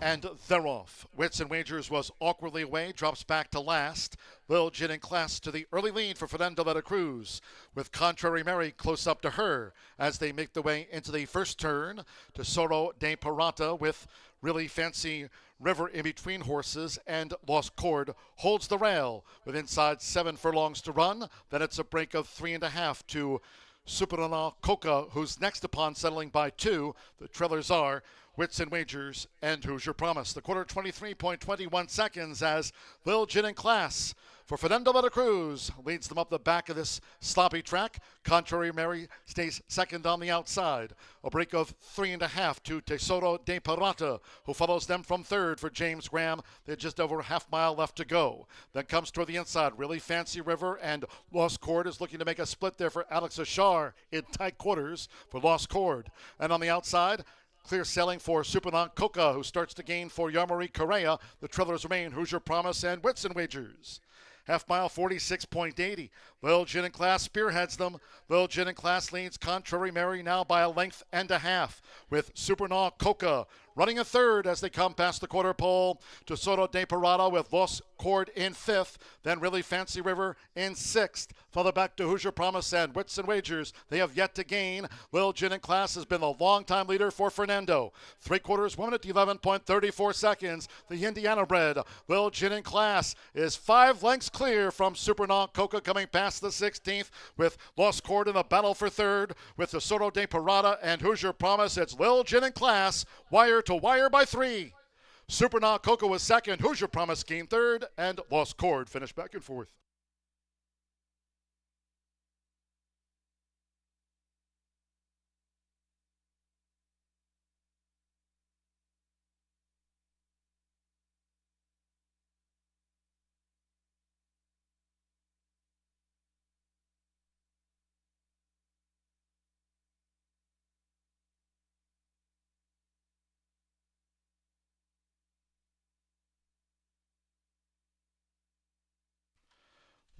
S1: And they're off. Wits and Wagers was awkwardly away, drops back to last. Lil Jin in class to the early lead for Fernando de la Cruz, with Contrary Mary close up to her as they make their way into the first turn. Tesoro de Parata with Really Fancy River in between horses, and Lost Chord holds the rail with inside 7 furlongs to run. Then it's a break of 3.5 to Superana Coca, who's next upon settling by 2. The trailers are Wits and Wagers and Hoosier Promise. The quarter 23.21 seconds as Lil Jin in class for Fernando de la Cruz leads them up the back of this sloppy track. Contrary Mary stays second on the outside. A break of 3.5 to Tesoro de Parata, who follows them from third for James Graham. They're just over a half mile left to go. Then comes toward the inside, Really Fancy River, and Lost Chord is looking to make a split there for Alex Ashar in tight quarters for Lost Chord. And on the outside, clear sailing for Superman Coca, who starts to gain for Yarmari Correa. The trailers remain Hoosier Promise and Wits and Wagers. Half mile 46.80. Lil Jin in class spearheads them. Lil Jin in class leads Contrary Mary now by a length and a half, with Supernaw Coca running a third as they come past the quarter pole. Tesoro de Parada with Lost Chord in 5th. Then Really Fancy River in 6th. Further back to Hoosier Promise and Wits and Wagers. They have yet to gain. Lil Jin in class has been the long-time leader for Fernando. 3/4 1 minute 11.34 seconds. The Indiana bred Lil Jin in class is 5 lengths clear from Supernaw Coca coming past the 16th, with Lost Chord in the battle for third. With the Tesoro de Parada and Hoosier Promise, it's Lil Jin in class, wire to wire by 3. Supernaw Coca was second, Hoosier Promise gained third, and Lost Chord finished back and forth.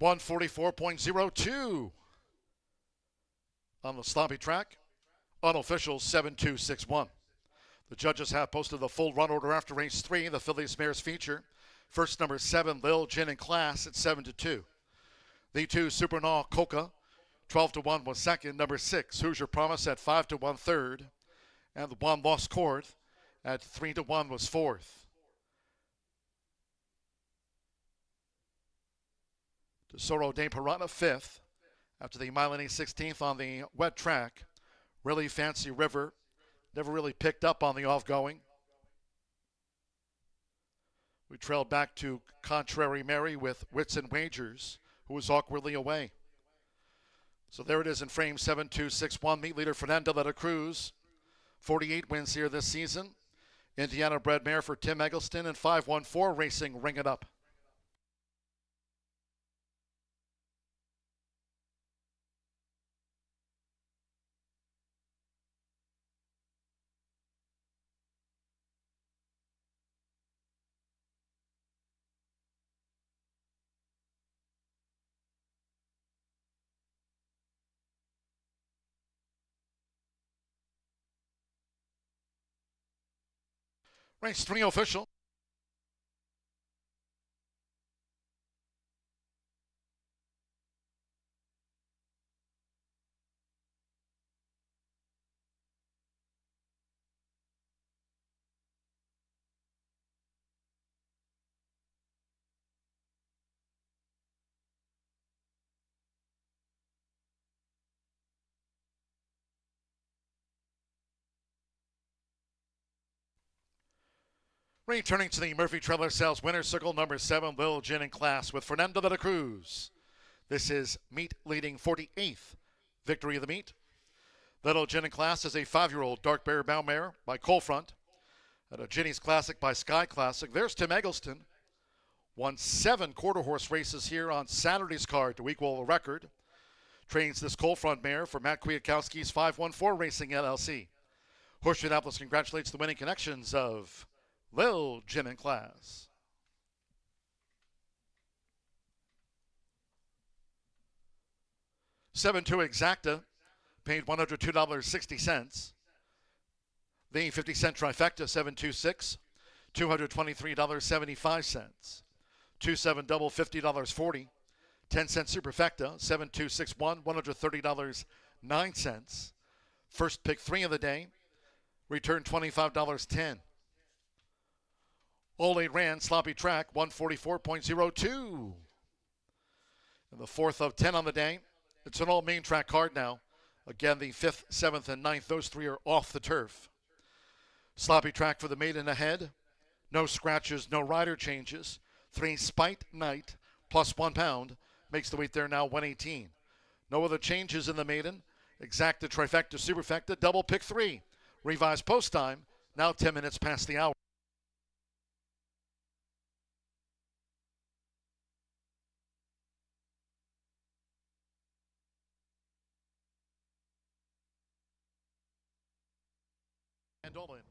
S1: 144.02 on the sloppy track. Unofficial 7-2-6-1. The judges have posted the full run order after race 3, the Phillies Mares feature. First, number 7, Lil Gin and Class at 7-2. The 2, Supernaw Coca, 12-1 was second. Number 6, Hoosier Promise at 5-1 third. And the 1, Lost Chord at 3-1 was fourth. Tesoro de Parana fifth. After the Milani 16th on the wet track. Really Fancy River. Never really picked up on the off-going. We trailed back to Contrary Mary with Wits and Wagers, who was awkwardly away. So there it is in frame 7-2-6-1. Meet leader Fernando de la Cruz. 48 wins here this season. Indiana bred mare for Tim Eggleston, and 514 Racing Ring It Up. Race 3 official. Returning to the Murphy Trailer Sales Winner's Circle, number 7, Lil Gin and Class with Fernando de la Cruz. This is meet leading 48th victory of the meet. Little Gin and Class is a 5-year-old dark bear bow mare by Colefront. At a Ginny's Classic by Sky Classic. There's Tim Eggleston. Won 7 quarter horse races here on Saturday's card to equal a record. Trains this Colefront mare for Matt Kwiatkowski's 514 Racing LLC. Horseshoe Indianapolis congratulates the winning connections of Lil Gin and Class. $7-2 Exacta paid $102.60. The 50-cent trifecta 726, $223.75. 2-7 double $50.40. 10-cent superfecta 7261, $130.09. First pick 3 of the day, return $25.10. All 8 ran, sloppy track, 144.02. And the 4th of 10 on the day. It's an all main track card now. Again, the 5th, 7th, and 9th, those 3 are off the turf. Sloppy track for the maiden ahead. No scratches, no rider changes. 3 Spite Night plus 1 pound makes the weight there now 118. No other changes in the maiden. Exacta, trifecta, superfecta, double pick 3. Revised post time, now 10 minutes past the hour. And all in.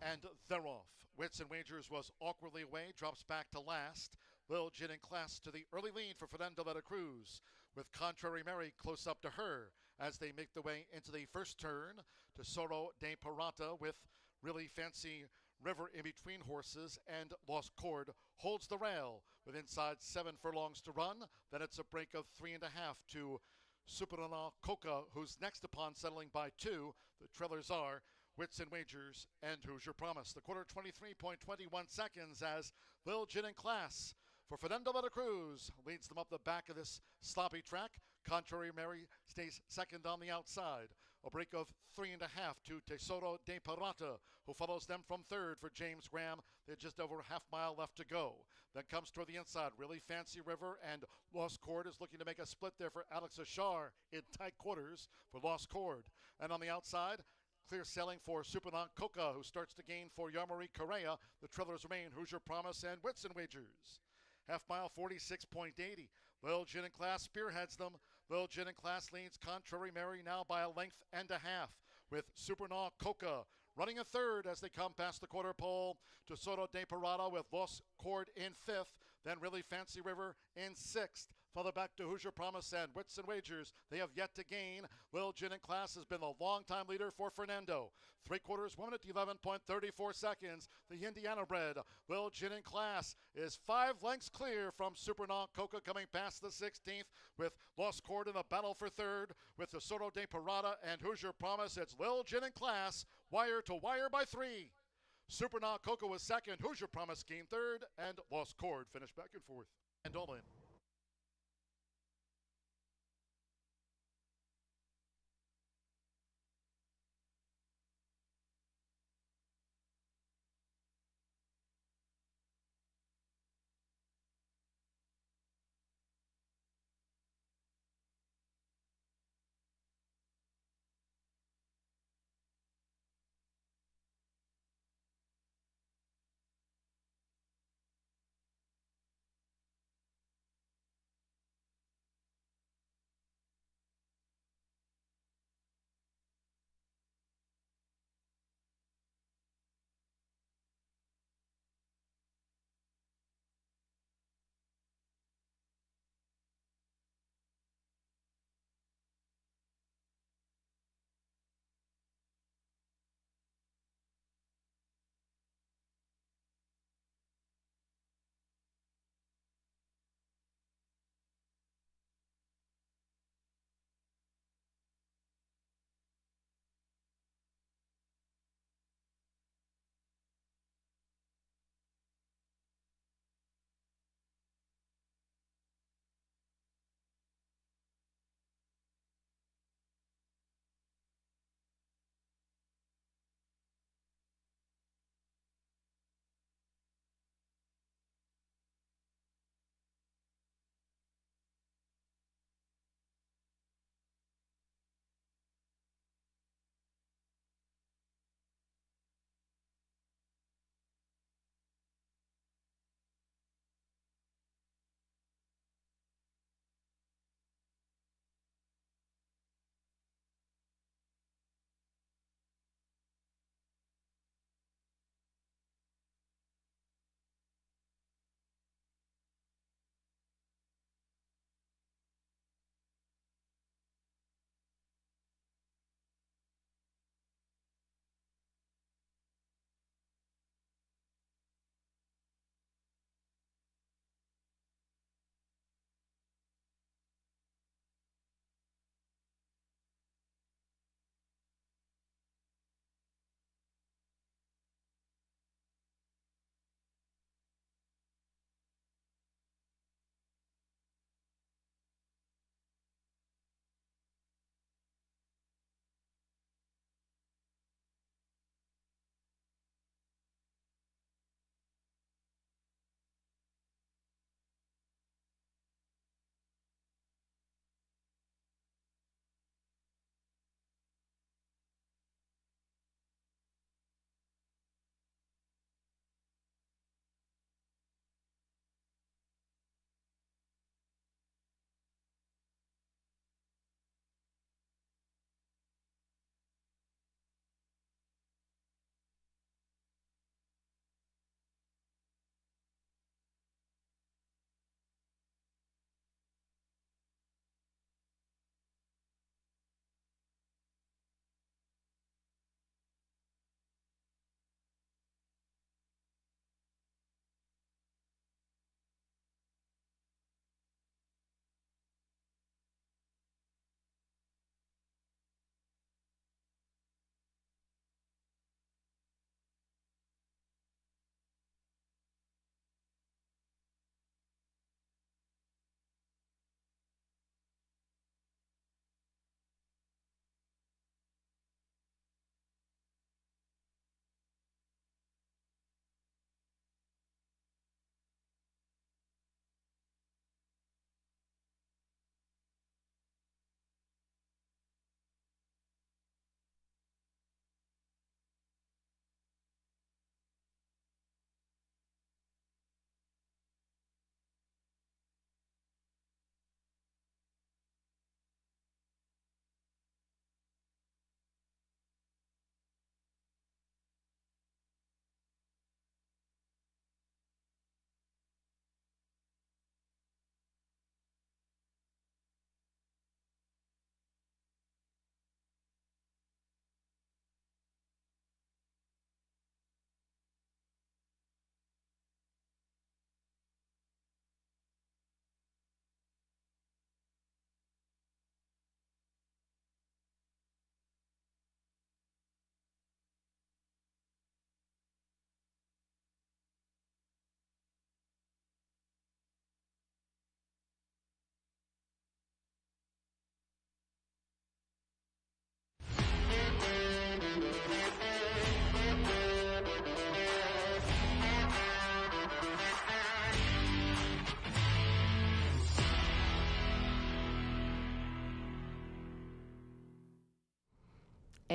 S1: And they're off. Wits and Wagers was awkwardly away, drops back to last. Lil Gin and Class to the early lead for Fernando de la Cruz, with Contrary Mary close up to her as they make the way into the first turn. Tesoro de Parata with Really Fancy River in between horses, and Lost Chord holds the rail with inside 7 furlongs to run. Then it's a break of 3.5 to Supernaw Coca, who's next upon settling by 2. The trailers are Wits and Wagers and Hoosier Promise. The quarter 23.21 seconds as Lil Gin and Class for Fernando de la Cruz leads them up the back of this sloppy track. Contrary Mary stays second on the outside. A break of 3.5 to Tesoro de Parata, who follows them from third for James Graham. They're just over a half mile left to go. Then comes toward the inside, Really Fancy River, and Lost Chord is looking to make a split there for Alex Ashar in tight quarters for Lost Chord. And on the outside, clear sailing for Supernaw Coca, who starts to gain for Yarmarie Correa. The trailers remain Hoosier Promise and Wits and Wagers. Half mile 46.80. Lil Gin and Class spearheads them. Lil Gin and Class leads Contrary Mary now by a length and a half, with Supernaw Coca running a third as they come past the quarter pole. Tesoro de Parada with Lost Chord in 5th. Then Really Fancy River in 6th. Further back to Hoosier Promise and Wits and Wagers. They have yet to gain. Lil Gin in Class has been the longtime leader for Fernando. 3/4 1 minute 11.34 seconds. The Indiana bred Lil Gin in Class is 5 lengths clear from Supernaut Coca coming past the 16th with Lost Chord in the battle for 3rd with the Soto de Parada and Hoosier Promise. It's Lil Gin in Class, wire to wire by 3. Supernaut Coca was 2nd, Hoosier Promise gained 3rd, and Lost Chord finished back and 4th. And Dolan.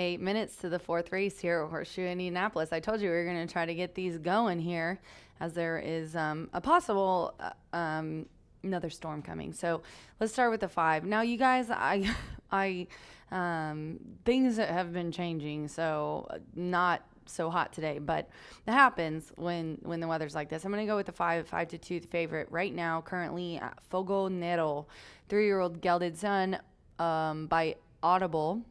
S2: 8 minutes to the 4th race here at Horseshoe Indianapolis. I told you we were going to try to get these going here, as there is a possible another storm coming. So let's start with the 5. Now, you guys, I things have been changing, so not so hot today, but it happens when the weather's like this. I'm going to go with the 5-2 favorite right now, currently at Fogo Nero, 3-year-old gelded son by Audible.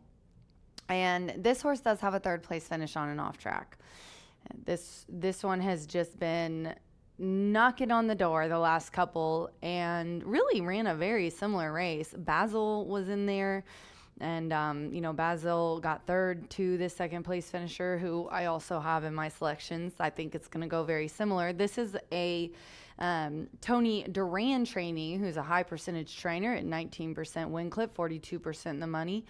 S2: And this horse does have a 3rd place finish on and off track. This one has just been knocking on the door the last couple and really ran a very similar race. Basil was in there, and Basil got 3rd to this 2nd place finisher, who I also have in my selections. I think it's going to go very similar. This is a Tony Duran trainee, who's a high percentage trainer at 19% win clip, 42% in the money.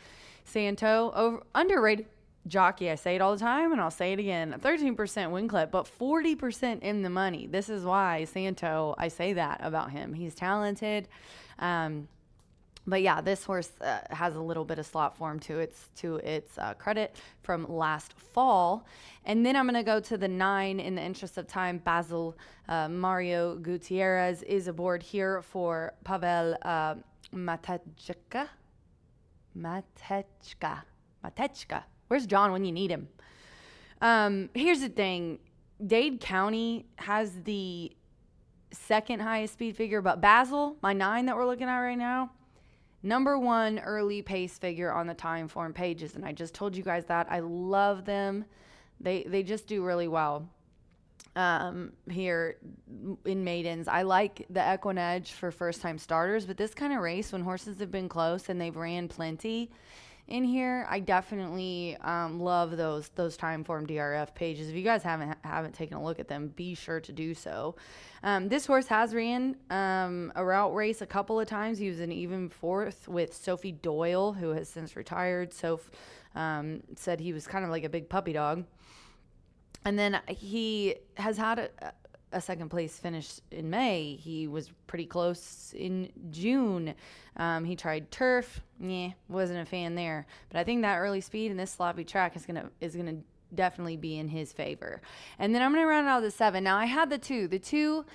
S2: Santo, underrated jockey. I say it all the time, and I'll say it again. 13% win clip, but 40% in the money. This is why Santo, I say that about him. He's talented. But yeah, this horse has a little bit of slot form to its credit from last fall. And then I'm going to go to the 9 in the interest of time. Basil Mario Gutierrez is aboard here for Pavel Matechka. Where's John when you need him? Here's the thing. Dade County has the 2nd highest speed figure, but Basil, my 9 that we're looking at right now, number 1 early pace figure on the time form pages. And I just told you guys that. I love them. They just do really well here in maidens. I like the Equinedge for first time starters, but this kind of race, when horses have been close and they've ran plenty in here, I definitely love those time form DRF pages. If you guys haven't taken a look at them, be sure to do so. This horse has ran a route race a couple of times. He was an even 4th with Sophie Doyle, who has since retired. Soph said he was kind of like a big puppy dog. And then he has had a 2nd place finish in May. He was pretty close in June. He tried turf. Wasn't a fan there. But I think that early speed in this sloppy track is gonna definitely be in his favor. And then I'm gonna round out the 7. Now I had the 2. The 2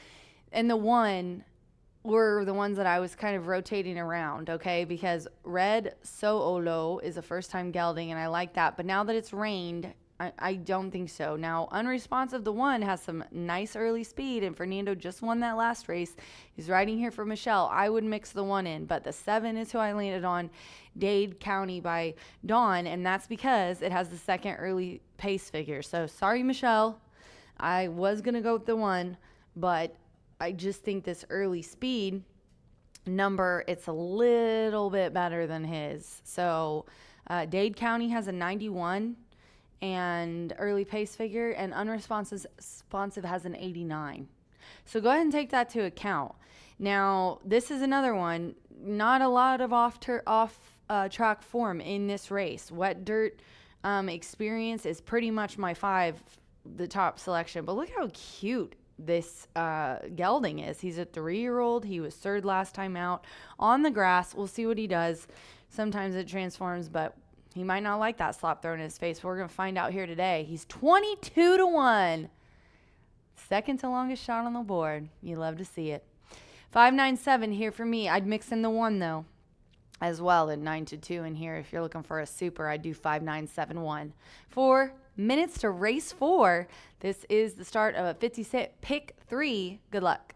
S2: and the 1 were the ones that I was kind of rotating around, okay? Because Red So-Olo is a first-time gelding, and I like that. But now that it's rained, I don't think so. Now, Unresponsive, the 1, has some nice early speed, and Fernando just won that last race. He's riding here for Michelle. I would mix the 1 in, but the 7 is who I landed on, Dade County by Dawn, and that's because it has the 2nd early pace figure. So, sorry, Michelle. I was going to go with the 1, but I just think this early speed number, it's a little bit better than his. So, Dade County has a 91 and early pace figure, and Unresponsive has an 89. So go ahead and take that to account. Now, this is another one. Not a lot of off track form in this race. Wet dirt experience is pretty much my 5, the top selection. But look how cute this gelding is. He's a 3-year-old. He was 3rd last time out on the grass. We'll see what he does. Sometimes it transforms, but he might not like that slop thrown in his face. We're going to find out here today. He's 22-1. 2nd to longest shot on the board. You love to see it. 597 here for me. I'd mix in the 1, though, as well, and 9-2 in here. If you're looking for a super, I'd do 5971. 4 minutes to race 4. This is the start of a 50-cent pick 3. Good luck.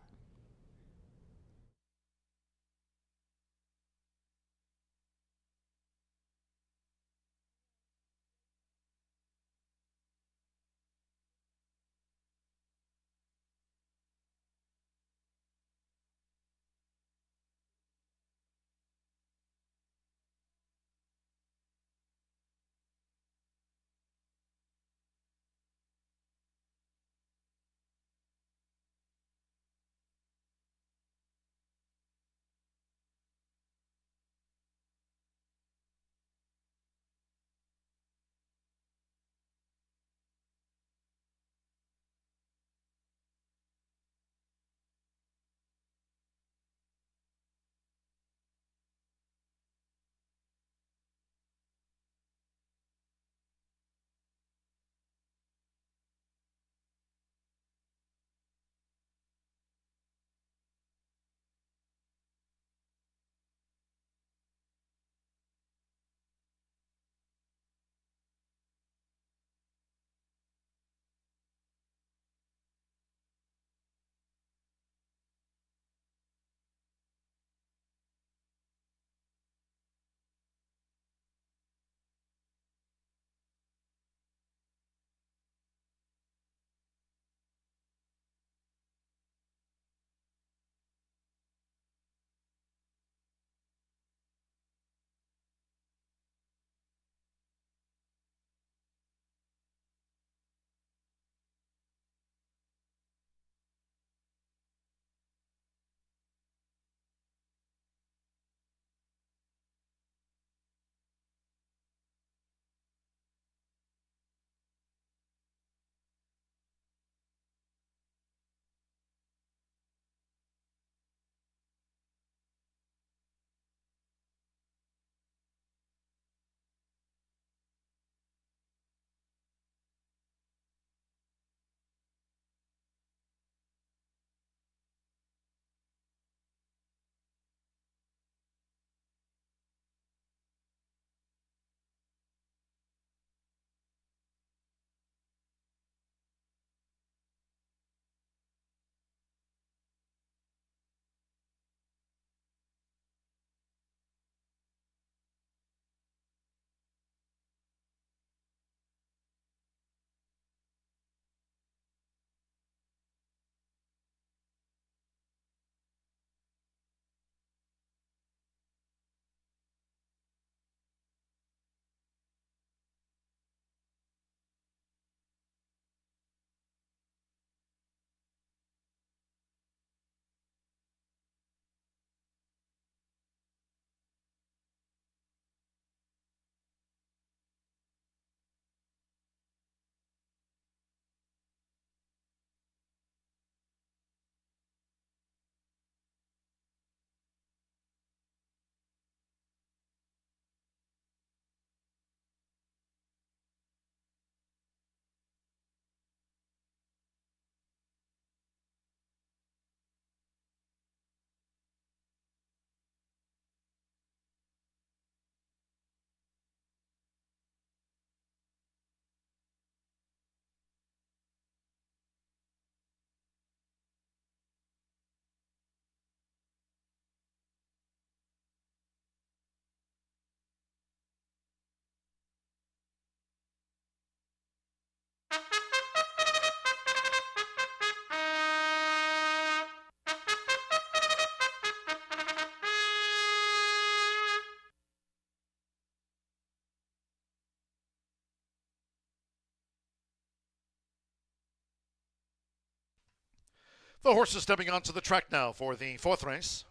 S1: The horses stepping onto the track now for the fourth race.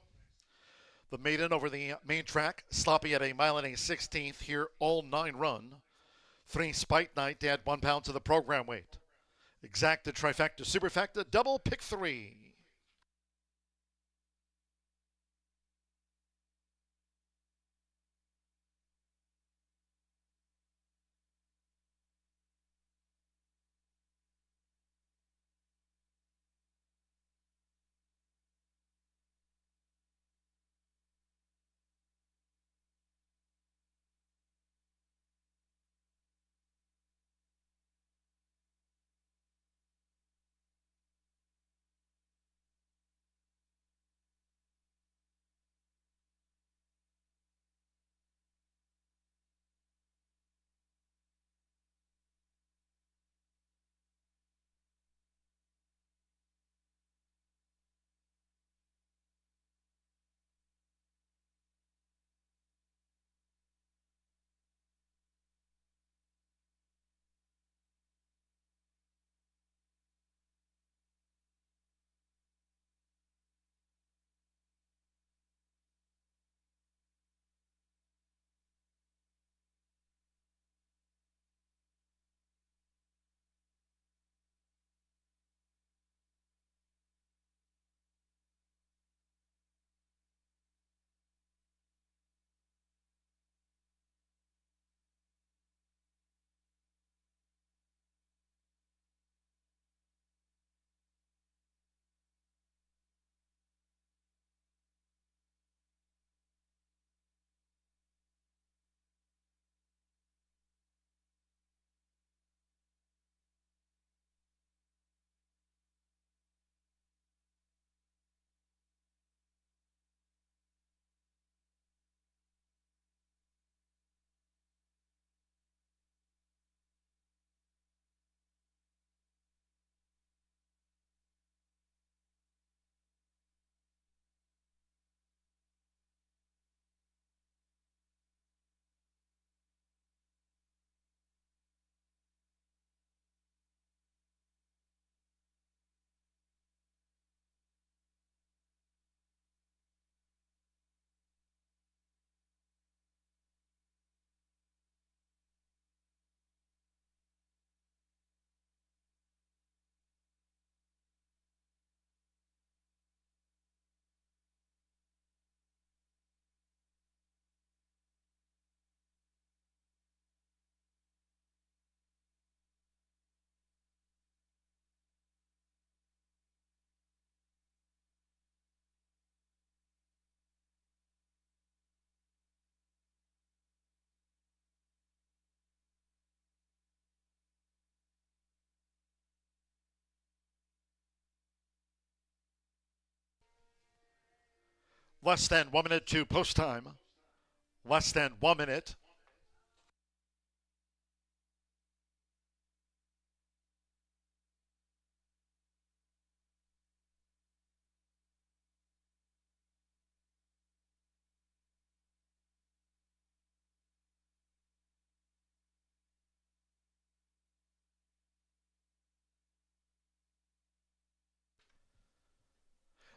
S1: The maiden over the main track, sloppy at a mile and a 16th here, all 9 run. 3 Spite Night to add 1 pound to the program weight. Exacta, trifecta, superfecta, double pick 3. Less than 1 minute to post time. Less than 1 minute.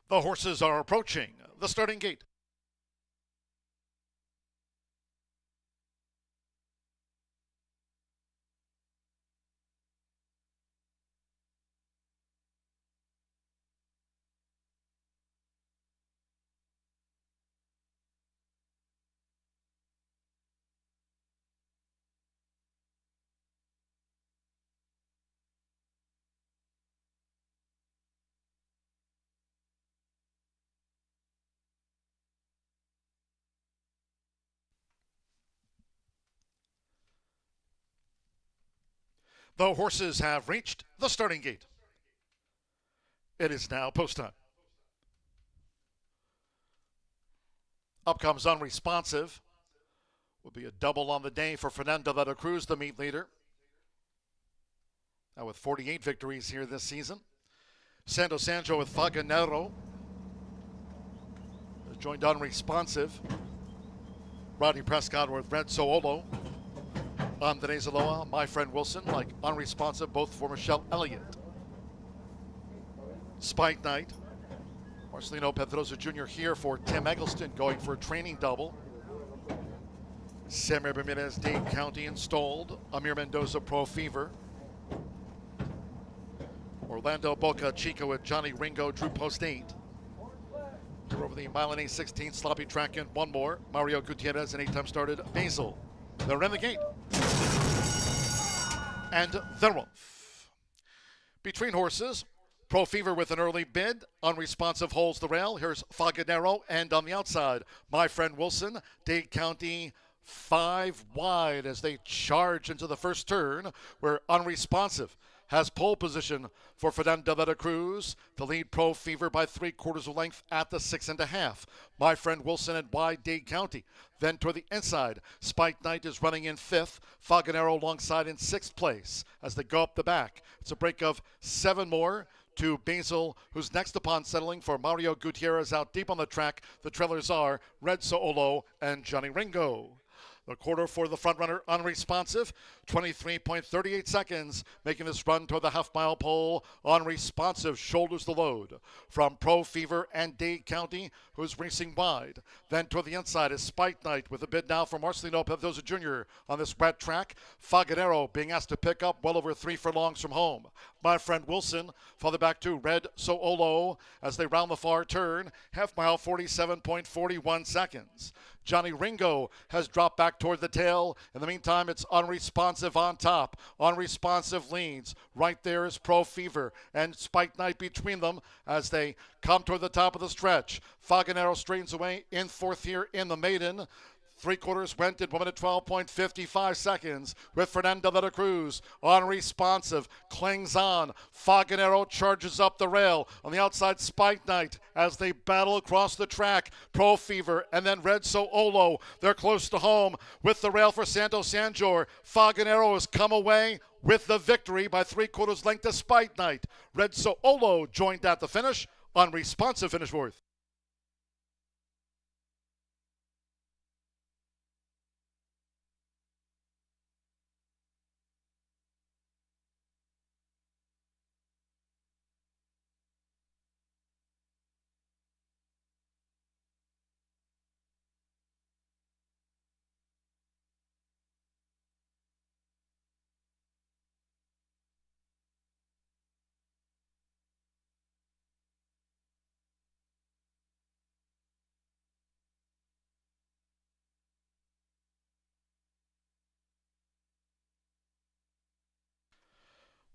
S1: The horses are approaching the starting gate. The horses have reached the starting gate. It is now post time. Up comes Unresponsive. Will be a double on the day for Fernando de la Cruz, the meet leader. Now with 48 victories here this season. Santo Sancho with Faganero. Joined Unresponsive. Rodney Prescott with Red Soolo. Andres Aloha, My Friend Wilson, like Unresponsive, both for Michelle Elliott. Spike Knight. Marcelino Pedrosa Jr. here for Tim Eggleston, going for a training double. Samuel Bermudez, Dade County installed. Amir Mendoza, Pro Fever. Orlando Boca Chica with Johnny Ringo, Drew Post 8. We're over the mile and 8/16 sloppy track in one more. Mario Gutierrez, an 8-time started Basil. They're in the gate. And they're off. Between horses, Pro Fever with an early bid. Unresponsive holds the rail. Here's Faganero, and on the outside, My Friend Wilson, Dade County 5 wide as they charge into the first turn, where Unresponsive has pole position for Fernando de la Cruz to lead Pro Fever by 3/4 of length at the 6.5. My Friend Wilson and wide Dade County. Then toward the inside, Spike Knight is running in 5th. Faganero alongside in 6th place as they go up the back. It's a break of 7 more to Basil, who's next upon settling for Mario Gutierrez. Out deep on the track, the trailers are Red Soolo and Johnny Ringo. The quarter for the front runner, Unresponsive, 23.38 seconds, making this run toward the half-mile pole. Unresponsive shoulders the load from Pro Fever and Dade County, who's racing wide. Then toward the inside is Spike Knight with a bid now for Marcelino Pedrosa Jr. on this wet track. Faganero being asked to pick up well over 3 furlongs from home. My Friend Wilson, farther back to Red Soolo as they round the far turn. Half-mile, 47.41 seconds. Johnny Ringo has dropped back toward the tail. In the meantime, it's Unresponsive on top. Unresponsive leads. Right there is Pro Fever and Spike Knight between them as they come toward the top of the stretch. Faganero straightens away in 4th here in the maiden. 3/4 went in 1 minute 12.55 seconds with Fernando de la Cruz. Unresponsive clings on. Faganero charges up the rail. On the outside, Spike Knight as they battle across the track. Pro Fever and then Red Soolo. They're close to home with the rail for Santo Sanjor. Faganero has come away with the victory by 3/4 length to Spike Knight. Red Soolo joined at the finish. Unresponsive finish fourth.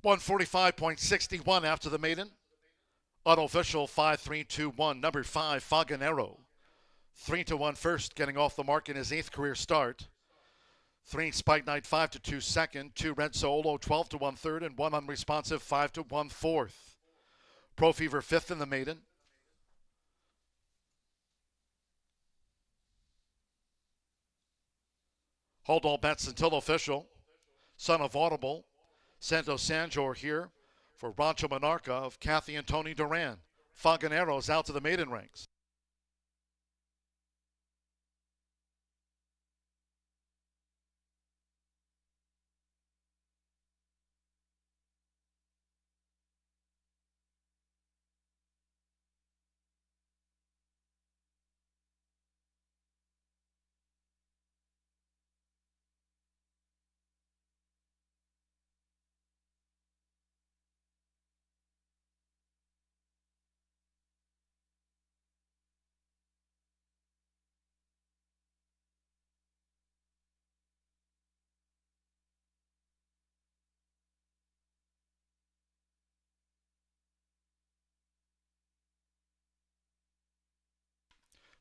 S1: .145.61 after the maiden. Unofficial 5-3-2-1. Number 5, Faganero. 3-1 first, getting off the mark in his 8th career start. 3 Spike Knight, 5-2 second. 2 Red Soolo, 12-1 third, and 1 Unresponsive, 5-1 fourth. Pro Fever 5th in the maiden. Hold all bets until official. Son of Audible. Santo Sanjor here for Rancho Monarca of Kathy and Tony Duran. Faganero's out to the maiden ranks.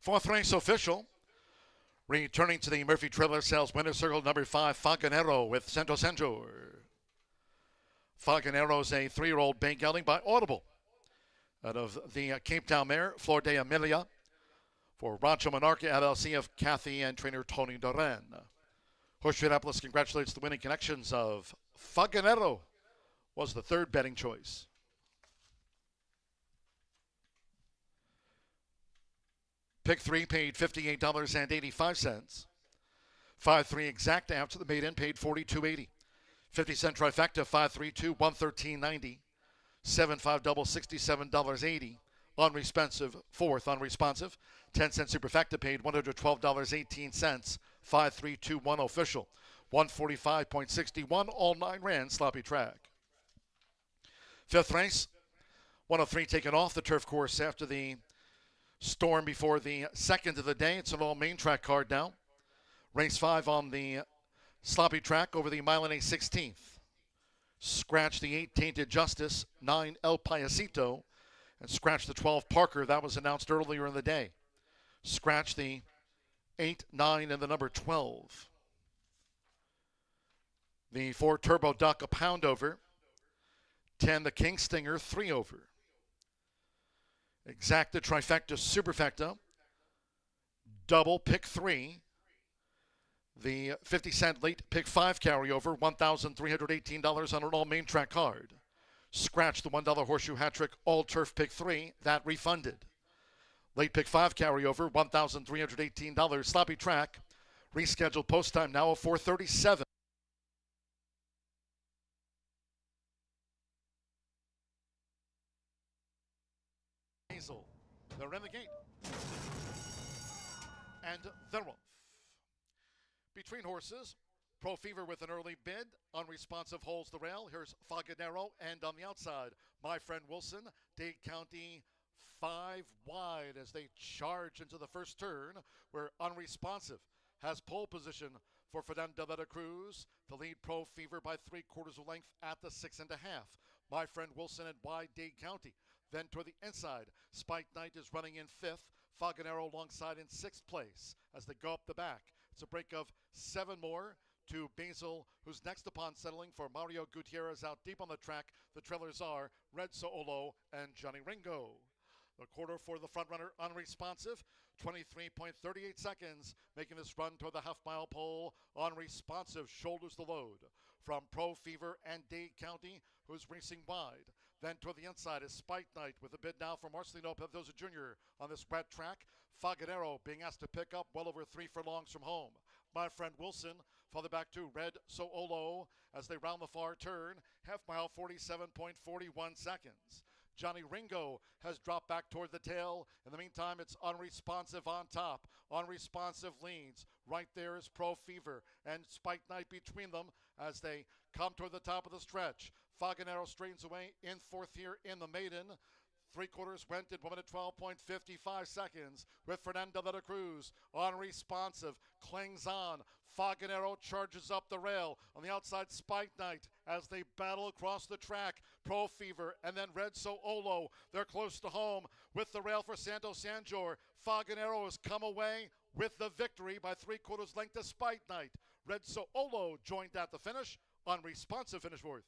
S1: Fourth race official. Returning to the Murphy Trailer Sales winner circle, number 5, Faganero with Santo Sanjor. Faganero's a 3-year-old bay gelding by Audible. Out of the Cape Town mare, Flor de Amelia, for Rancho Monarca LLC of Kathy and trainer Tony Duran. Horseshoe Indianapolis congratulates the winning connections of Faganero. Was the 3rd betting choice. Pick 3 paid $58.85. 5-3 exact after the maiden paid $42.80. 50-cent trifecta 5-3-2 $113.90. 7-5 double, $67.80. Unresponsive, fourth unresponsive. 10-cent superfecta paid $112.18. 5321 official. 145.61, all 9 ran sloppy track. Fifth race, 103 taken off the turf course after the storm before the second of the day. It's an all main track card now. Race 5 on the sloppy track over the mile and a 16th. Scratch the 8 Tainted Justice, 9 El Payasito, and scratch the 12 Parker. That was announced earlier in the day. Scratch the 8, 9, and the number 12. The 4 Turbo Duck, a pound over. 10 the King Stinger, 3 over. Exacta Trifecta Superfecta, double pick 3. The 50-cent late pick 5 carryover, $1,318 on an all main track card. Scratch the $1 Horseshoe Hat Trick all turf pick 3, that refunded. Late pick 5 carryover, $1,318. Sloppy track, rescheduled post time now of 4:37. Hazel, they're in the gate. And they're off. Between horses, Pro Fever with an early bid. Unresponsive holds the rail. Here's Faganero, and on the outside, My Friend Wilson. Dade County 5 wide as they charge into the first turn, where Unresponsive has pole position for Fernando de la Cruz. The lead Pro Fever by 3/4 of length at the 6.5. My Friend Wilson and wide Dade County. Then toward the inside, Spike Knight is running in 5th. Faganero alongside in 6th place as they go up the back. It's a break of 7 more to Basil, who's next upon settling for Mario Gutierrez out deep on the track. The trailers are Red Soolo and Johnny Ringo. The quarter for the front runner, Unresponsive, 23.38 seconds, making this run toward the half-mile pole. Unresponsive shoulders the load from Pro Fever and Dade County, who's racing wide. Then toward the inside is Spike Knight with a bid now for Marcelino Pedroza Jr. on this wet track. Faganero being asked to pick up well over 3 furlongs from home. My Friend Wilson, farther back to Red Soolo as they round the far turn. Half mile, 47.41 seconds. Johnny Ringo has dropped back toward the tail. In the meantime, it's Unresponsive on top. Unresponsive leads. Right there is Pro Fever and Spike Knight between them as they come toward the top of the stretch. Faganero straightens away in 4th here in the maiden. 3/4 went at 1 minute 12.55 seconds with Fernando de la Cruz. Unresponsive clings on. Faganero charges up the rail. On the outside, Spike Knight as they battle across the track. Pro Fever and then Red Soolo. They're close to home with the rail for Santo Sanjor. Faganero has come away with the victory by 3/4 length to Spike Knight. Red Soolo joined at the finish. Unresponsive finish 4th.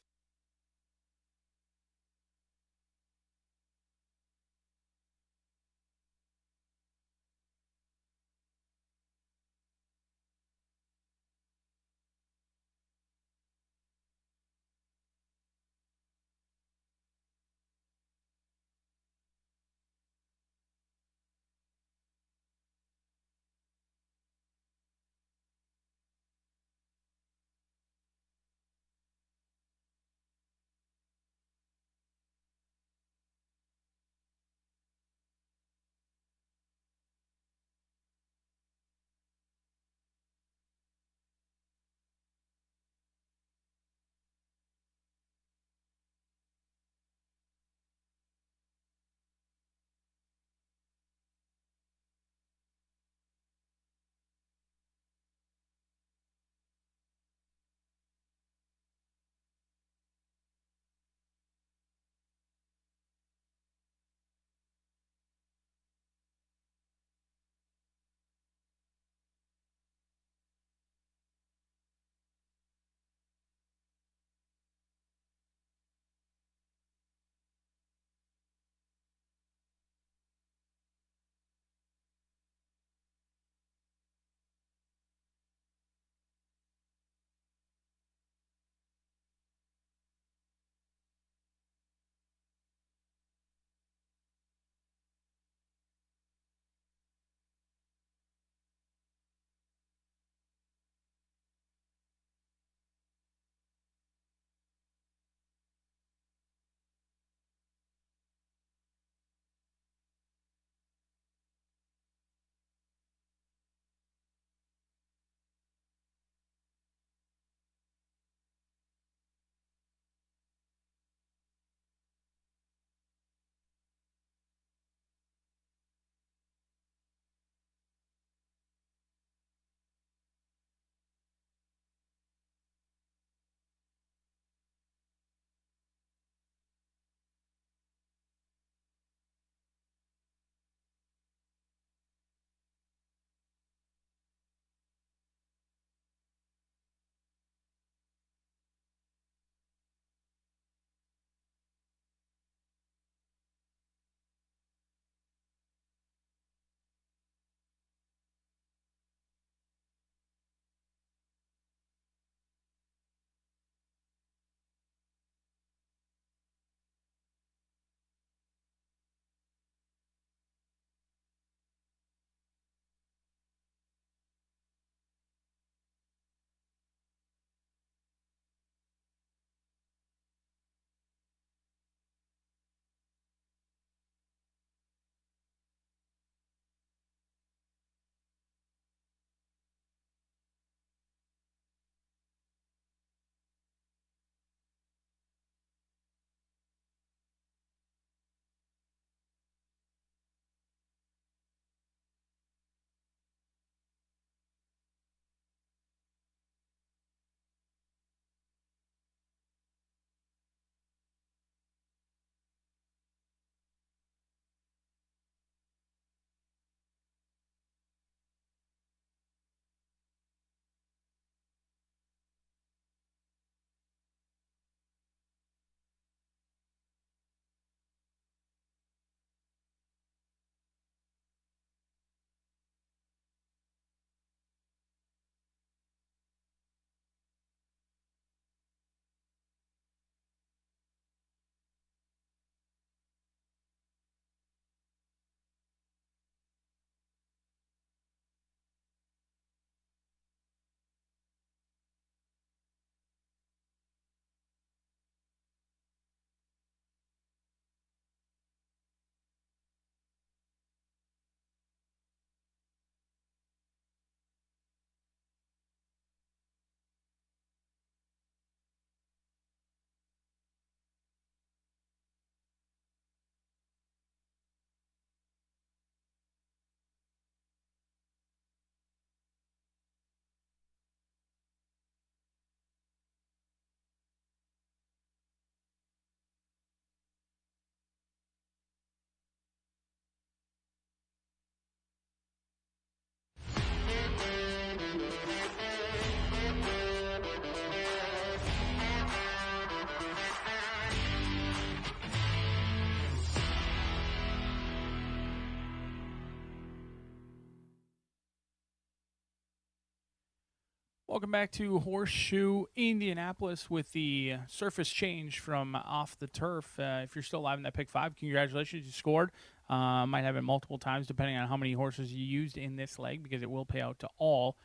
S6: Welcome back to Horseshoe Indianapolis with the surface change from off the turf. If you're still alive in that pick 5, congratulations, you scored. Might have it multiple times depending on how many horses you used in this leg, because it will pay out to all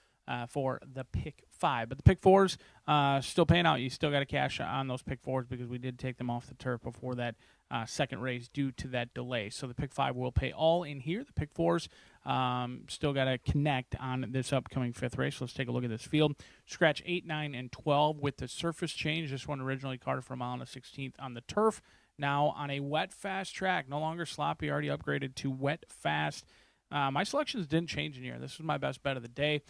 S6: for the pick 5. But the pick 4s still paying out. You still got to cash on those pick 4s because we did take them off the turf before that second race due to that delay. So the pick 5 will pay all in here. The pick 4s still got to connect on this upcoming 5th race. So let's take a look at this field. Scratch 8, 9, and 12 with the surface change. This one originally carted for a mile and a 16th on the turf. Now on a wet, fast track. No longer sloppy. Already upgraded to wet, fast. My selections didn't change in here. This was my best bet of the day.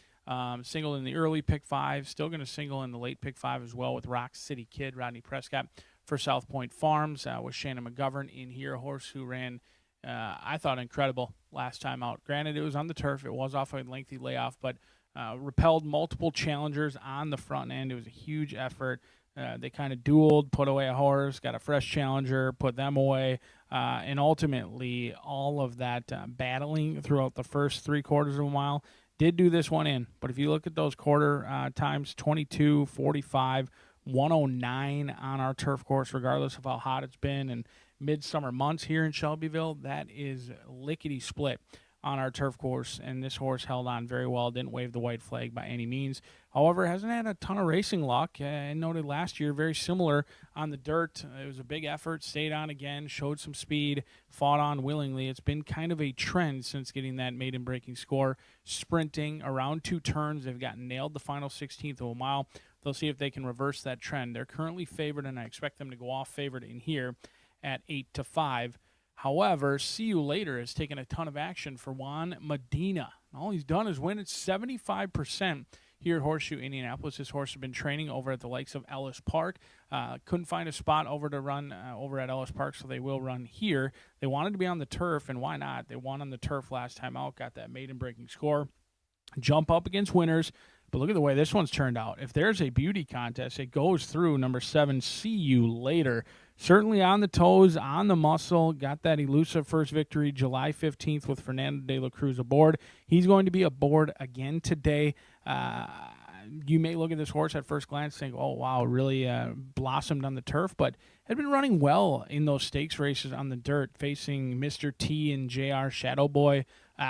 S6: Single in the early pick 5. Still going to single in the late pick 5 as well with Rock City Kid, Rodney Prescott for South Point Farms with Shannon McGovern in here. A horse who ran, I thought, incredible last time out. Granted, it was on the turf. It was off a lengthy layoff, but repelled multiple challengers on the front end. It was a huge effort. They kind of dueled, put away a horse, got a fresh challenger, put them away, and ultimately all of that battling throughout the first 3/4 of a mile did do this one in. But if you look at those quarter times, 22, 45, 109 on our turf course, regardless of how hot it's been, and midsummer months here in Shelbyville, that is lickety split on our turf course, and this horse held on very well, didn't wave the white flag by any means. However, hasn't had a ton of racing luck. I noted last year, very similar on the dirt. It was a big effort, stayed on again, showed some speed, fought on willingly. It's been kind of a trend since getting that maiden breaking score. Sprinting around 2 turns, they've gotten nailed the final 16th of a mile. They'll see if they can reverse that trend. They're currently favored, and I expect them to go off favored in here at 8-5. However, See You Later has taken a ton of action for Juan Medina. All he's done is win at 75% here at Horseshoe Indianapolis. This horse has been training over at the likes of Ellis Park. Couldn't find a spot over to run over at Ellis Park, so they will run here. They wanted to be on the turf, and why not? They won on the turf last time out, got that maiden breaking score. Jump up against winners. But look at the way this one's turned out. If there's a beauty contest, it goes through number 7, See You Later. Certainly on the toes, on the muscle. Got that elusive first victory July 15th with Fernando de la Cruz aboard. He's going to be aboard again today. You may look at this horse at first glance and think, oh, wow, really blossomed on the turf, but had been running well in those stakes races on the dirt, facing Mr. T and JR Shadowboy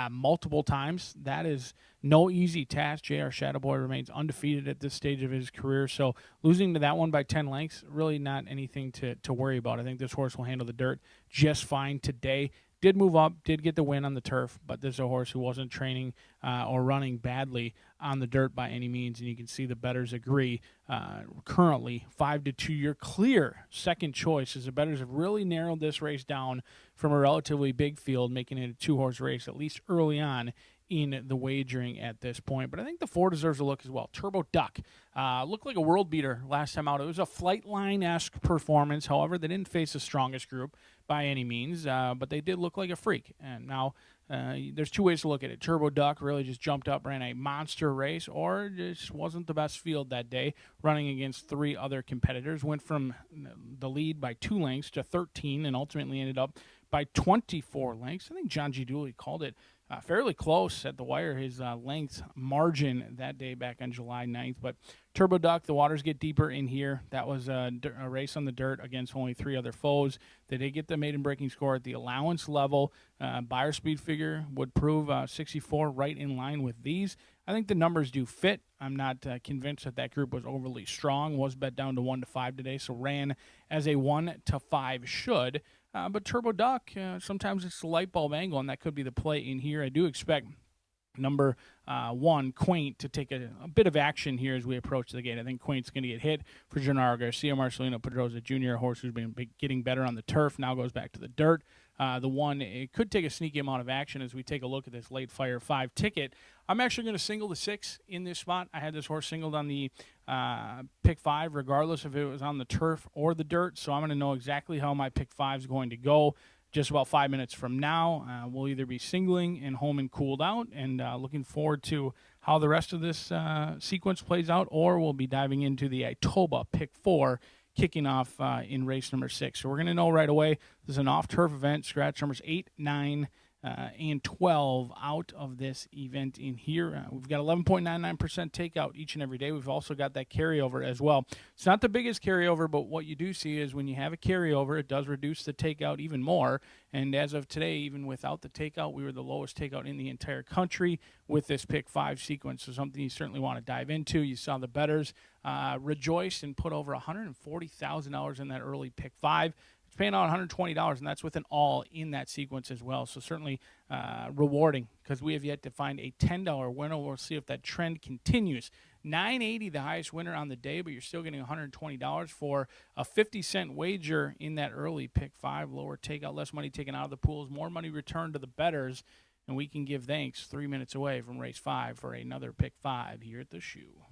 S6: multiple times. That is no easy task. JR Shadowboy remains undefeated at this stage of his career, so losing to that one by 10 lengths, really not anything to worry about. I think this horse will handle the dirt just fine today. Did move up, did get the win on the turf, but this is a horse who wasn't training or running badly on the dirt by any means, and you can see the bettors agree. Currently, 5-2, your clear second choice, as the bettors have really narrowed this race down from a relatively big field, making it a 2-horse race, at least early on in the wagering at this point. But I think the 4 deserves a look as well. Turbo Duck looked like a world beater last time out. It was a Flightline-esque performance. However, they didn't face the strongest group by any means, but they did look like a freak. And now there's 2 ways to look at it. Turbo Duck really just jumped up, ran a monster race, or just wasn't the best field that day, running against 3 other competitors. Went from the lead by 2 lengths to 13 and ultimately ended up by 24 lengths. I think John G. Dooley called it fairly close at the wire, his length margin that day back on July 9th. But Turbo Duck, the waters get deeper in here. That was a race on the dirt against only 3 other foes. They did get the maiden breaking score at the allowance level. Buyer speed figure would prove 64 right in line with these. I think the numbers do fit. I'm not convinced that group was overly strong. Was bet down to 1-5 today, so ran as a 1-5 should. But Turbo Duck, sometimes it's the light bulb angle, and that could be the play in here. I do expect number 1, Quaint, to take a bit of action here as we approach the gate. I think Quaint's going to get hit for Gennaro Garcia. Marcelino Pedroza Jr., a horse who's been getting better on the turf, now goes back to the dirt. The 1, it could take a sneaky amount of action as we take a look at this late fire 5 ticket. I'm actually going to single the 6 in this spot. I had this horse singled on the pick 5, regardless if it was on the turf or the dirt. So I'm going to know exactly how my pick 5 is going to go just about 5 minutes from now. We'll either be singling and home and cooled out, and looking forward to how the rest of this sequence plays out, or we'll be diving into the Itoba pick 4, kicking off in race number 6. So we're going to know right away. This is an off-turf event. Scratch numbers 8, 9, and 12 out of this event in here. We've got 11.99% takeout each and every day. We've also got that carryover as well. It's not the biggest carryover, but what you do see is when you have a carryover, it does reduce the takeout even more. And as of today, even without the takeout, we were the lowest takeout in the entire country with this pick 5 sequence. So something you certainly want to dive into. You saw the bettors rejoiced and put over $140,000 in that early pick 5. It's paying out $120, and that's with an all in that sequence as well. So certainly rewarding, because we have yet to find a $10 winner. We'll see if that trend continues. $9.80 the highest winner on the day, but you're still getting $120 for a 50-cent wager in that early pick 5. Lower takeout, less money taken out of the pools, more money returned to the bettors, and we can give thanks 3 minutes away from race 5 for another pick 5 here at the Shoe.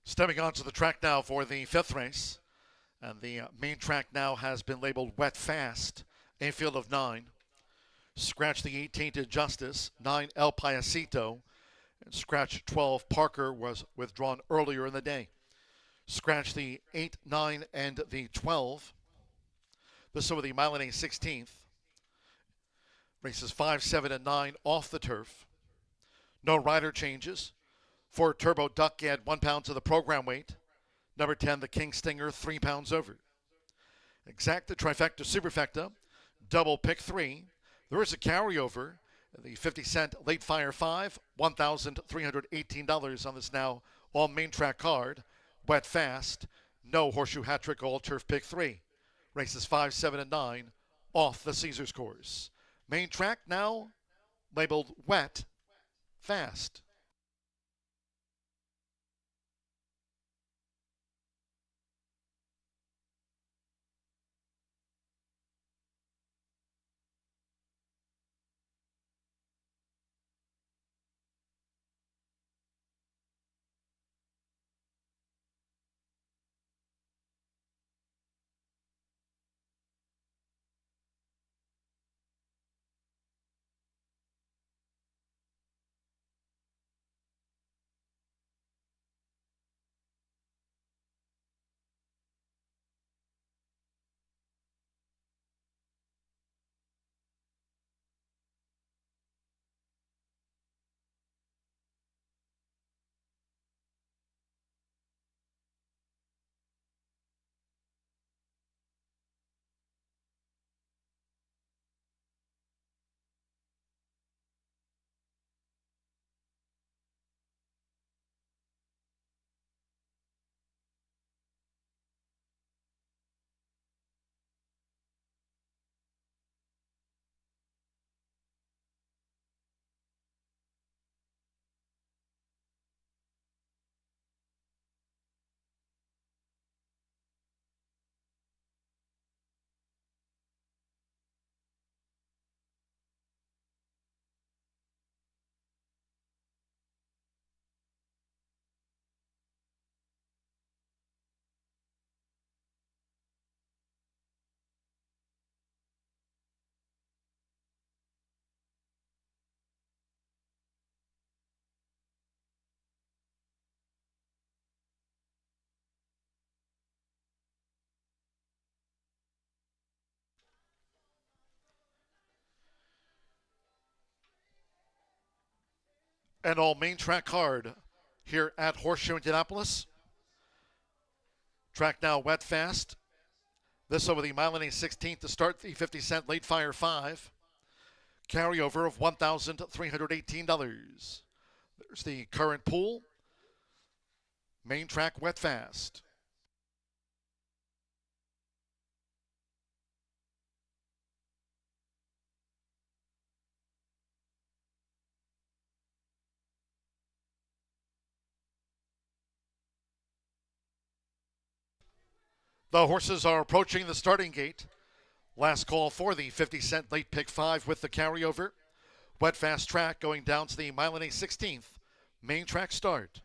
S1: Stepping onto the track now for the 5th race. And the main track now has been labeled Wet Fast, a field of 9. Scratch the 18 to Justice, 9 El Payasito, and scratch 12 Parker was withdrawn earlier in the day. Scratch the 8, 9, and the 12. This over the mile and a 16th. Races 5, 7, and 9 off the turf. No rider changes. For Turbo Duck, add 1 pound to the program weight. Number 10, the King Stinger, 3 pounds over. Exacta, trifecta, superfecta, double pick 3. There is a carryover. The 50-cent late fire 5, $1,318 on this now all main track card. Wet fast, no horseshoe hat trick, all turf pick 3. Races 5, 7, and 9 off the Caesars course. Main track now labeled wet fast. And all main track card here at Horseshoe Indianapolis. Track now wet fast. This over the mile and a 16th to start the 50-cent late fire 5. Carryover of $1,318. There's the current pool. Main track wet fast. The horses are approaching the starting gate. Last call for the 50-cent late pick 5 with the carryover. Wet fast track going down to the mile and a 16th. Main track start.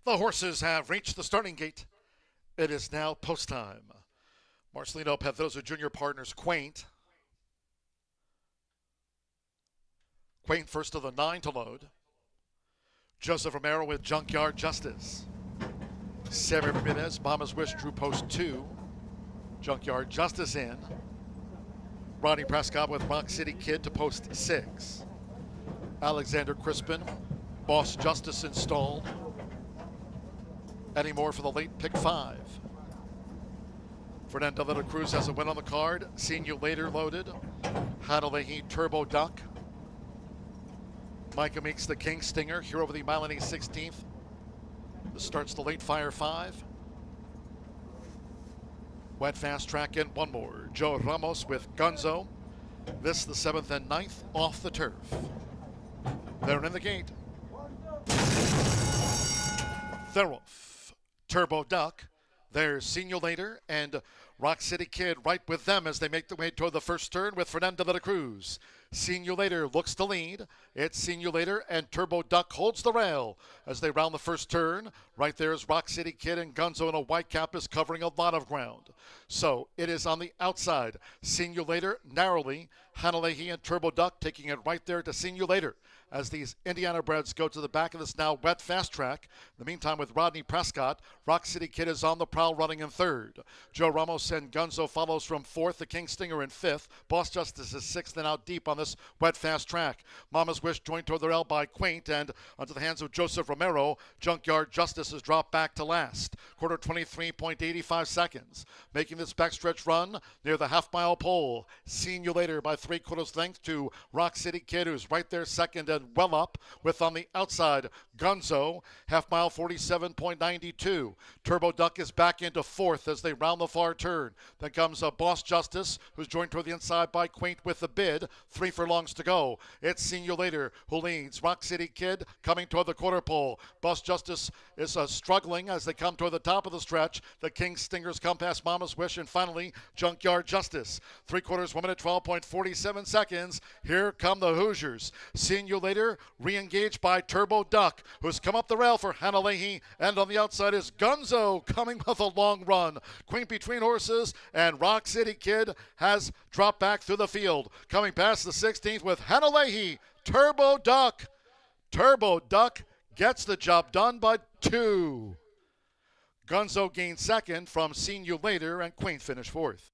S1: The horses have reached the starting gate. It is now post time. Marcelino Pedrosa Jr. partners Quaint. Quaint first of the 9 to load. Joseph Romero with Junkyard Justice. Sarah Ramirez, Mama's Wish, drew post 2. Junkyard Justice in. Ronnie Prescott with Rock City Kid to post 6. Alexander Crispin, Boss Justice installed. Any more for the late pick 5. Fernando de la Cruz has a win on the card. Seen You Later loaded. Hanalehi Turbo Duck. Micah Meeks the King Stinger here over the mile and a 16th. This starts the late fire 5. Wet fast track in one more. Joe Ramos with Gunzo. This the 7th and 9th off the turf. They're in the gate. They're off. Turbo Duck. There's Senior Later and Rock City Kid right with them as they make their way toward the first turn with Fernando de la Cruz. Simulator looks to lead. It's Simulator and Turbo Duck holds the rail as they round the first turn. Right there is Rock City Kid, and Gunzo in a white cap is covering a lot of ground. So it is on the outside. Simulator narrowly. Hanalehi and Turbo Duck taking it right there to Simulator as these Indiana breds go to the back of this now wet fast track. In the meantime, with Rodney Prescott, Rock City Kid is on the prowl running in third. Joe Ramos and Gunzo follows from fourth. The King Stinger in fifth. Boss Justice is sixth and out deep on this wet fast track. Mama's Wish joined toward the rail by Quaint, and onto the hands of Joseph Romero. Junkyard Justice has dropped back to last. Quarter 23.85 seconds. Making this backstretch run near the half-mile pole. Simulator by 3/4 length to Rock City Kid, who's right there second and well up, with on the outside Gunzo, half-mile 47.92. Turbo Duck is back into fourth as they round the far turn. Then comes Boss Justice, who's joined toward the inside by Quaint with the bid. 3 furlongs to go. It's Simulator who leads. Rock City Kid coming toward the quarter pole. Boss Justice is struggling as they come toward the top of the stretch. The King Stingers come past Mama's Wish, and finally Junkyard Justice. 3/4 1 minute 12.47 seconds. Here come the Hoosiers. Simulator re-engaged by Turbo Duck, who's come up the rail for Hanalehi, and on the outside is Gunzo coming with a long run. Queen between horses, and Rock City Kid has dropped back through the field. Coming past the 16th with Hanalehi, Turbo Duck. Turbo Duck gets the job done by 2. Gunzo gained second from Simulator, and Queen finished fourth.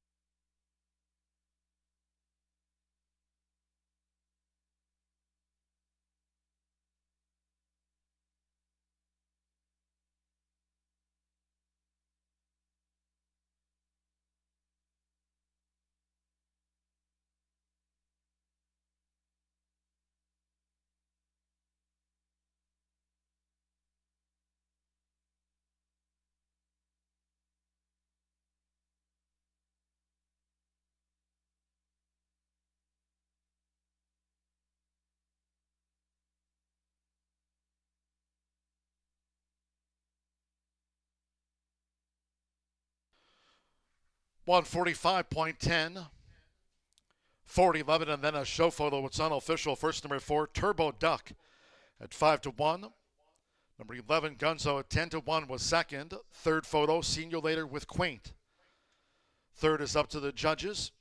S1: One 45.10, 4:11, and then a show photo. It's unofficial. First number 4, Turbo Duck at 5-1. Number 11, Gunzo at 10-1 was second. Third photo, Simulator with Quaint. Third is up to the judges.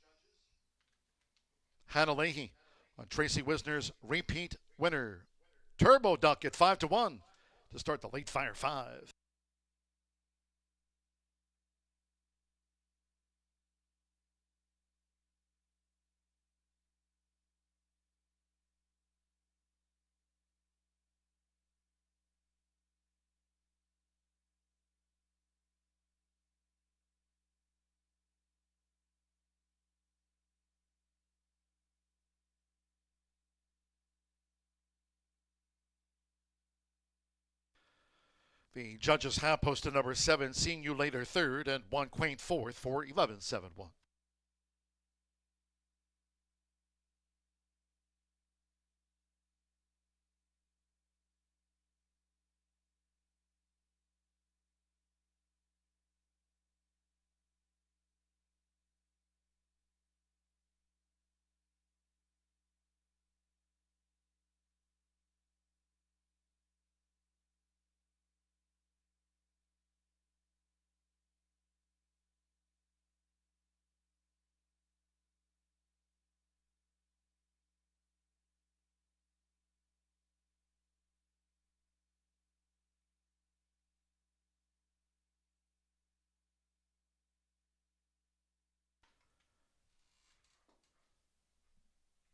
S1: Hanalehi on Tracy Wisner's repeat winner. Turbo Duck at 5-1 to start the late Fire 5. The judges have posted number 7, Seeing You Later third, and 1 Quaint fourth for 11.71.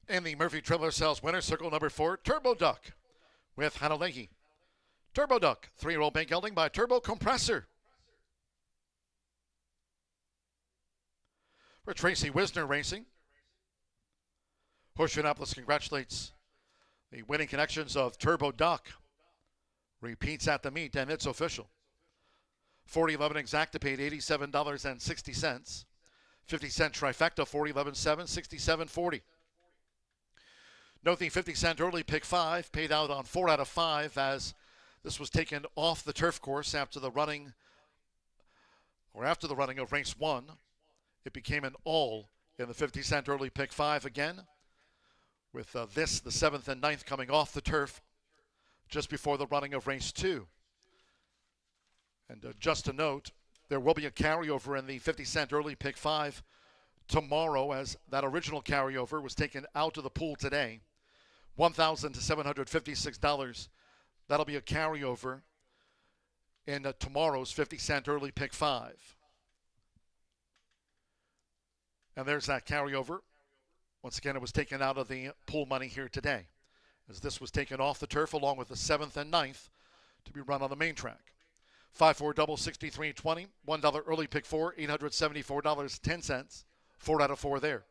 S1: In the Murphy Trailer Sales winner circle number 4, Turbo Duck with Hanalehi. Turbo Duck, 3-year-old bank gelding by Turbo Compressor. For Tracy Wisner Racing, Horseshoe Indianapolis congratulates the winning connections of Turbo Duck. Repeats at the meet, and it's official. 40-11 exacta paid $87.60. 50-cent trifecta, 40-11-7, 67.40. Note the 50-cent early pick 5 paid out on 4 out of 5 as this was taken off the turf course after the running of race 1. It became an all in the 50 cent early pick 5 again, with this, the 7th and 9th, coming off the turf just before the running of race 2. And just a note, there will be a carryover in the 50 cent early pick 5 tomorrow, as that original carryover was taken out of the pool today. $1,756. That'll be a carryover in tomorrow's 50 cent early pick 5. And there's that carryover. Once again, it was taken out of the pool money here today, as this was taken off the turf along with the 7th and 9th to be run on the main track. 5-4 double, $63.20. $1 early pick 4, $874.10. 4 out of 4 there.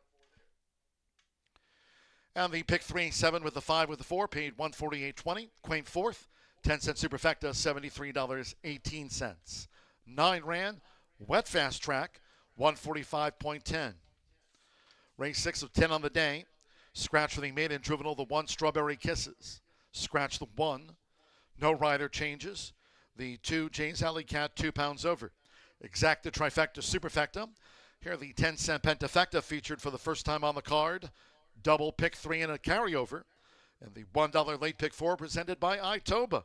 S1: And the pick 3, 7 with the 5 with the 4 paid $148.20. Quaint 4th, 10-cent superfecta, $73.18. 9 ran, wet fast track, 145.10. Race 6 of 10 on the day. Scratch for the maiden juvenile, the 1 Strawberry Kisses. Scratch the 1. No rider changes. The 2 Jane's Alley Cat, 2 pounds over. Exacta trifecta superfecta. Here the 10-cent pentafecta featured for the first time on the card. Double pick 3 and a carryover. And the $1 late pick 4 presented by Itoba.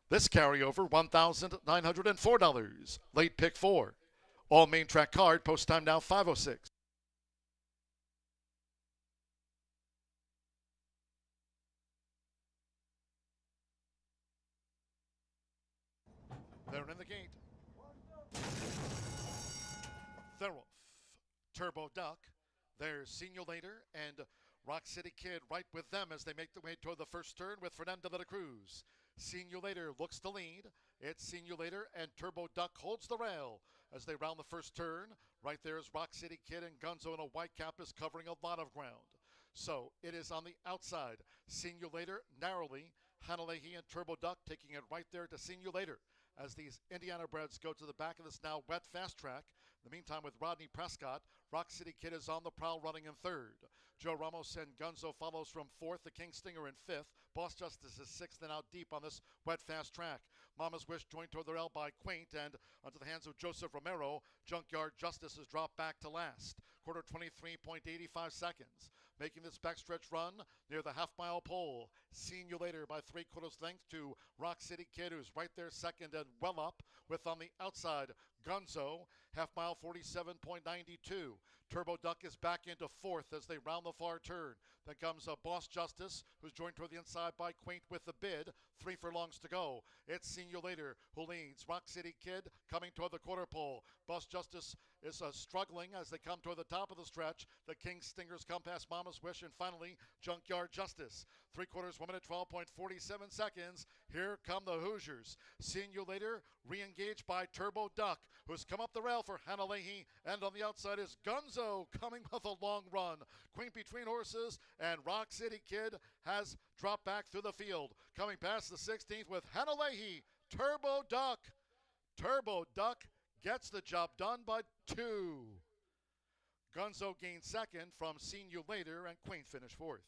S1: This carryover, $1,904. Late pick 4. All main track card. Post time now 5:06. They're in the gate. They're off. Turbo Duck. There's Senulator and Rock City Kid right with them as they make their way toward the first turn with Fernando de la Cruz. Senulator looks to lead. It's Senulator and Turbo Duck holds the rail as they round the first turn. Right there is Rock City Kid, and Gunzo in a white cap is covering a lot of ground. So it is on the outside. Senulator narrowly. Hanalehi and Turbo Duck taking it right there to Senulator as these Indiana breds go to the back of this now wet fast track. In the meantime, with Rodney Prescott, Rock City Kid is on the prowl running in 3rd. Joe Ramos and Gunzo follows from 4th. The King Stinger in 5th. Boss Justice is 6th and out deep on this wet fast track. Mama's Wish joined toward the rail by Quaint, and onto the hands of Joseph Romero. Junkyard Justice has dropped back to last. Quarter 23.85 seconds. Making this backstretch run near the half-mile pole. Senulator by 3/4 length to Rock City Kid, who's right there second and well up, with on the outside Gunzo, half-mile 47.92. Turbo Duck is back into 4th as they round the far turn. Then comes Boss Justice, who's joined toward the inside by Quaint with the bid. 3 furlongs to go. It's Senulator who leads. Rock City Kid coming toward the quarter pole. Boss Justice is struggling as they come toward the top of the stretch. The King Stingers come past Mama's Wish, and finally Junkyard Justice. 3/4 1 minute 12.47 seconds. Here come the Hoosiers. Senulator re-engaged by Turbo Duck, who's come up the rail for Hanalehi, and on the outside is Gunzo coming with a long run. Queen Between Horses and Rock City Kid has dropped back through the field. Coming past the 16th with Hanalehi, Turbo Duck. Turbo Duck gets the job done by 2. Gunzo gained 2nd from Senulator, and Quaint finished 4th.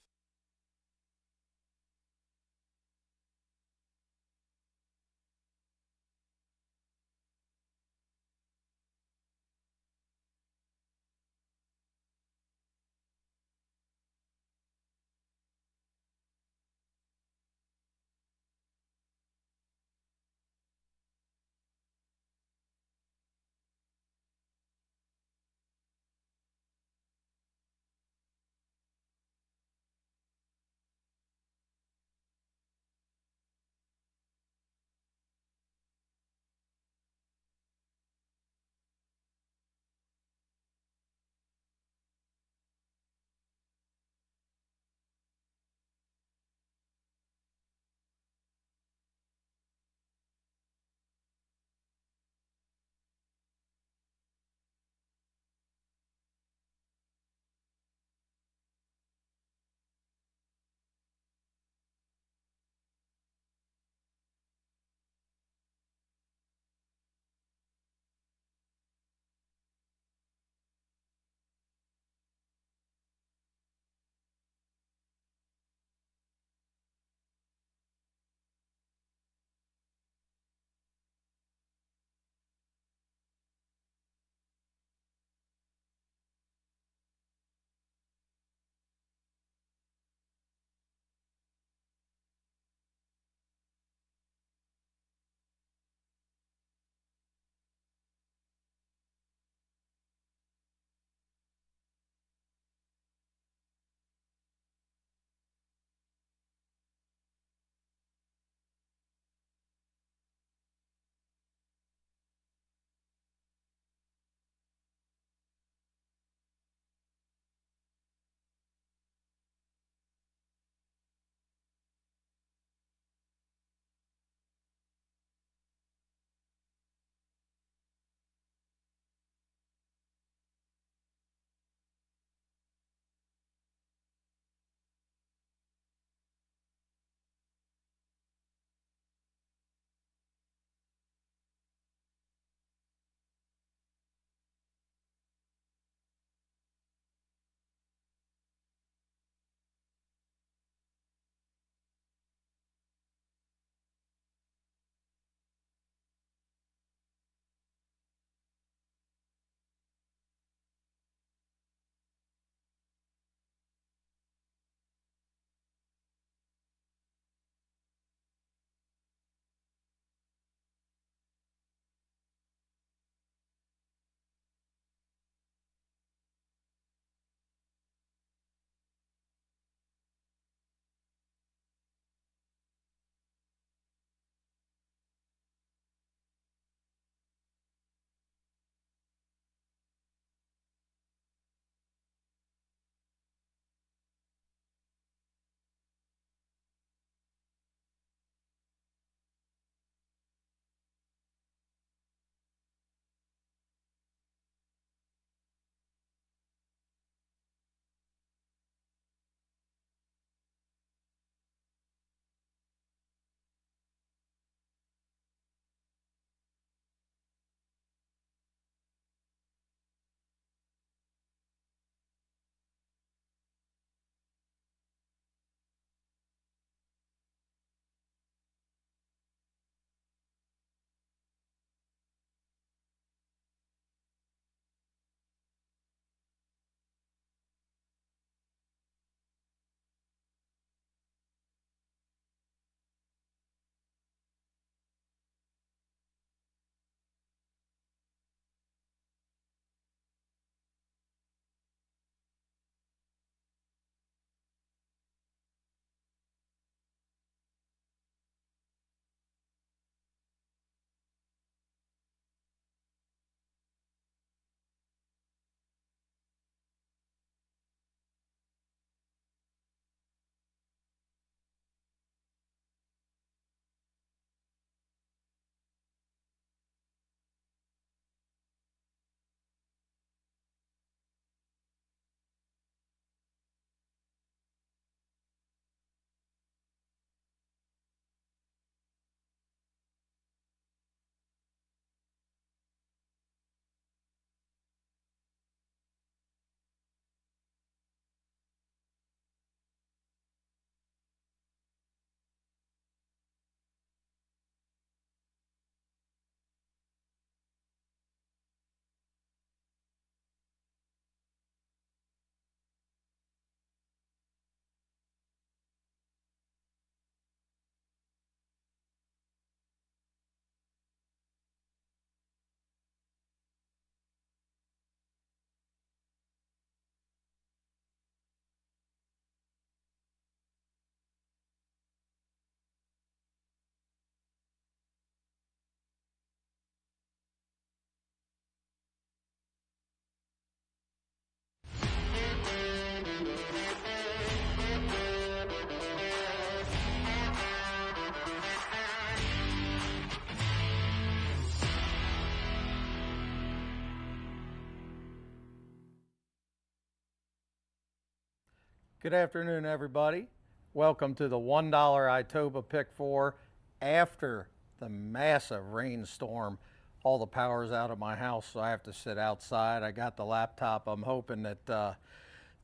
S12: Good afternoon, everybody. Welcome to the $1 Itoba Pick 4. After the massive rainstorm, all the power's out of my house, so I have to sit outside. I got the laptop. I'm hoping that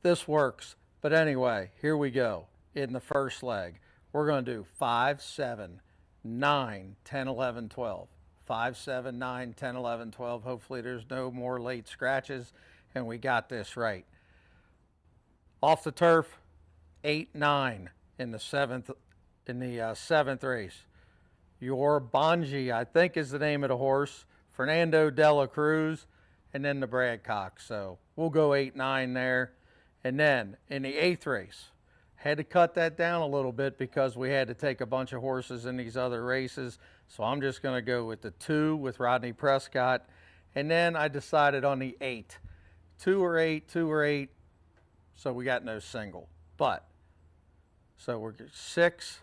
S12: this works. But anyway, here we go. In the first leg, we're going to do 5, 7, 9, 10, 11, 12. 5, 7, 9, 10, 11, 12. Hopefully there's no more late scratches, and we got this right. Off the turf, 8, 9 in the seventh race. Your Bonji, I think is the name of the horse. Fernando de la Cruz, and then the Bradcock. So we'll go 8, 9 there. And then in the 8th race, had to cut that down a little bit because we had to take a bunch of horses in these other races. So I'm just going to go with the 2 with Rodney Prescott. And then I decided on the 8. 2 or 8, 2 or 8. So we got no single. But, so we're 6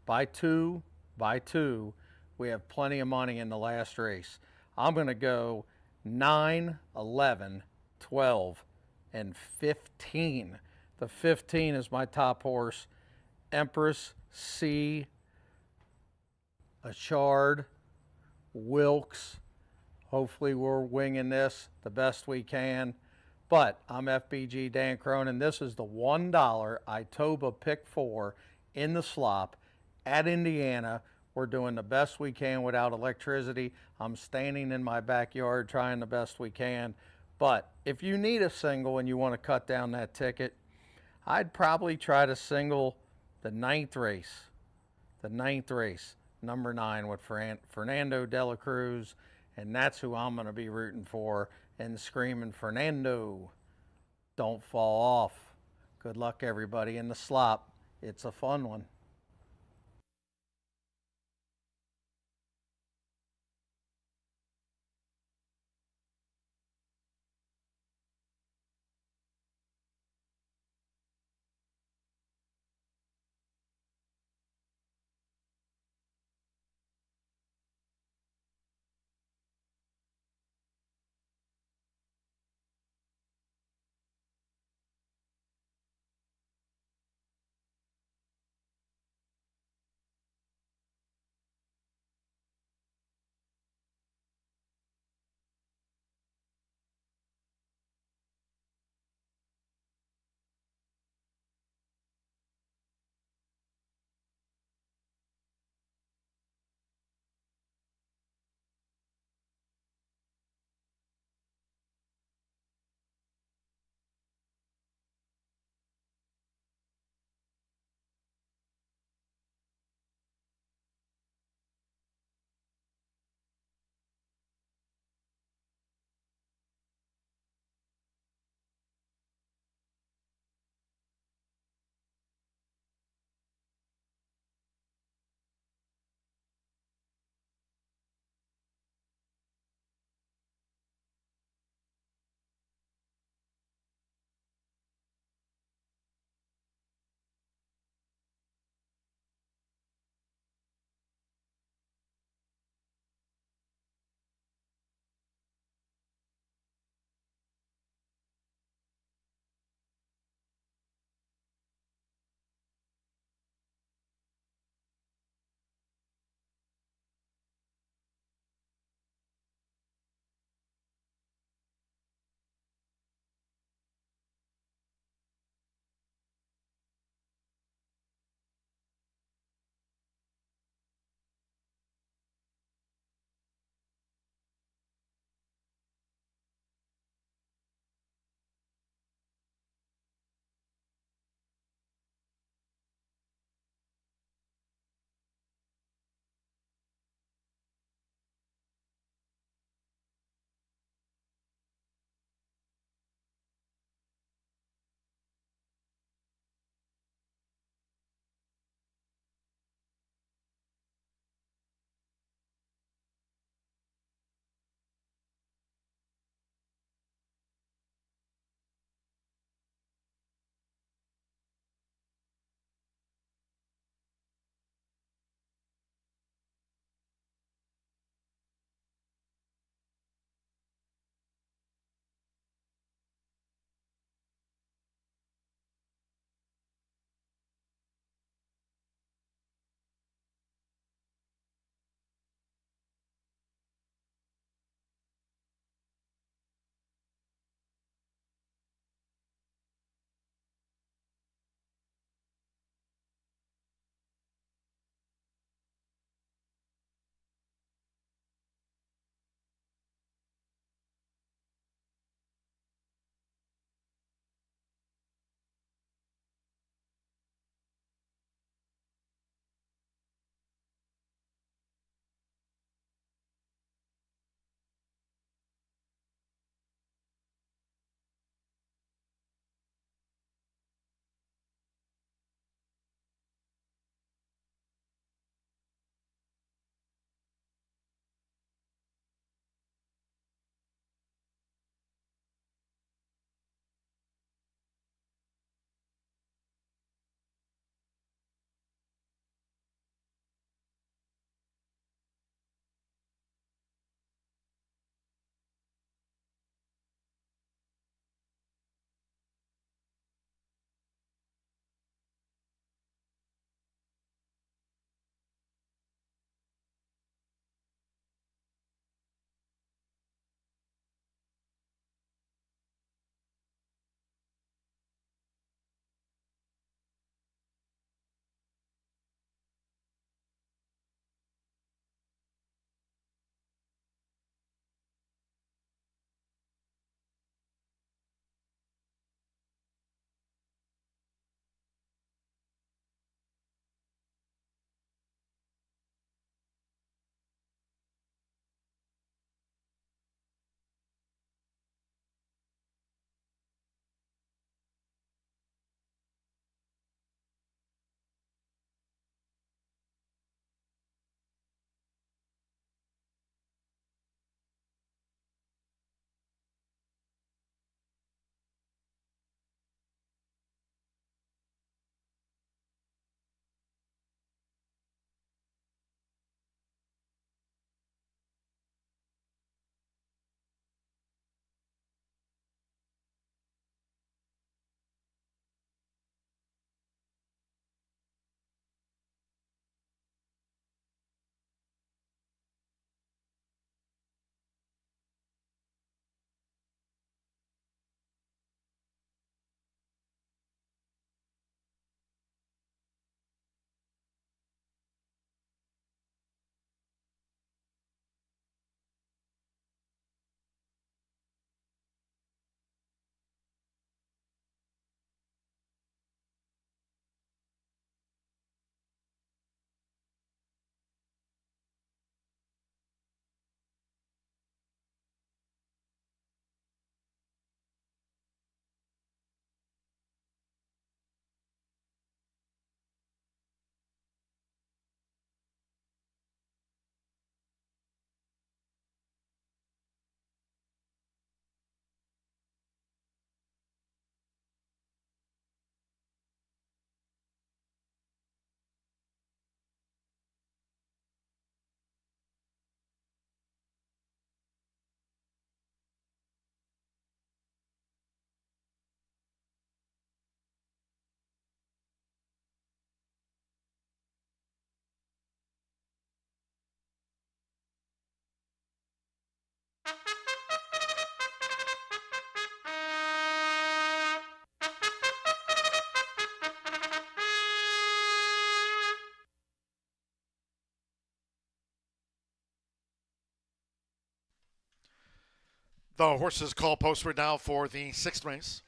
S12: by 2 by 2. We have plenty of money in the last race. I'm going to go 9, 11, 12, and 15. The 15 is my top horse. Empress, C, Achard, Wilkes. Hopefully we're winging this the best we can. But I'm FBG Dan Cronin. This is the $1 Itoba Pick 4 in the slop at Indiana. We're doing the best we can without electricity. I'm standing in my backyard trying the best we can. But if you need a single and you want to cut down that ticket, I'd probably try to single the 9th race. The 9th race, number 9 with Fernando de la Cruz. And that's who I'm going to be rooting for and screaming, Fernando, don't fall off. Good luck, everybody, in the slop. It's a fun one.
S1: The horses call postward now for the 6th race.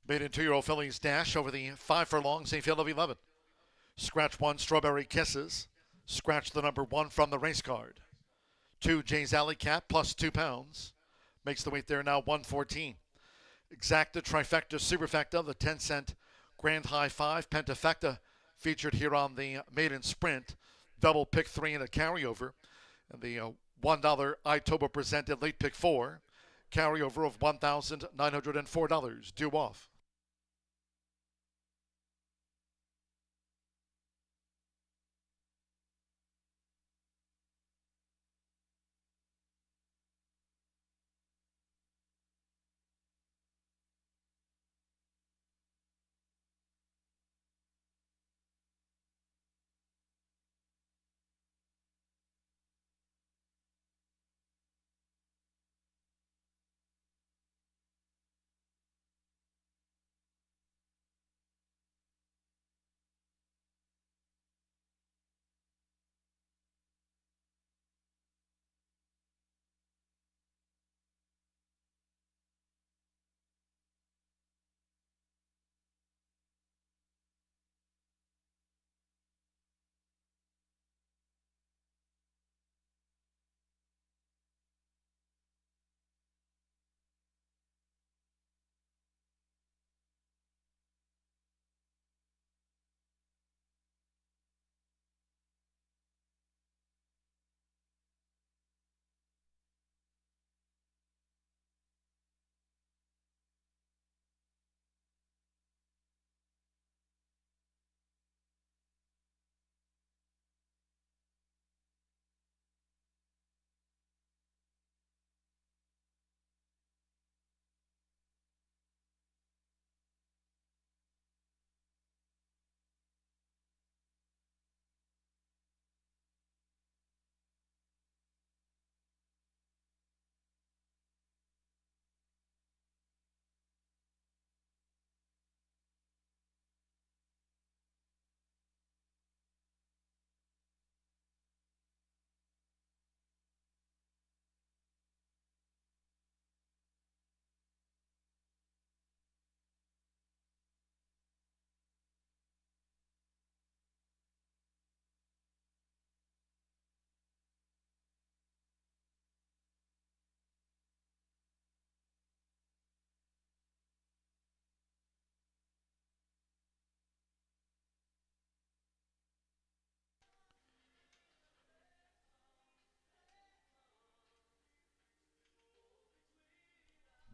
S1: Maiden 2-year-old fillies dash over the 5 furlongs, a field of 11. Scratch 1, Strawberry Kisses. Scratch the number 1 from the race card. 2, Jay's Alley Cat, plus 2 pounds. Makes the weight there now 114. Exacta, Trifecta, Superfecta, the 10-cent Grand High 5, Pentafecta, featured here on the maiden sprint. Double pick 3 and a carryover. And the $1 Itoba presented late pick 4. Carryover of $1,904 due off.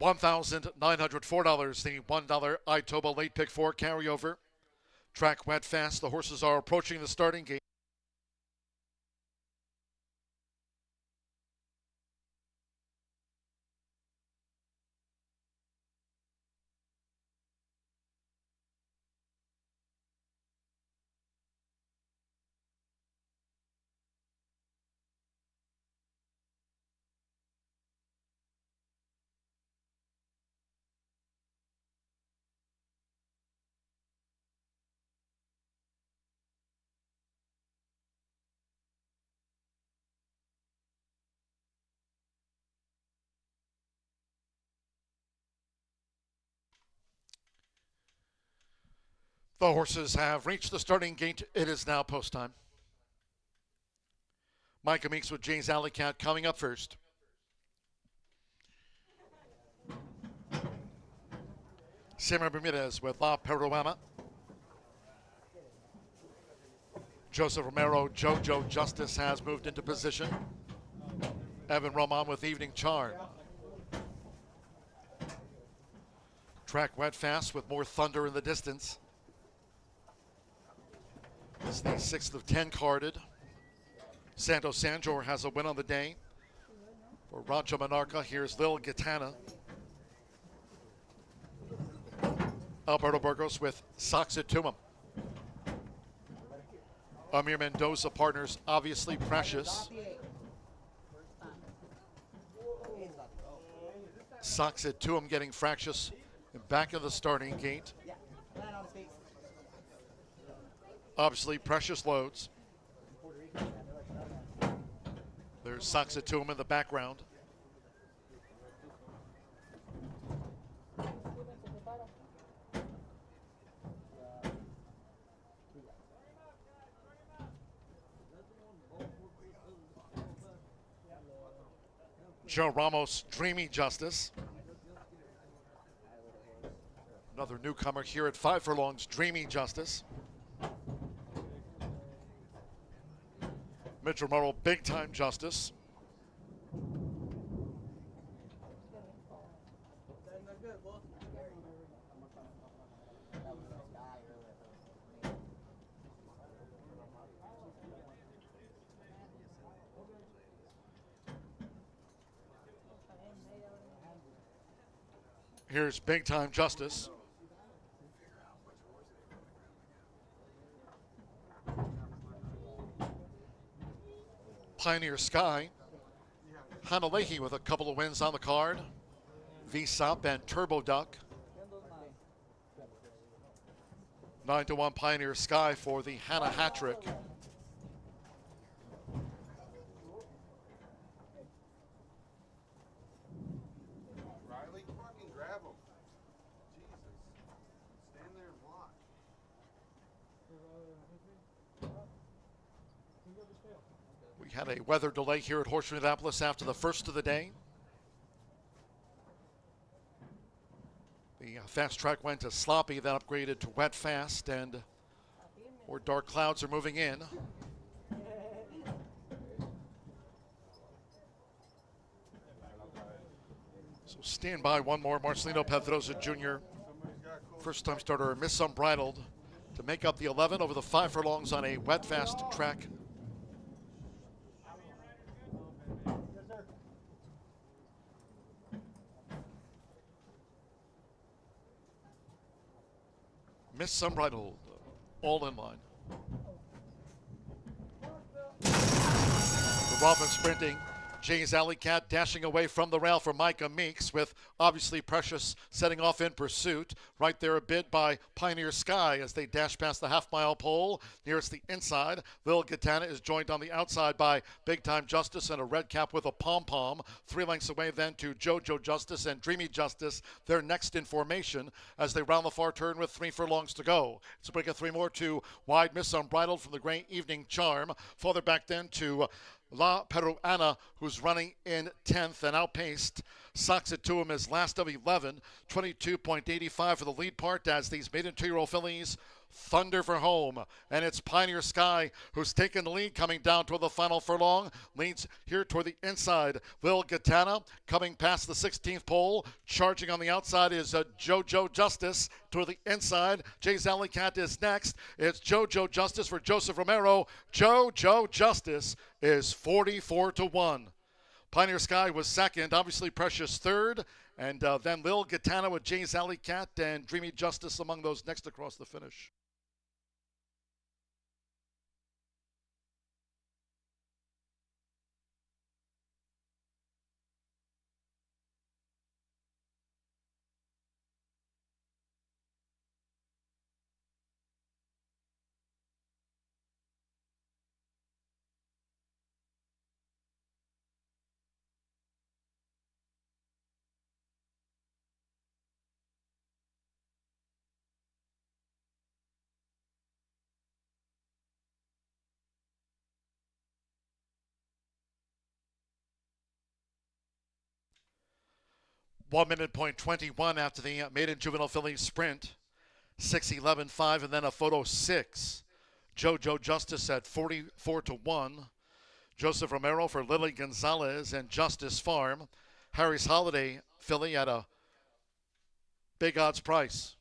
S1: $1,904, the $1 Itoba late pick 4 carryover. Track went fast. The horses are approaching the starting gate. The horses have reached the starting gate. It is now post time. Micah Meeks with James Alley Cat coming up first. Simmer Bermudez with La Peruana. Joseph Romero, Jojo Justice has moved into position. Evan Roman with Evening Charm. Track went fast with more thunder in the distance. It's the 6th of 10 carded. Santos Sanjor has a win on the day. For Rancho Monarca, here's Lil Gitana. Alberto Burgos with Soxitumum. Amir Mendoza partners, Obviously Precious. Soxitumum getting fractious back of the starting gate. Obviously Precious loads. There's Soxitumum in the background. Joe Ramos, Dreamy Justice. Another newcomer here at 5 furlongs, Dreamy Justice. Mitchell Murrow, Big Time Justice. Here's Big Time Justice. Pioneer Sky. Hannah Leahy with a couple of wins on the card. VSOP and Turbo Duck. 9-1 Pioneer Sky for the Hannah hat-trick. We had a weather delay here at Horseshoe Indianapolis after the first of the day. The fast track went to sloppy, then upgraded to wet fast, and more dark clouds are moving in. So stand by one more. Marcelino Pedrosa Jr., first time starter, Miss Unbridled, to make up the 11 over the 5 furlongs on a wet fast track. Miss Unbridled, all in line. The Robin sprinting. Jay's Alley Cat dashing away from the rail for Micah Meeks, with obviously Precious setting off in pursuit. Right there a bid by Pioneer Sky as they dash past the half-mile pole. Nearest the inside, Lil Gitana is joined on the outside by Big Time Justice and a red cap with a pom-pom. 3 lengths away then to JoJo Justice and Dreamy Justice. They're next in formation as they round the far turn with 3 furlongs to go. It's a break of 3 more to wide Miss Unbridled from the Great Evening Charm. Farther back then to La Peruana, who's running in 10th and outpaced. Socks it to him as last of 11. 22.85 for the lead part as these maiden 2-year-old fillies thunder for home. And it's Pioneer Sky who's taken the lead coming down toward the final furlong. Leads here toward the inside. Lil Gitana coming past the 16th pole. Charging on the outside is JoJo Justice toward the inside. Jay's Alley Cat is next. It's JoJo Justice for Joseph Romero. JoJo Justice is 44-1. Pioneer Sky was second. Obviously Precious third. And then Lil Gitana with Jay's Alley Cat and Dreamy Justice among those next across the finish. .21 after the maiden juvenile filly sprint. 6:11.5 and then a photo 6. JoJo Justice at 44-1. Joseph Romero for Lily Gonzalez and Justice Farm. Harry's Holiday filly at a big odds price.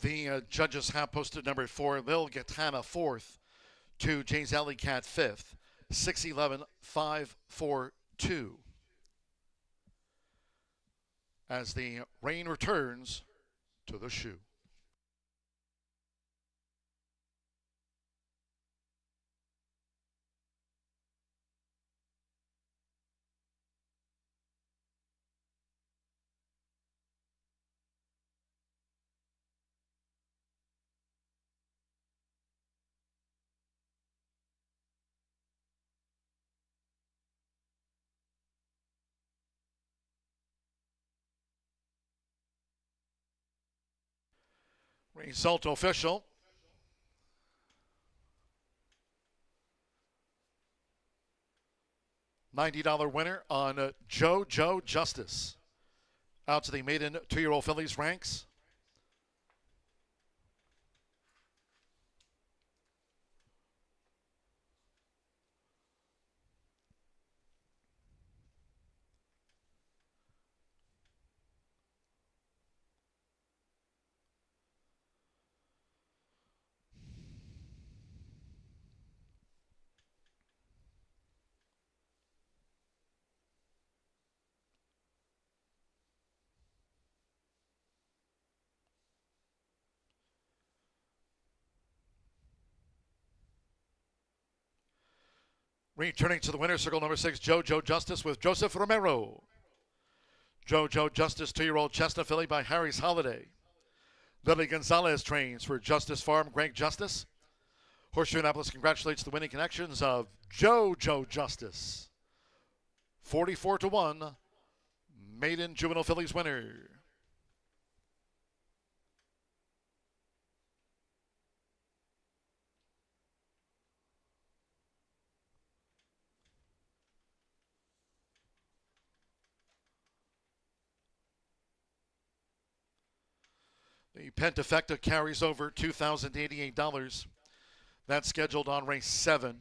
S1: The judges have posted number 4, Lil Gitana 4th, to Jay's Alley Cat 5th, 6:11.542. as the rain returns to the shoe. Result official. $90 winner on JoJo Justice. Out to the maiden 2-year-old fillies ranks. Returning to the winner's circle, number 6, JoJo Justice with Joseph Romero. JoJo Justice, 2-year-old chestnut filly by Harry's Holiday. Lily Gonzalez trains for Justice Farm, Greg Justice. Horseshoe Indianapolis congratulates the winning connections of JoJo Justice. 44-1, maiden juvenile fillies winner. The Pentafecta carries over $2,088. That's scheduled on race 7.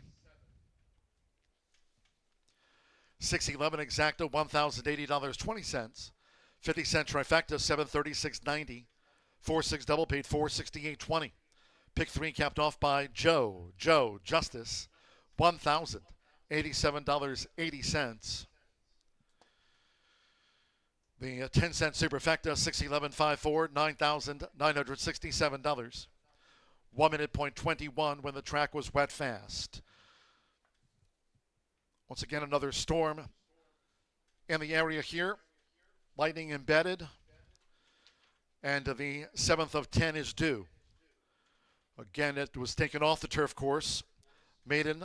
S1: 611 exacta, $1,080.20. 50-cent trifecta, $736.90. 4-6 double paid $468.20. Pick 3 capped off by JoJo Justice, $1,087.80. The 10-cent superfecta, 611.54, $9,967. 1 minute point 21 when the track was wet fast. Once again, another storm in the area here. Lightning embedded. And the 7th of 10 is due. Again, it was taken off the turf course. Maiden,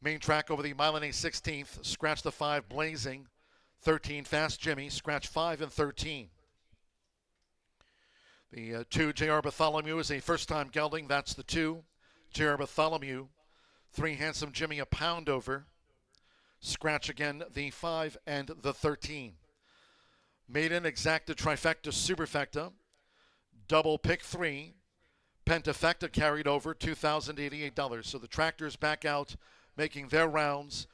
S1: main track over the mile and a 16th. Scratch the 5 Blazing. 13 Fast Jimmy, scratch 5 and 13. The 2 J.R. Bartholomew is a first-time gelding. That's the 2 J.R. Bartholomew. 3 Handsome Jimmy, a pound over. Scratch again the 5 and the 13. Maiden exacta trifecta superfecta. Double pick 3. Pentafecta carried over $2,088. So the tractors back out making their rounds.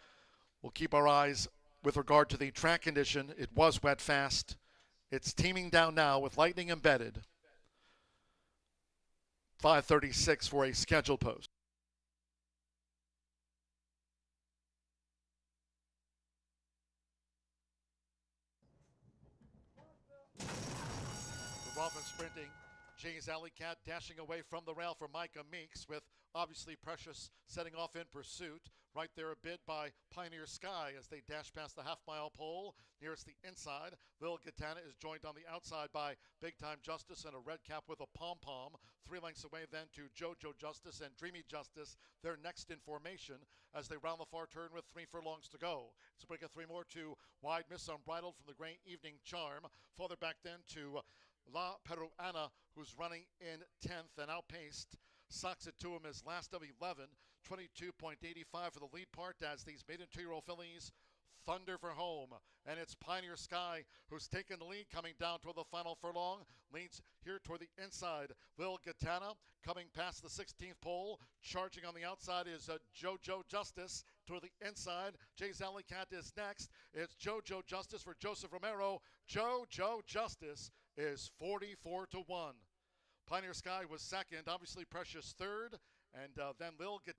S1: We'll keep our eyes with regard to the track condition. It was wet fast. It's teaming down now with lightning embedded. 5:36 for a scheduled post. The Robin sprinting. Jay's Alley Cat dashing away from the rail for Micah Meeks, with obviously Precious setting off in pursuit. Right there a bit by Pioneer Sky as they dash past the half-mile pole nearest the inside. Lil Gitana is joined on the outside by Big Time Justice and a red cap with a pom-pom. 3 lengths away then to JoJo Justice and Dreamy Justice. They're next in formation as they round the far turn with 3 furlongs to go. It's a break of 3 more to Wide Miss Unbridled from the Gray Evening Charm. Further back then to La Peruana, who's running in 10th and outpaced Soxituum is last of 11, 22.85 for the lead part as these maiden 2-year-old fillies thunder for home. And it's Pioneer Sky who's taken the lead coming down toward the final furlong. Leads here toward the inside. Lil Gitana coming past the 16th pole. Charging on the outside is JoJo Justice toward the inside. Jay's Alley Cat is next. It's JoJo Justice for Joseph Romero. JoJo Justice is 44-1. Pioneer Sky was second, obviously Precious third, and then Lil Gitana.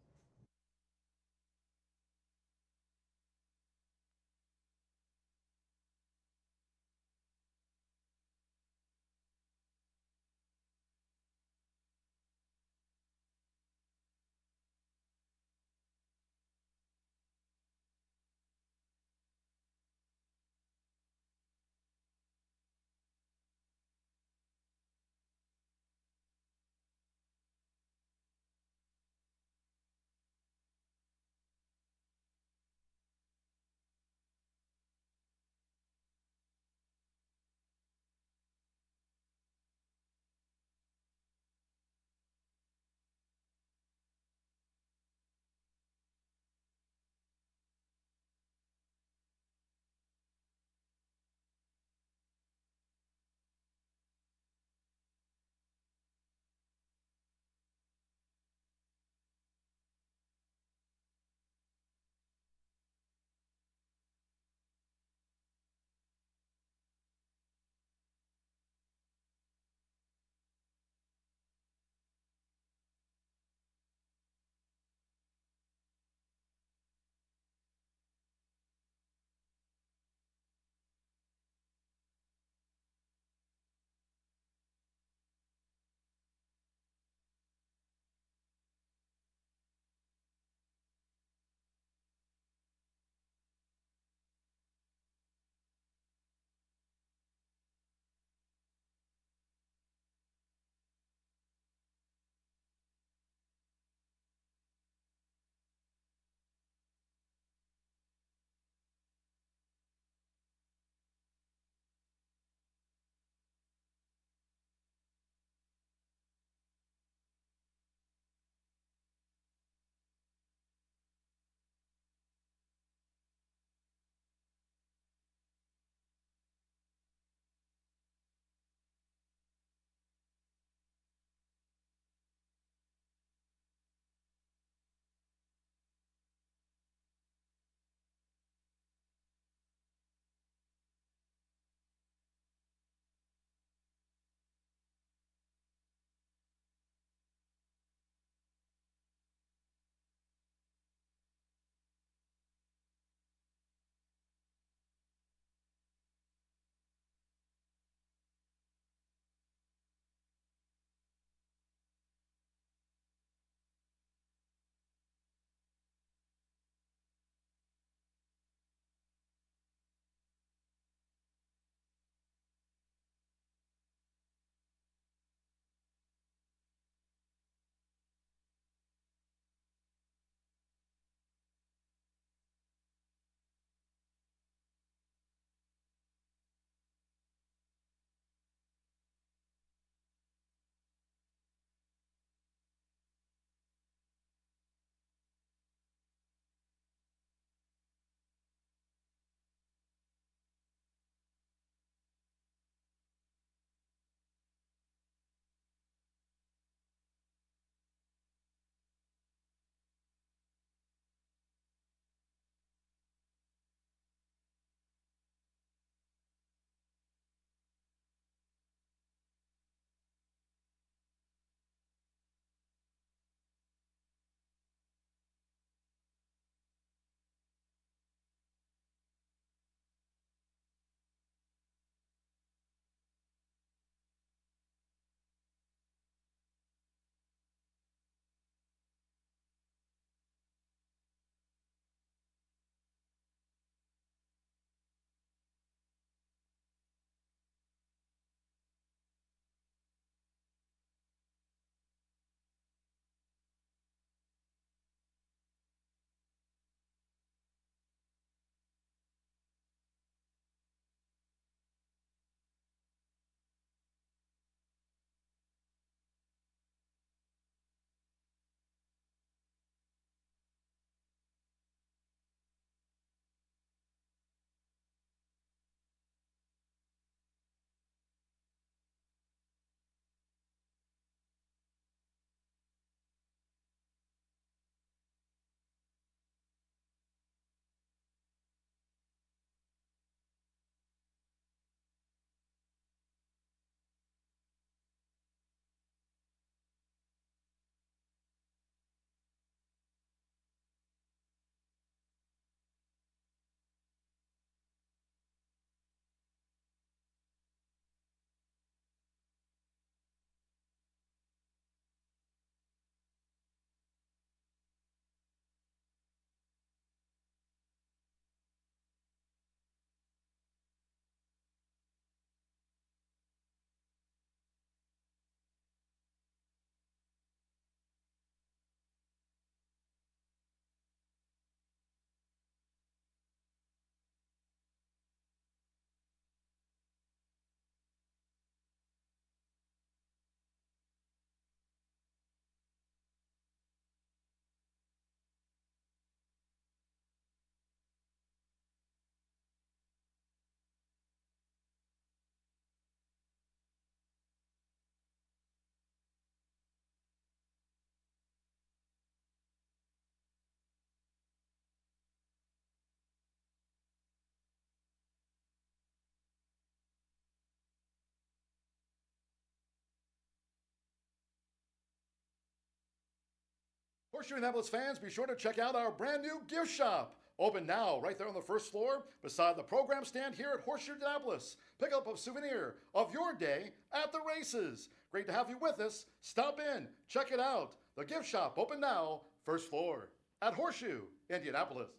S1: Horseshoe Indianapolis fans, be sure to check out our brand new gift shop. Open now, right there on the first floor, beside the program stand here at Horseshoe Indianapolis. Pick up a souvenir of your day at the races. Great to have you with us. Stop in, check it out. The gift shop, open now, first floor at Horseshoe Indianapolis.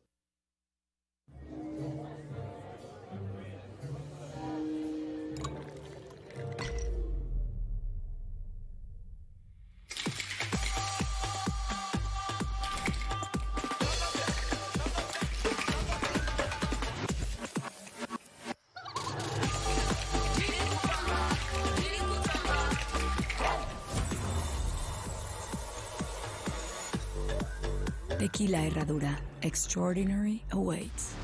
S4: Tequila Herradura. Extraordinary awaits.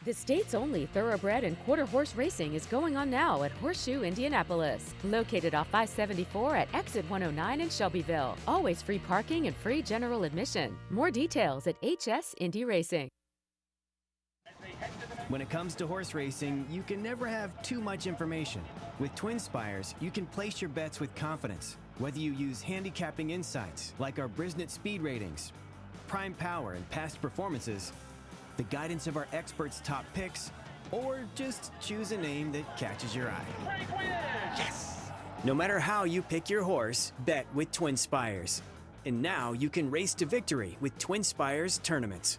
S13: The state's only thoroughbred and quarter horse racing is going on now at Horseshoe Indianapolis, located off I-74 at exit 109 in Shelbyville. Always free parking and free general admission. More details at HS Indy Racing.
S5: When it comes to horse racing, you can never have too much information. With Twin Spires, you can place your bets with confidence, whether you use handicapping insights like our Brisnet speed ratings, prime power and past performances, the guidance of our experts' top picks, or just choose a name that catches your eye. Yes! No matter how you pick your horse, bet with Twin Spires. And now you can race to victory with Twin Spires tournaments.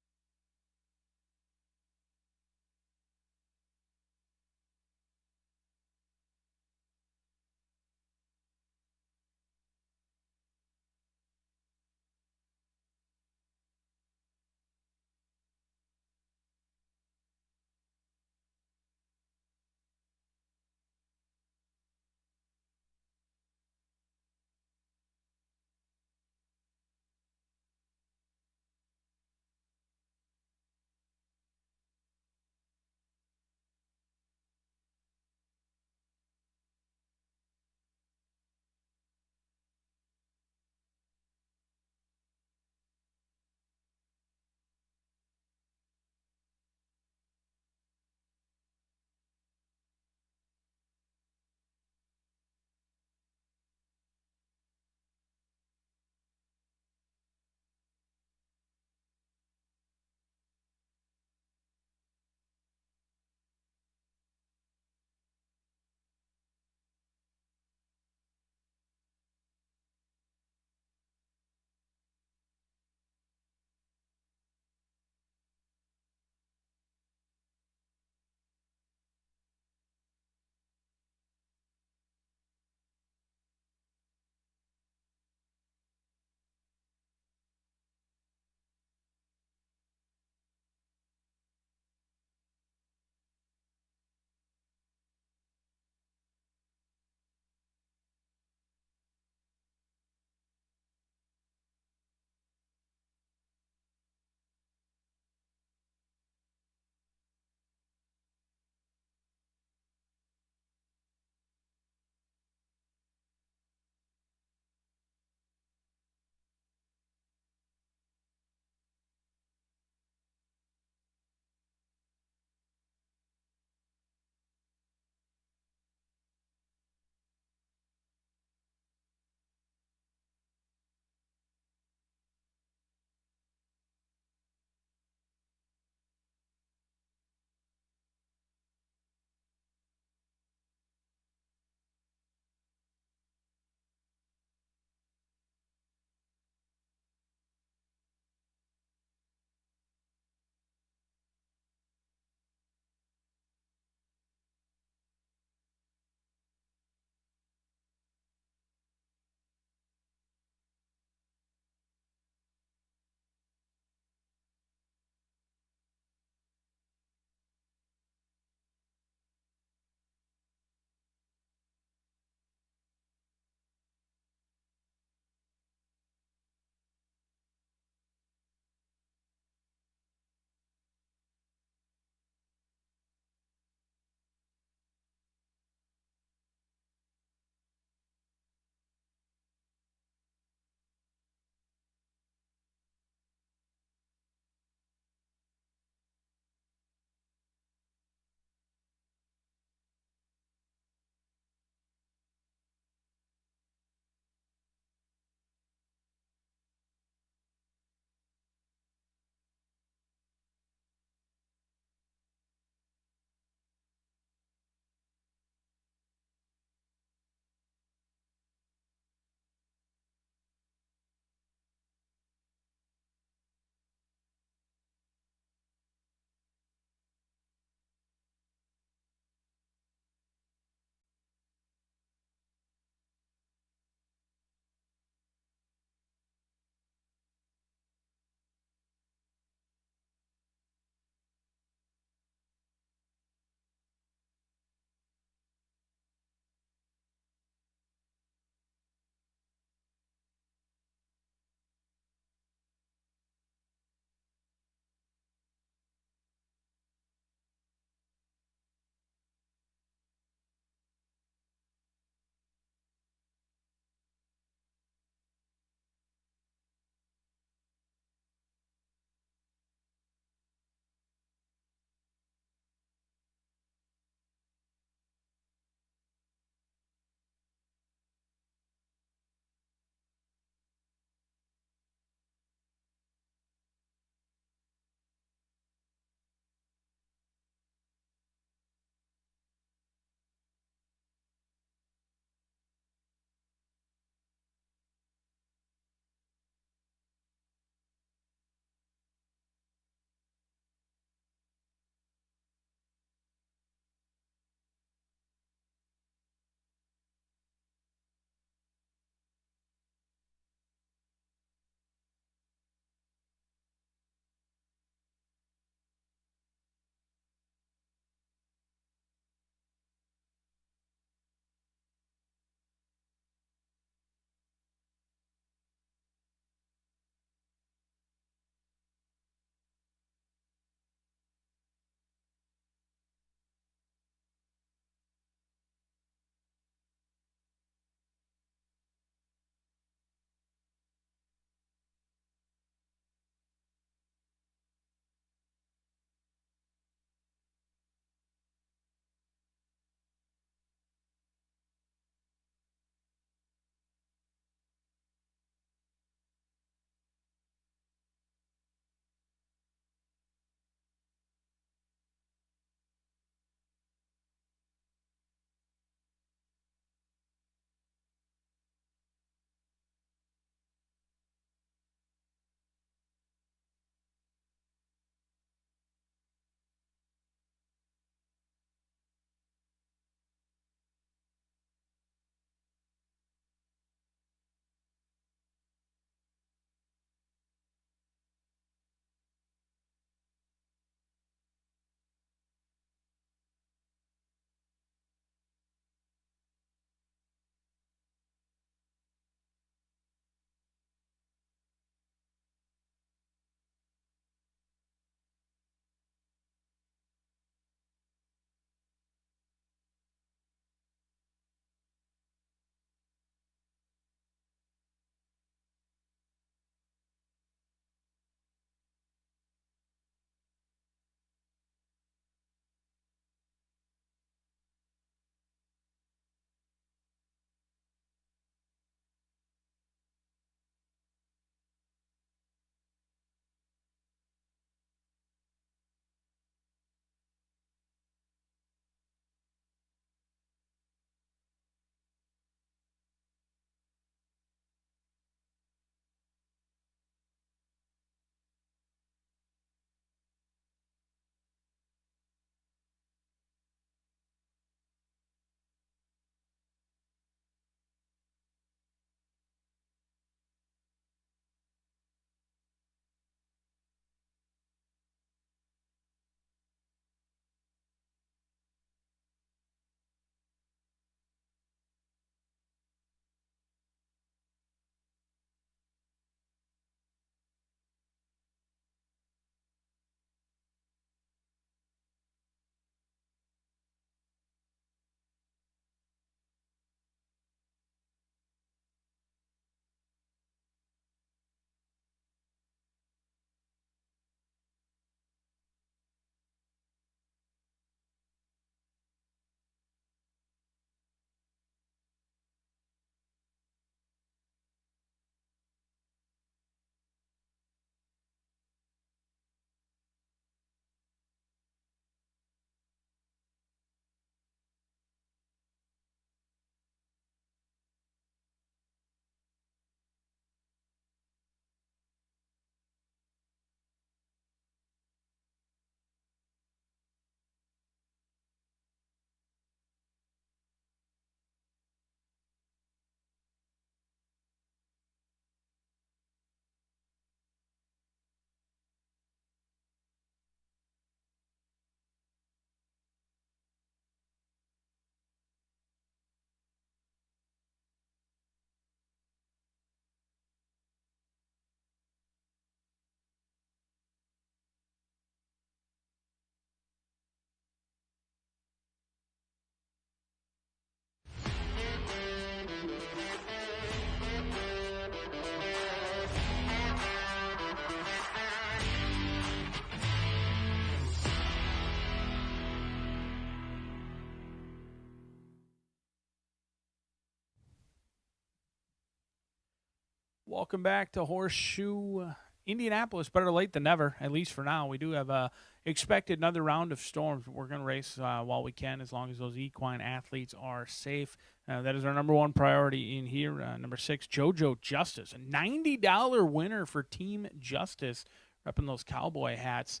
S6: Welcome back to Horseshoe Indianapolis. Better late than never, at least for now. We do have expected another round of storms. We're going to race while we can, as long as those equine athletes are safe. That is our number one priority in here. Number 6, JoJo Justice, a $90 winner for Team Justice, repping those cowboy hats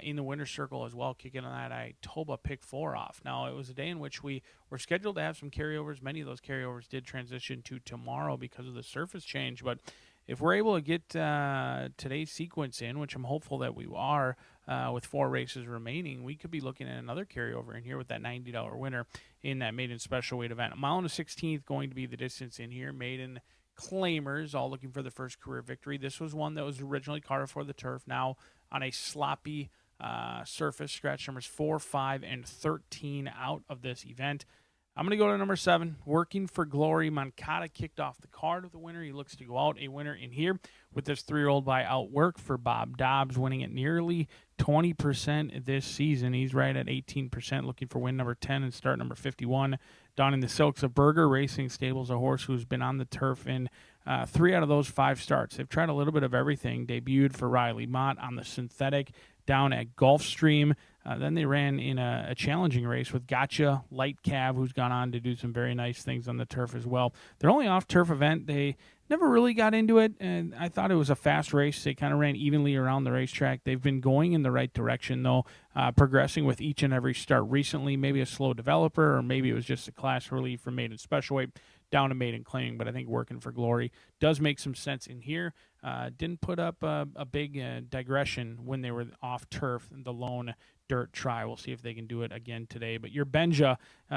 S6: in the winner's circle as well, kicking on that Itoba Pick 4 off. Now, it was a day in which we were scheduled to have some carryovers. Many of those carryovers did transition to tomorrow because of the surface change, but if we're able to get today's sequence in, which I'm hopeful that we are, with 4 races remaining, we could be looking at another carryover in here with that $90 winner in that maiden special weight event. A mile and a 16th going to be the distance in here. Maiden claimers all looking for the first career victory. This was one that was originally carved for the turf, now on a sloppy surface. Scratch numbers 4, 5, and 13 out of this event. I'm going to go to number 7, Working for Glory. Moncada kicked off the card with the winner. He looks to go out a winner in here with this 3-year-old by Outwork for Bob Dobbs, winning at nearly 20% this season. He's right at 18%, looking for win number 10 and start number 51. Donning the Silks of Berger Racing Stables, a horse who's been on the turf in 3 out of those 5 starts. They've tried a little bit of everything. Debuted for Riley Mott on the synthetic down at Gulfstream. Then they ran in a challenging race with Gotcha Light Cav, who's gone on to do some very nice things on the turf as well. Their only off-turf event, they never really got into it, and I thought it was a fast race. They kind of ran evenly around the racetrack. They've been going in the right direction, though, progressing with each and every start recently. Maybe a slow developer, or maybe it was just a class relief from maiden special weight down to maiden claiming, but I think Working for Glory does make some sense in here. Didn't put up a big digression when they were off turf, the lone dirt try. We'll see if they can do it again today. But your Benja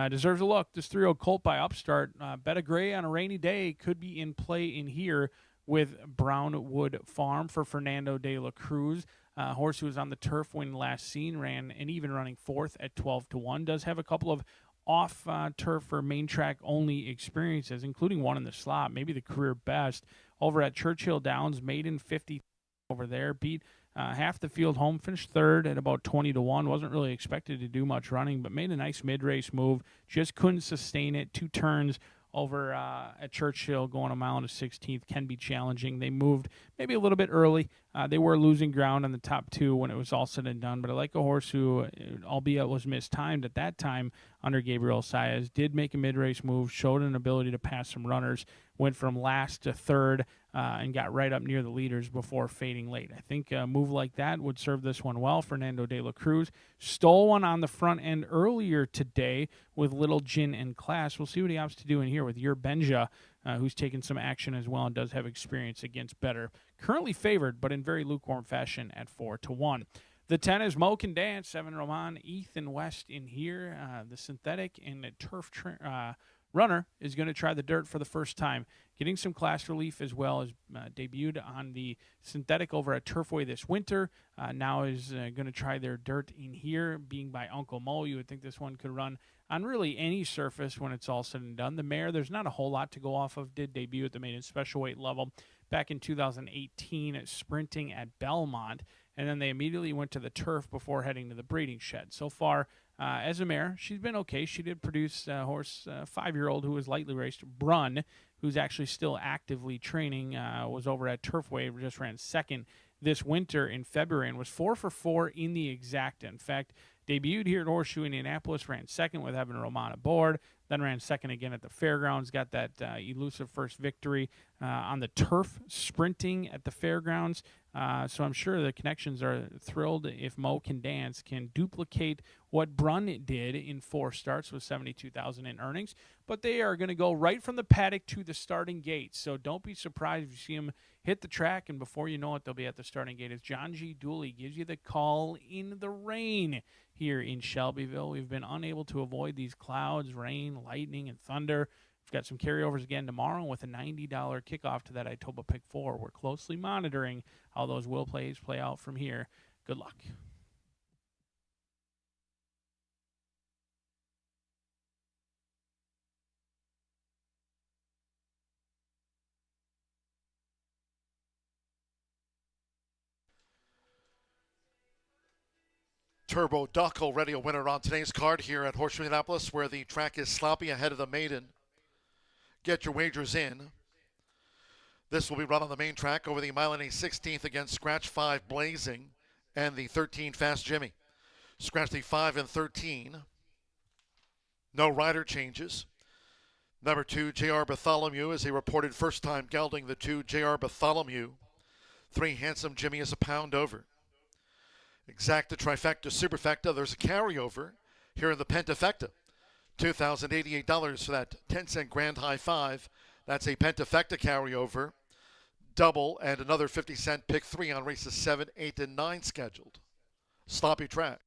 S6: deserves a look. This 3-year-old colt by Upstart, Bet a Gray on a rainy day, could be in play in here with Brownwood Farm for Fernando de la Cruz. Horse who was on the turf when last seen, ran an even running 4th at 12-1. Does have a couple of off turf or main track only experiences, including one in the slot, maybe the career best over at Churchill Downs. Maiden 50 over there, beat half the field home, finished 3rd at about 20-1. Wasn't really expected to do much running, but made a nice mid-race move. Just couldn't sustain it. 2 turns over at Churchill, going a mile and a 16th can be challenging. They moved maybe a little bit early. They were losing ground on the top 2 when it was all said and done, but I like a horse who, albeit was mistimed at that time under Gabriel Saez, did make a mid-race move, showed an ability to pass some runners, went from last to 3rd, and got right up near the leaders before fading late. I think a move like that would serve this one well. Fernando de la Cruz stole one on the front end earlier today with Little Gin and Class. We'll see what he opts to do in here with your Benja, who's taken some action as well and does have experience against better. Currently favored, but in very lukewarm fashion at 4-1. The 10 is Mo Can Dance, 7 Roman, Ethan West in here. The synthetic and the turf runner is going to try the dirt for the first time, getting some class relief as well as debuted on the synthetic over at Turfway this winter. Now is going to try their dirt in here, being by Uncle Mo. You would think this one could run on really any surface when it's all said and done. The mare, there's not a whole lot to go off of, did debut at the maiden special weight level back in 2018, sprinting at Belmont, and then they immediately went to the turf before heading to the breeding shed. So far, as a mare, she's been okay. She did produce a horse, 5-year-old who was lightly raced, Brunn, who's actually still actively training, was over at Turfway, just ran 2nd this winter in February and was 4 for 4 in the exacta. In fact, debuted here at Horseshoe Indianapolis, ran 2nd with Evan Roman aboard, then ran 2nd again at the fairgrounds, got that elusive first victory on the turf, sprinting at the fairgrounds. So I'm sure the connections are thrilled if Mo Can Dance can duplicate what Brunn did in 4 starts with $72,000 in earnings. But they are going to go right from the paddock to the starting gate. So don't be surprised if you see them hit the track, and before you know it, they'll be at the starting gate as John G. Dooley gives you the call in the rain here in Shelbyville. We've been unable to avoid these clouds, rain, lightning, and thunder. We've got some carryovers again tomorrow with a $90 kickoff to that Itoba Pick 4. We're closely monitoring how those will plays play out from here. Good luck.
S1: Turbo Duck already a winner on today's card here at Horseshoe Indianapolis, where the track is sloppy ahead of the maiden. Get your wagers in. This will be run on the main track over the mile and a 16th against Scratch 5 Blazing and the 13 Fast Jimmy. Scratch the 5 and 13. No rider changes. Number 2, J.R. Bartholomew is a reported first time gelding. The 2, J.R. Bartholomew. 3, Handsome Jimmy is a pound over. Exacta, Trifecta, Superfecta. There's a carryover here in the Pentafecta. $2,088 for that 10-cent Grand High 5. That's a Pentafecta carryover. Double and another 50-cent pick 3 on races 7, 8, and 9 scheduled. Sloppy track.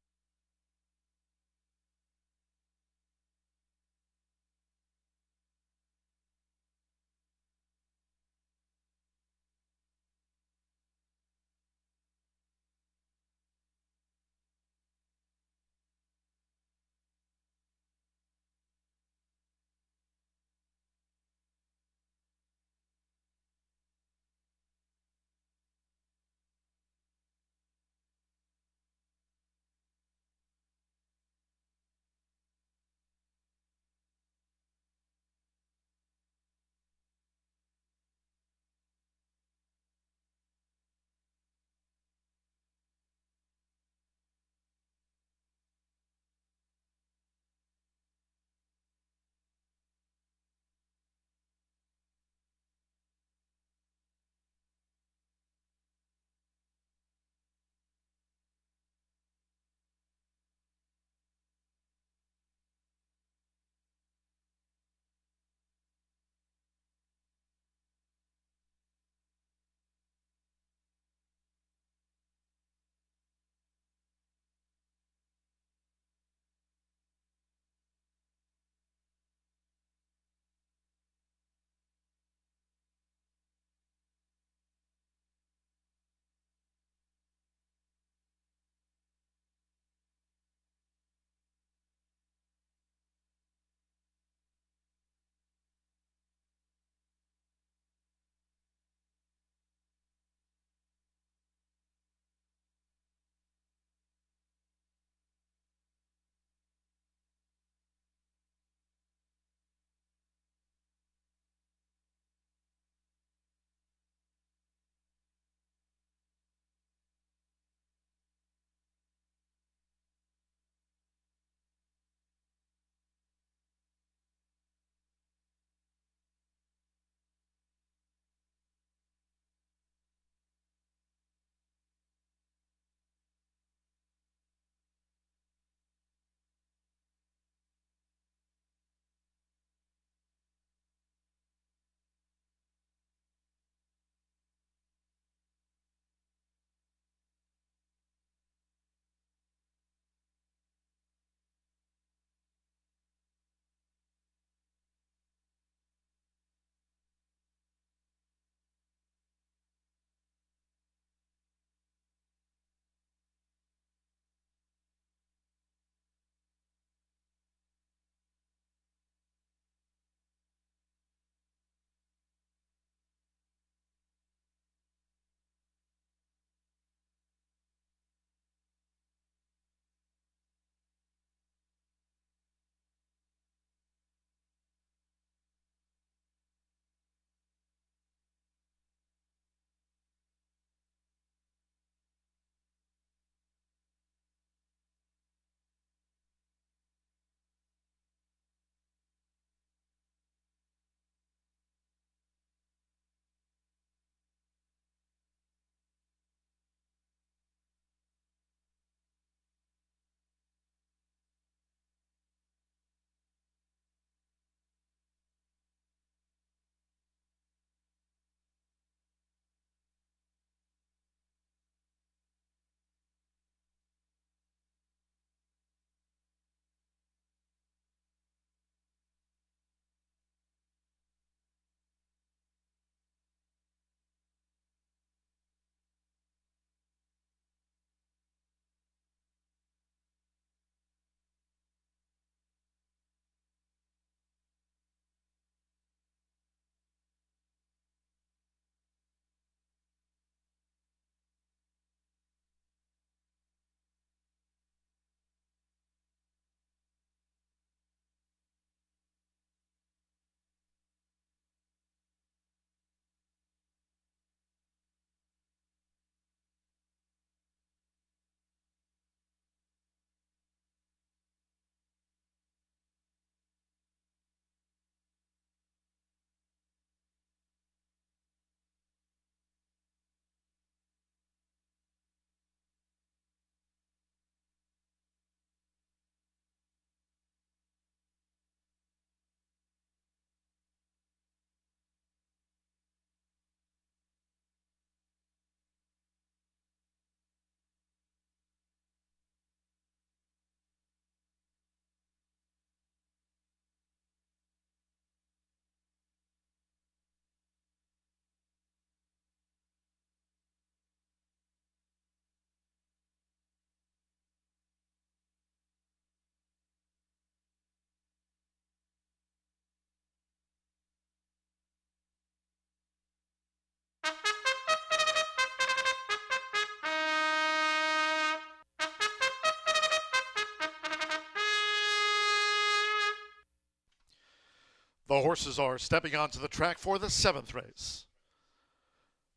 S1: The horses are stepping onto the track for the 7th race.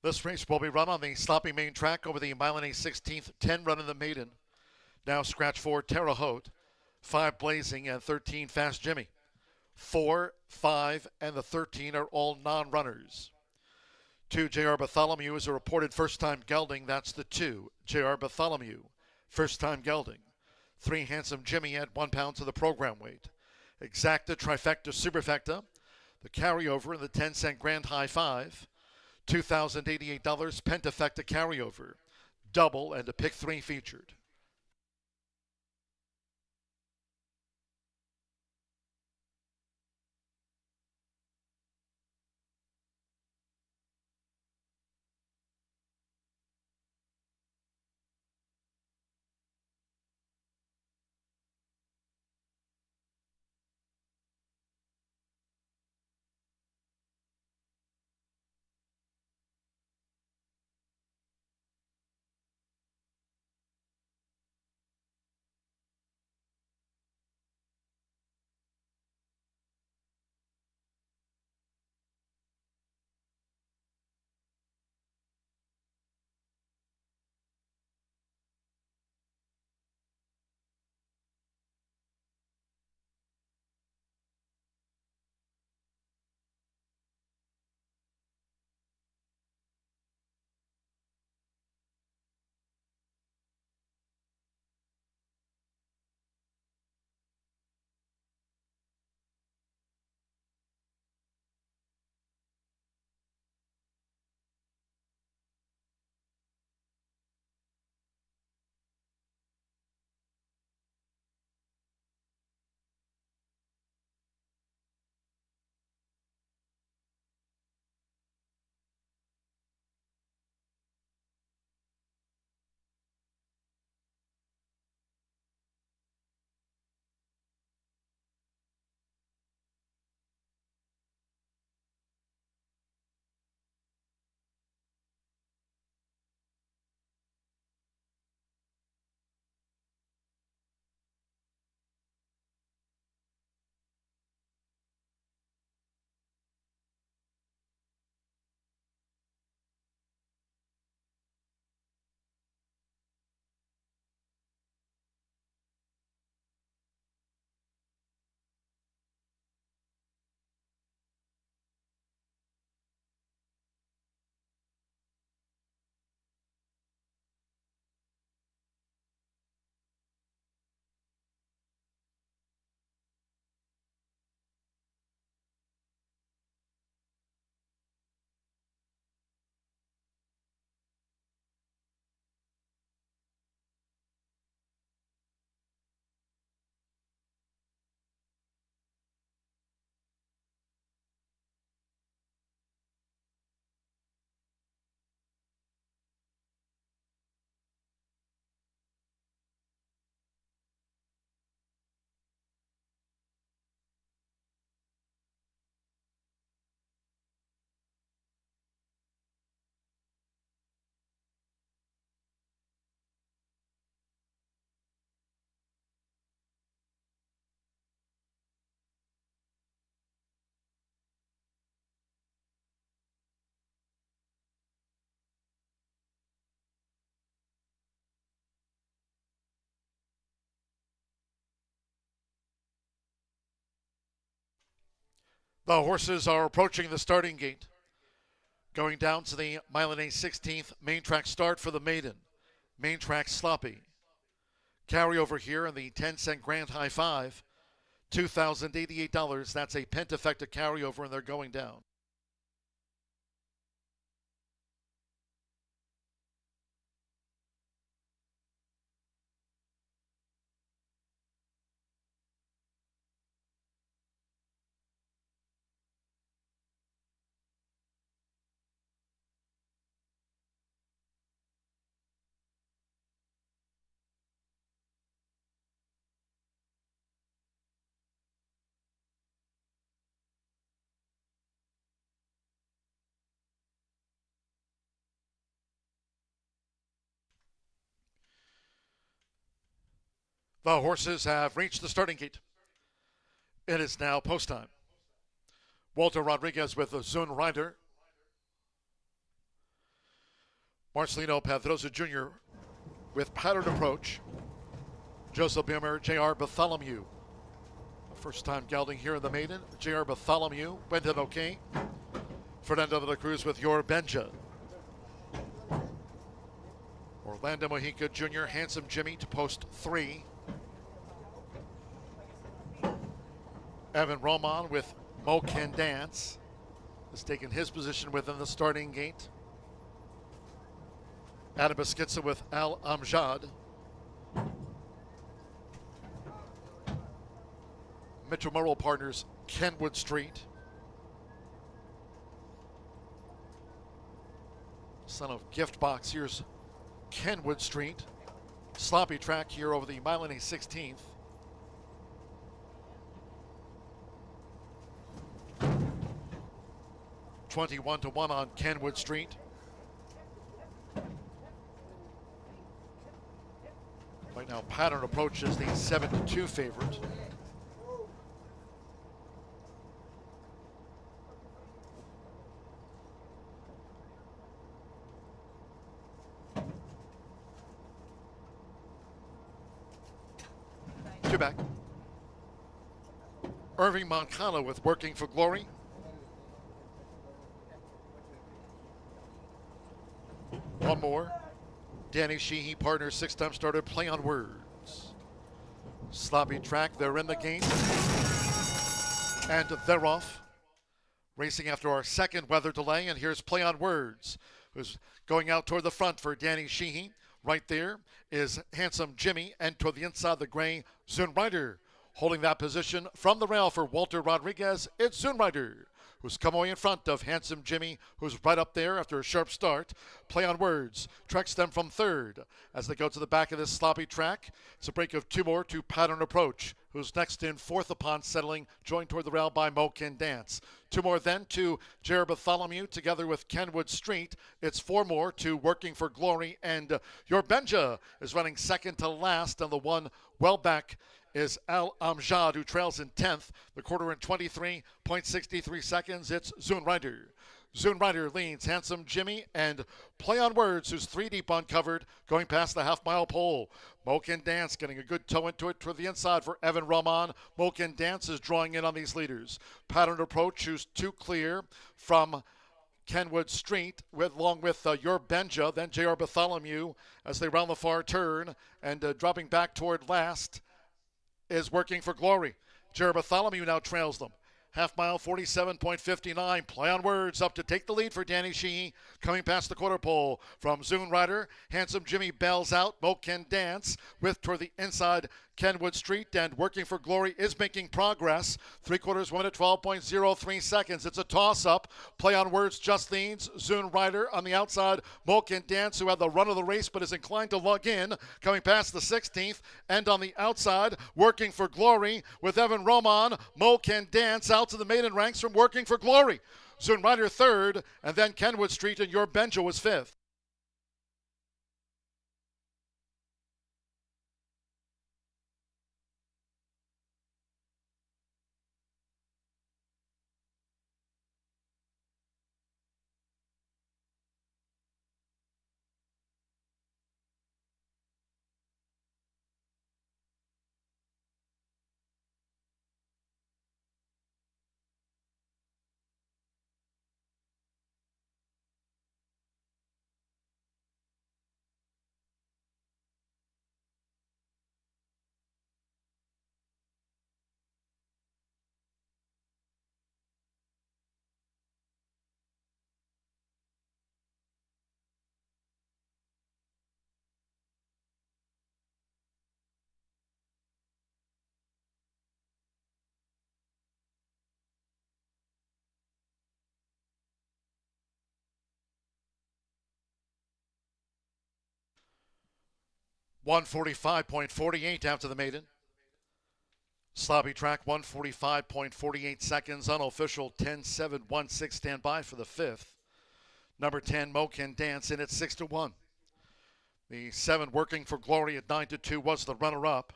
S1: This race will be run on the sloppy main track over the mile and a 16th, 10 run in the maiden. Now scratch 4, Terre Haute, 5 Blazing, and 13 Fast Jimmy. 4, 5, and the 13 are all non-runners. 2, J.R. Bartholomew is a reported first-time gelding. That's the 2, J.R. Bartholomew, first-time gelding. 3, Handsome Jimmy at 1 pound to the program weight. Exacta, Trifecta, Superfecta, the carryover in the 10-cent Grand High 5. $2,088 Pentafecta carryover, double, and a pick 3 featured. The horses are approaching the starting gate. Going down to the mile and a 16th main track start for the maiden. Main track sloppy. Carryover here in the 10-cent Grand High 5. $2,088. That's a Pentafecta carryover, and they're going down. The horses have reached the starting gate. It is now post time. Walter Rodriguez with the Zun Rider. Marcelino Pedrosa Jr. with Pattern Approach. Joseph Bimmer, J.R. Bartholomew. First time gelding here in the maiden. J.R. Bartholomew, Brendan O'Kane. Fernando de la Cruz with Your Benja. Orlando Mojica Jr., Handsome Jimmy to post 3. Evan Roman with Mo Can Dance has taken his position within the starting gate. Adam Beschitza with Al Amjad. Mitchell Morrow partners Kenwood Street. Son of Gift Box, here's Kenwood Street. Sloppy track here over the mile and a 16th. $21-1 on Kenwood Street. Right now, Pattern Approach is the 7-2 favorite. Two back. Irving Moncada with Working for Glory. One more. Danny Sheehy, partner, 6-time starter, Play on Words. Sloppy track, they're in the game. And they're off. Racing after our second weather delay, and here's Play on Words, who's going out toward the front for Danny Sheehy. Right there is Handsome Jimmy, and toward the inside, the gray Zun Rider. Holding that position from the rail for Walter Rodriguez, it's Zun Rider, who's come away in front of Handsome Jimmy, who's right up there after a sharp start. Play on Words tracks them from third as they go to the back of this sloppy track. It's a break of 2 more to Pattern Approach, who's next in fourth upon settling, joined toward the rail by Mo Can Dance. 2 more then to J.R. Bartholomew together with Kenwood Street. It's 4 more to Working for Glory, and Your Benja is running second to last, and the one well back is Al Amjad, who trails in 10th. The quarter in 23.63 seconds. It's Zun Rider. Zun Rider leads Handsome Jimmy and Play on Words, who's 3 deep uncovered, going past the half-mile pole. Mo Can Dance getting a good toe into it toward the inside for Evan Roman. Mo Can Dance is drawing in on these leaders. Pattern Approach, who's 2 clear from Kenwood Street, along with Your Benja, then J.R. Bartholomew as they round the far turn, and dropping back toward last is Working for Glory. J.R. Bartholomew now trails them. Half mile, 47.59. Play on Words up to take the lead for Danny Sheehy. Coming past the quarter pole from Zun Rider. Handsome Jimmy bells out. Mo Can Dance with toward the inside Kenwood Street, and Working for Glory is making progress. 3/4 1 at 12.03 seconds. It's a toss-up. Play on Words just leads. Zun Rider on the outside. Mo Can Dance, who had the run of the race but is inclined to lug in, coming past the 16th. And on the outside, Working for Glory with Evan Roman. Mo Can Dance out to the maiden ranks from Working for Glory. Zun Rider third, and then Kenwood Street and Your Benja was fifth. $145.48 after the maiden. Sloppy track, 145.48 seconds. Unofficial 10.716. Stand by for the fifth. Number 10, Mo Can Dance in at 6-1. The 7 Working for Glory at 9-2 was the runner-up.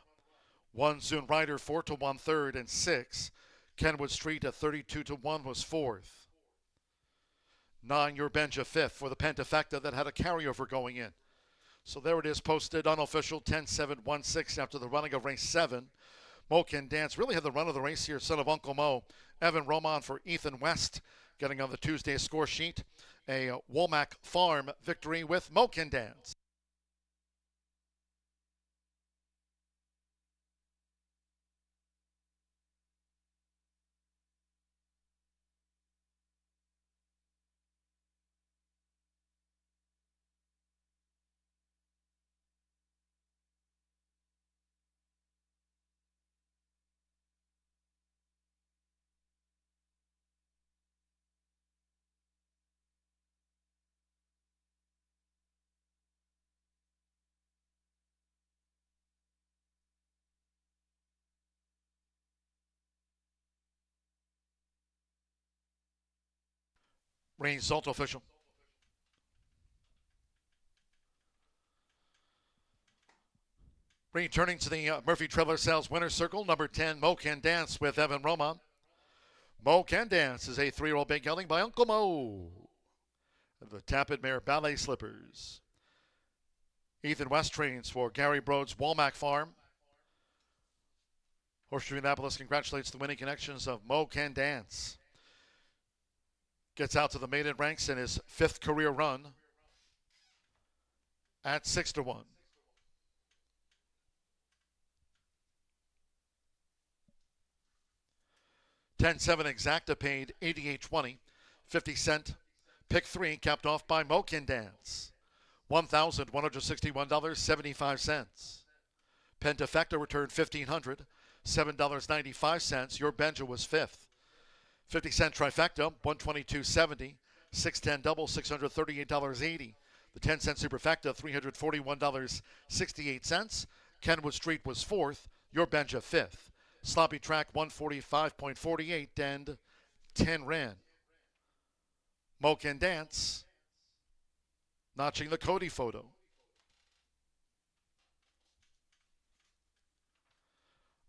S1: 1 Zoon Rider 4-1 third, and 6 Kenwood Street at 32-1 was fourth. 9 Your Benja fifth for the Pentafecta that had a carryover going in. So there it is, posted unofficial 10-7-1-6 after the running of race 7. Mo Can Dance really had the run of the race here, son of Uncle Mo. Evan Roman for Ethan West, getting on the Tuesday score sheet. A Womack Farm victory with Mo Can Dance. Result official. Returning to the Murphy Trailer Sales Winner's Circle, number 10, Mo Can Dance with Evan Roman. Mo Can Dance is a 3-year-old big gelding by Uncle Mo. The Tappet Mare Ballet Slippers. Ethan West trains for Gary Broad's Womack Farm. Horseshoe Indianapolis congratulates the winning connections of Mo Can Dance. Gets out to the maiden ranks in his 5th career run at 6-1. $10-7 exacta paid $88.20. 50-cent pick 3 capped off by Mo Can Dance. $1,161.75. Pentafecta returned $1,500. $7.95. Your Benja was 5th. 50-cent trifecta, $122.70. 610 double, $638.80. The 10-cent superfecta, $341.68. Kenwood Street was 4th. Your Benja 5th. Sloppy track, 145.48 and 10 ran. Mo Can Dance, notching the Cody photo.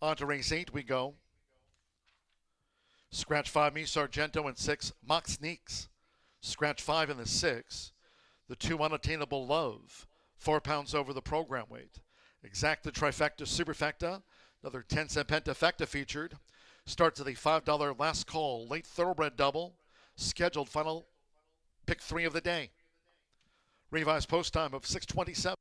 S1: On to race 8 we go. Scratch 5, Me Sargento, and 6, Mock Sneaks. Scratch 5 in the 6. The 2, Unattainable Love, 4 pounds over the program weight. Exacta trifecta superfecta, another 10-cent pentafecta featured. Starts at the $5 last call, late thoroughbred double. Scheduled final pick 3 of the day. Revised post time of 6:27.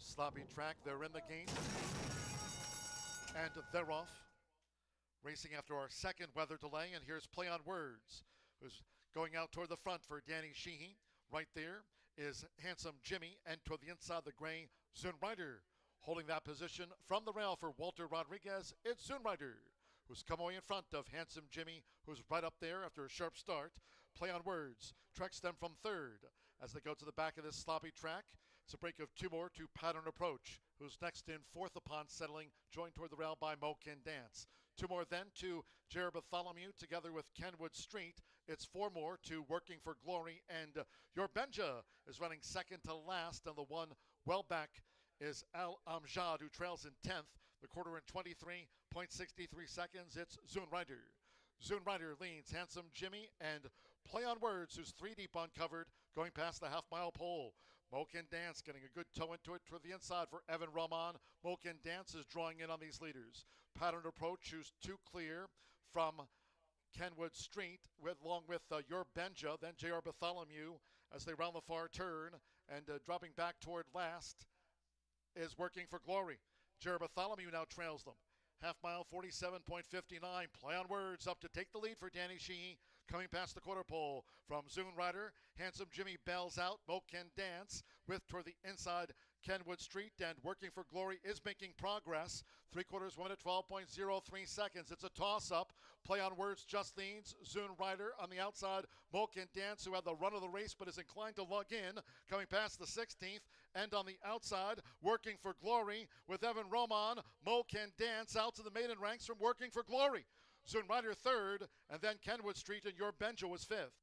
S1: Sloppy track, they're in the game. And they're off. Racing after our second weather delay, and here's Play on Words, who's going out toward the front for Danny Sheehy. Right there is Handsome Jimmy, and toward the inside, the gray Zoon Rider. Holding that position from the rail for Walter Rodriguez, it's Zoon Rider, who's come away in front of Handsome Jimmy, who's right up there after a sharp start. Play on Words treks them from third as they go to the back of this sloppy track. It's a break of 2 more to Pattern Approach, who's next in 4th upon settling, joined toward the rail by Mo Can Dance. 2 more then to Jared Bartholomew together with Kenwood Street. It's 4 more to Working for Glory, and Your Benja is running second to last, and the one well back is Al Amjad, who trails in 10th. The quarter in 23.63 seconds. It's Zoon Rider. Zoon Rider leads Handsome Jimmy and Play on Words, who's 3 deep uncovered, going past the half-mile pole. Mo Can Dance getting a good toe into it toward the inside for Evan Roman. Mo Can Dance is drawing in on these leaders. Pattern Approach, who's 2 clear from Kenwood Street, along with Your Benja, then J.R. Bartholomew as they round the far turn, and dropping back toward last is Working for Glory. J.R. Bartholomew now trails them. Half mile, 47.59. Play on Words up to take the lead for Danny Sheehy. Coming past the quarter pole from Zoon Rider. Handsome Jimmy bells out. Mo Can Dance with toward the inside Kenwood Street, and Working for Glory is making progress. 3/4 1 at 12.03 seconds. It's a toss-up. Play on Words just leads. Zoon Rider on the outside. Mo Can Dance, who had the run of the race but is inclined to lug in, coming past the 16th. And on the outside, Working for Glory with Evan Roman. Mo Can Dance out to the maiden ranks from Working for Glory. Zunrider third, and then Kenwood Street and York Benja was fifth.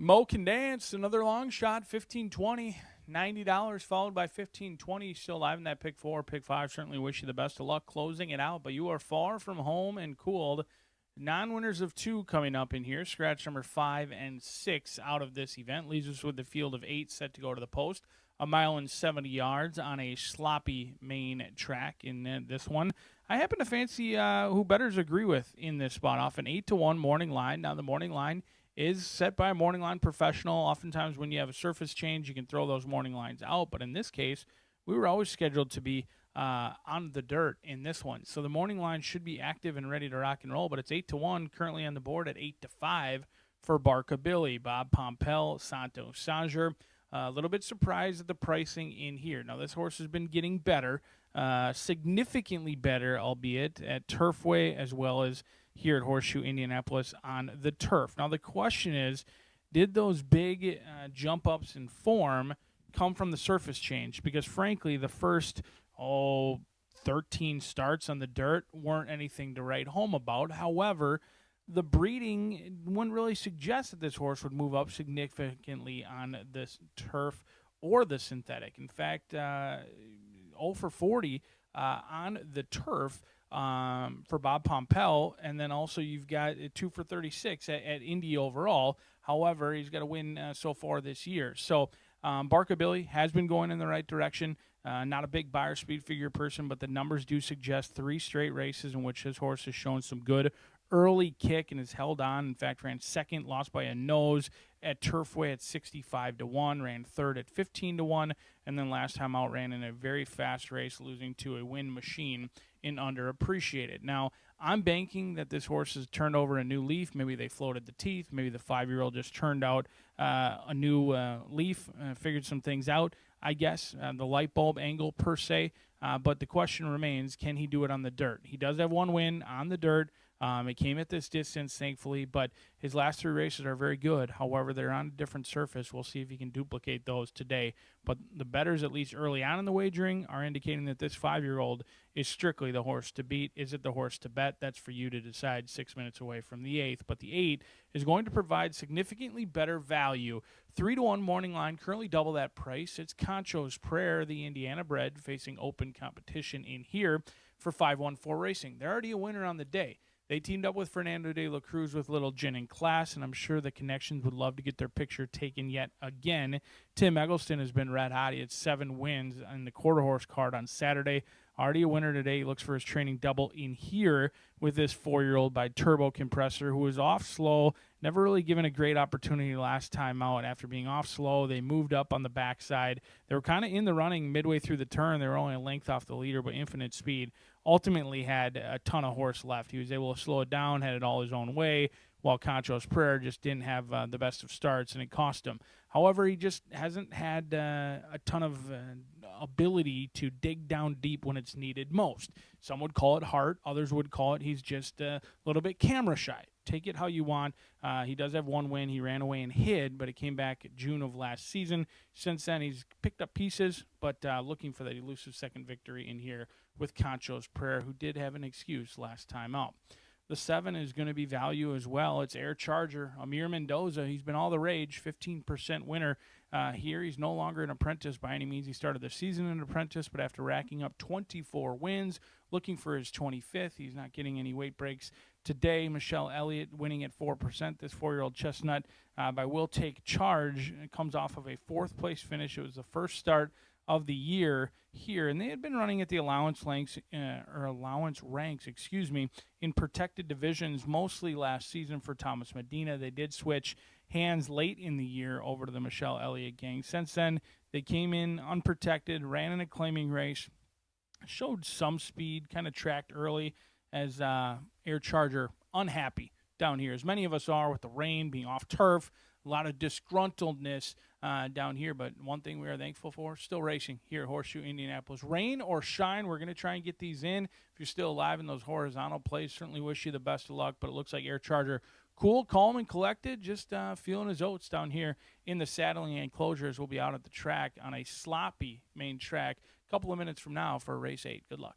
S6: Mo Can Dance, another long shot, 15-20, $90, followed by 15-20. Still alive in that pick 4. Pick 5, certainly wish you the best of luck closing it out, but you are far from home and cooled. Non-winners of 2 coming up in here. Scratch number 5 and 6 out of this event. Leaves us with the field of 8 set to go to the post. 1 mile and 70 yards on a sloppy main track in this one. I happen to fancy who bettors agree with in this spot off an 8-1 morning line. Now the morning line is set by a morning line professional. Oftentimes when you have a surface change, you can throw those morning lines out. But in this case, we were always scheduled to be on the dirt in this one. So the morning line should be active and ready to rock and roll. But it's 8-1 currently on the board at 8-5 for Barkabilly. Bob Pompel, Santo Sanger. A little bit surprised at the pricing in here. Now this horse has been getting better, significantly better, albeit at Turfway as well as here at Horseshoe Indianapolis on the turf. Now the question is, did those big jump ups in form come from the surface change? Because frankly, the first 13 starts on the dirt weren't anything to write home about. However, the breeding wouldn't really suggest that this horse would move up significantly on this turf or the synthetic. In fact, 0 for 40 on the turf for Bob Pompel, and then also you've got 2 for 36 at Indy overall. However, he's got a win so far this year. So Barkabilly has been going in the right direction. Not a big buyer speed figure person, but the numbers do suggest 3 straight races in which his horse has shown some good early kick and has held on. In fact, ran second, lost by a nose at Turfway at 65-1, ran third at 15-1, and then last time out ran in a very fast race, losing to a Win Machine in Underappreciated. Now, I'm banking that this horse has turned over a new leaf. Maybe they floated the teeth. Maybe the 5-year-old just turned out a new leaf, figured some things out, I guess, the light bulb angle per se. But the question remains, can he do it on the dirt? He does have 1 win on the dirt. It came at this distance, thankfully, but his last 3 races are very good. However, they're on a different surface. We'll see if he can duplicate those today. But the bettors, at least early on in the wagering, are indicating that this 5-year-old is strictly the horse to beat. Is it the horse to bet? That's for you to decide 6 minutes away from the 8th. But the 8 is going to provide significantly better value. 3-1 morning line, currently double that price. It's Concho's Prayer, the Indiana bred, facing open competition in here for 514 Racing. They're already a winner on the day. They teamed up with Fernando de la Cruz with Little Gin and Class, and I'm sure the connections would love to get their picture taken yet again. Tim Eggleston has been red hot. He had 7 wins in the quarter horse card on Saturday. Already a winner today. He looks for his training double in here with this 4-year-old by Turbo Compressor, who was off slow, never really given a great opportunity last time out. After being off slow, they moved up on the backside. They were kind of in the running midway through the turn. They were only a length off the leader, but Infinite Speed ultimately had a ton of horse left. He was able to slow it down, had it all his own way, while Concho's Prayer just didn't have the best of starts, and it cost him. However, he just hasn't had a ton of ability to dig down deep when it's needed most. Some would call it heart. Others would call it he's just a little bit camera shy. Take it how you want. He does have 1 win. He ran away and hid, but it came back June of last season. Since then, he's picked up pieces, but looking for that elusive second victory in here with Concho's Prayer, who did have an excuse last time out. The 7 is going to be value as well. It's Air Charger, Amir Mendoza. He's been all the rage, 15% winner here. He's no longer an apprentice by any means. He started the season an apprentice, but after racking up 24 wins, looking for his 25th, he's not getting any weight breaks today. Michelle Elliott winning at 4%. This 4-year-old chestnut by Will Take Charge. It comes off of a 4th place finish. It was the first start of the year here, and they had been running at the allowance ranks, in protected divisions mostly last season for Thomas Medina. They did switch hands late in the year over to the Michelle Elliott gang. Since then, they came in unprotected, ran in a claiming race, showed some speed, kind of tracked early as Air Charger unhappy down here, as many of us are with the rain, being off turf, a lot of disgruntledness down here. But one thing we are thankful for, still racing here at Horseshoe Indianapolis. Rain or shine, we're going to try and get these in. If you're still alive in those horizontal plays, certainly wish you the best of luck. But it looks like Air Charger, cool, calm, and collected, just feeling his oats down here in the saddling enclosures. We'll be out at the track on a sloppy main track a couple of minutes from now for race 8. Good luck.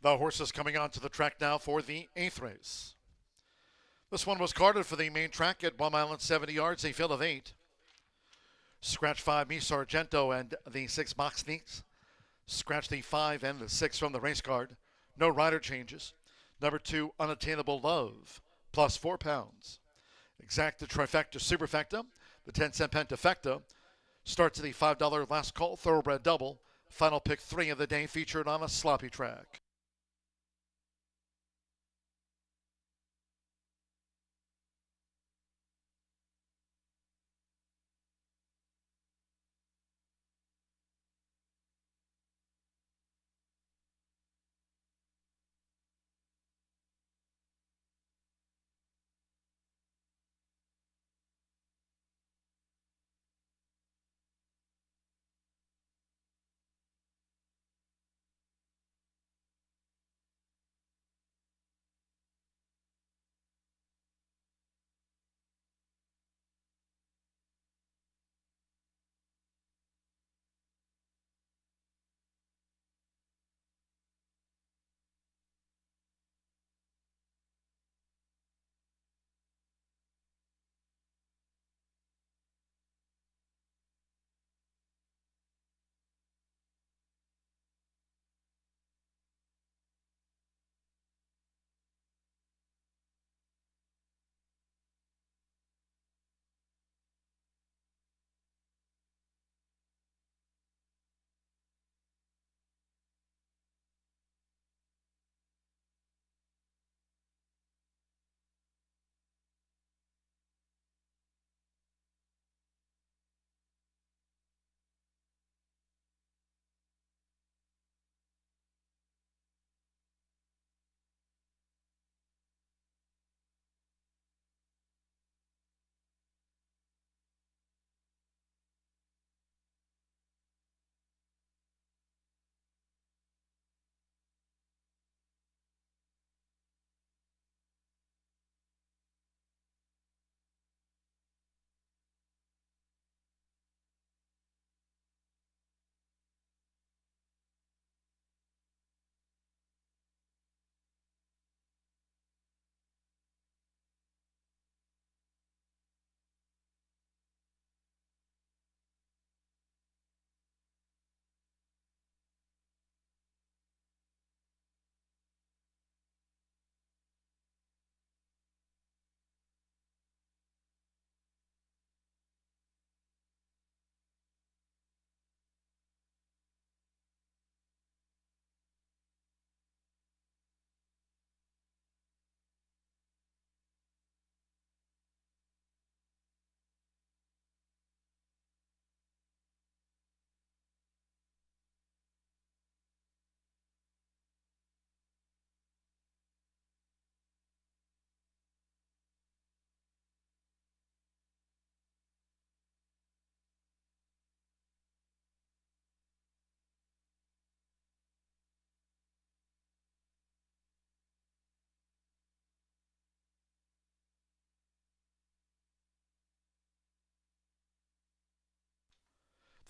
S1: The horses coming onto the track now for the 8th race. This one was carded for the main track at 1 mile and 70 yards, a field of 8. Scratch 5, Mi Sargento, and the 6 Box Sneaks. Scratch the 5 and the 6 from the race card. No rider changes. Number 2, Unattainable Love, plus 4 pounds. Exacta Trifecta Superfecta, the 10-cent Pentafecta. Starts at the $5 last call, Thoroughbred Double. Final pick 3 of the day, featured on a sloppy track.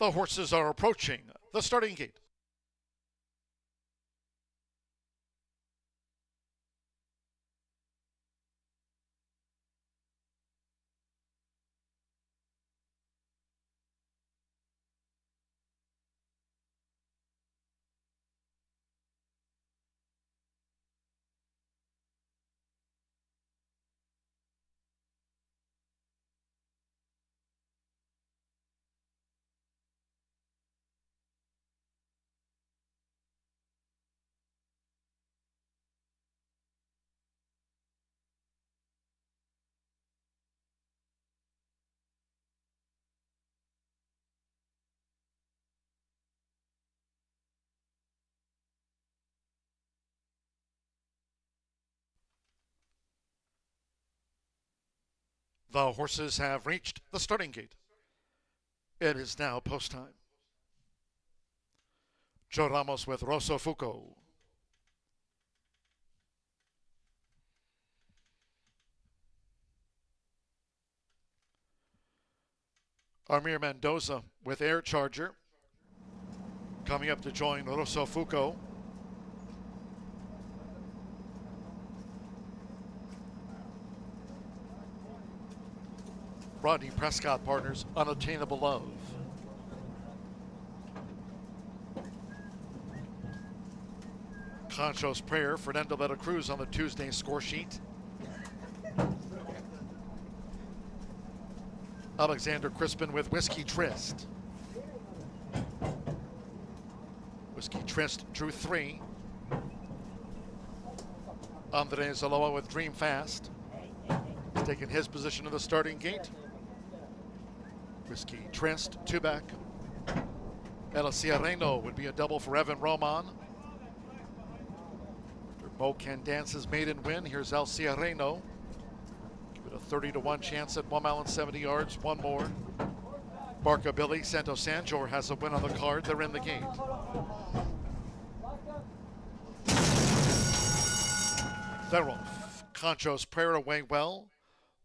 S1: The horses are approaching the starting gate. The horses have reached the starting gate. It is now post time. Joe Ramos with Rosso Fuco. Amir Mendoza with Air Charger coming up to join Rosso Fuco. Rodney Prescott Partners, Unattainable Love. Concho's Prayer, Fernando de la Cruz on the Tuesday score sheet. Alexander Crispin with Whiskey Tryst. Whiskey Tryst drew 3. Andres Aloa with Dream Fast. He's taken his position in the starting gate. Whiskey Tryst, 2 back. El Sierreno would be a double for Evan Roman. After Mo Candance's maiden win, here's El Sierreno. Give it a 30-1 chance at 1 mile and 70 yards. One more. Barca Billy, Santos Sanjor has a win on the card. They're in the gate. Theroff, Concho's Prayer away well.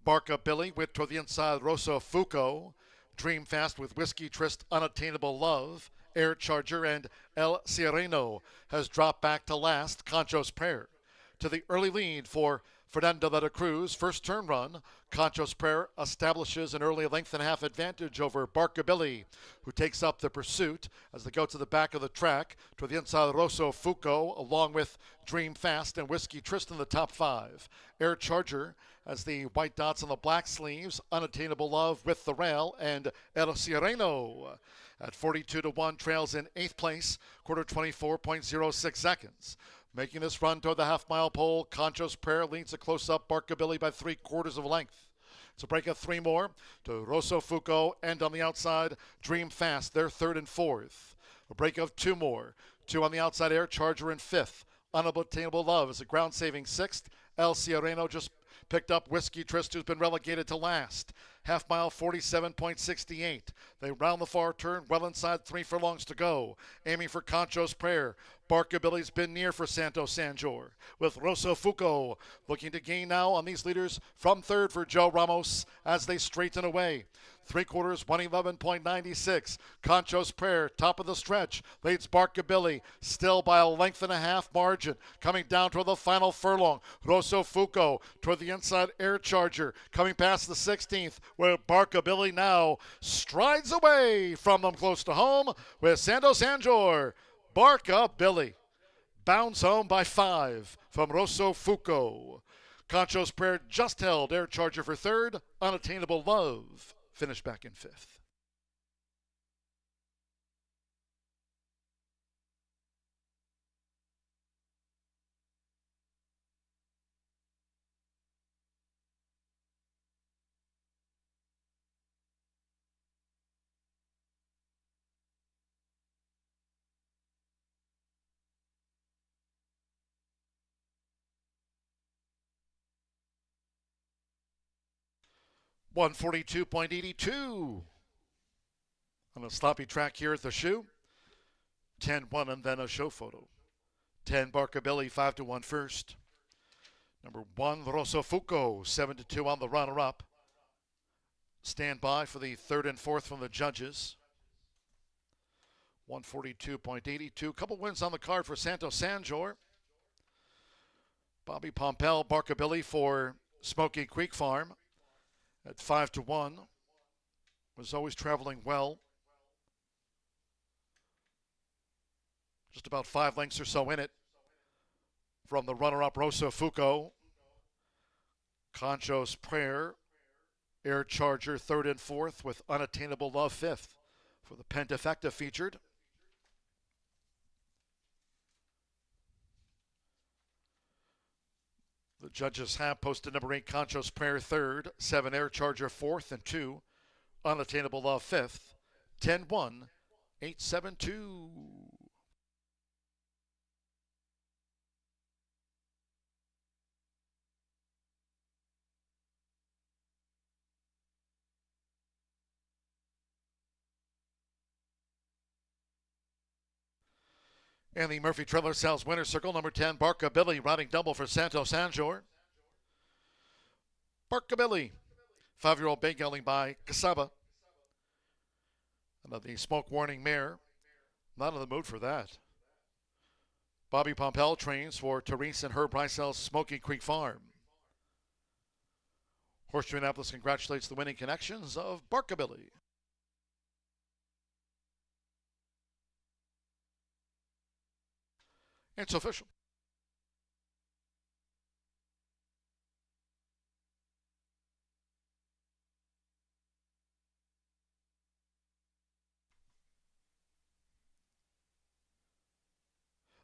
S1: Barca Billy with toward the inside Rosso Fuco. Dream Fast with Whiskey Tryst, Unattainable Love. Air Charger and El Sierreno has dropped back to last. Concho's Prayer to the early lead for Fernando de la Cruz. First turn run. Concho's Prayer establishes an early length and a half advantage over Barca Billy, who takes up the pursuit as they go to the back of the track to the inside of Rosso Fuco, along with Dream Fast and Whiskey Tryst in the top 5. Air Charger as the white dots on the black sleeves. Unattainable Love with the rail, and El Sierreno at 42-1 trails in 8th place, quarter 24.06 seconds. Making this run toward the half-mile pole, Concho's Prayer leads a close-up Barca Billy by 3/4 of a length. It's a break of 3 more to Rosso Fuco, and on the outside, Dream Fast. They're 3rd and 4th. A break of 2 more. 2 on the outside, Air Charger in 5th. Unattainable Love is a ground-saving 6th. El Sierreno just picked up Whiskey Tryst, who's been relegated to last. Half mile, 47.68. They round the far turn, well inside 3 furlongs to go. Aiming for Concho's Prayer. Barca Billy's been near for Santos Sanjor, with Rosso Fuco looking to gain now on these leaders from 3rd for Joe Ramos as they straighten away. 3/4, 111.96. Concho's Prayer, top of the stretch, leads Barca Billy, still by a length and a half margin. Coming down toward the final furlong, Rosso Fuco toward the inside, Air Charger, coming past the 16th, where Barca Billy now strides away from them close to home with Santos Sanjor. Barca Billy bounds home by 5 from Rosso Fuco. Concho's Prayer just held Air Charger for 3rd. Unattainable Love finished back in 5th. $142.82 on a sloppy track here at the shoe. 10-1 and then a show photo. 10 Barca Billy, 5-1 first. Number 1 Rosso Fuco, 7-2 on the runner-up. Stand by for the 3rd and 4th from the judges. 142.82. Couple wins on the card for Santos Sanjor. Bobby Pompel, Barca Billy for Smoky Creek Farm at 5-1. Was always traveling well. Just about 5 lengths or so in it from the runner-up Rosso Fuco. Concho's Prayer, Air Charger 3rd and 4th, with Unattainable Love 5th for the Pentafecta featured. The judges have posted number 8 Concho's Prayer 3rd, 7 Air Charger 4th, and 2 Unattainable Love 5th. 10-1, 8-7-2. And the Murphy Trailer Sales winner circle, number 10, Barca Billy, riding double for Santos Sanjor. Barca Billy, 5-year-old bay gelding by Casaba. And the smoke warning mare, not in the mood for that. Bobby Pompel trains for Therese and Herb Brysel's Smoky Creek Farm. Horseshoe Indianapolis congratulates the winning connections of Barkabilly. It's official.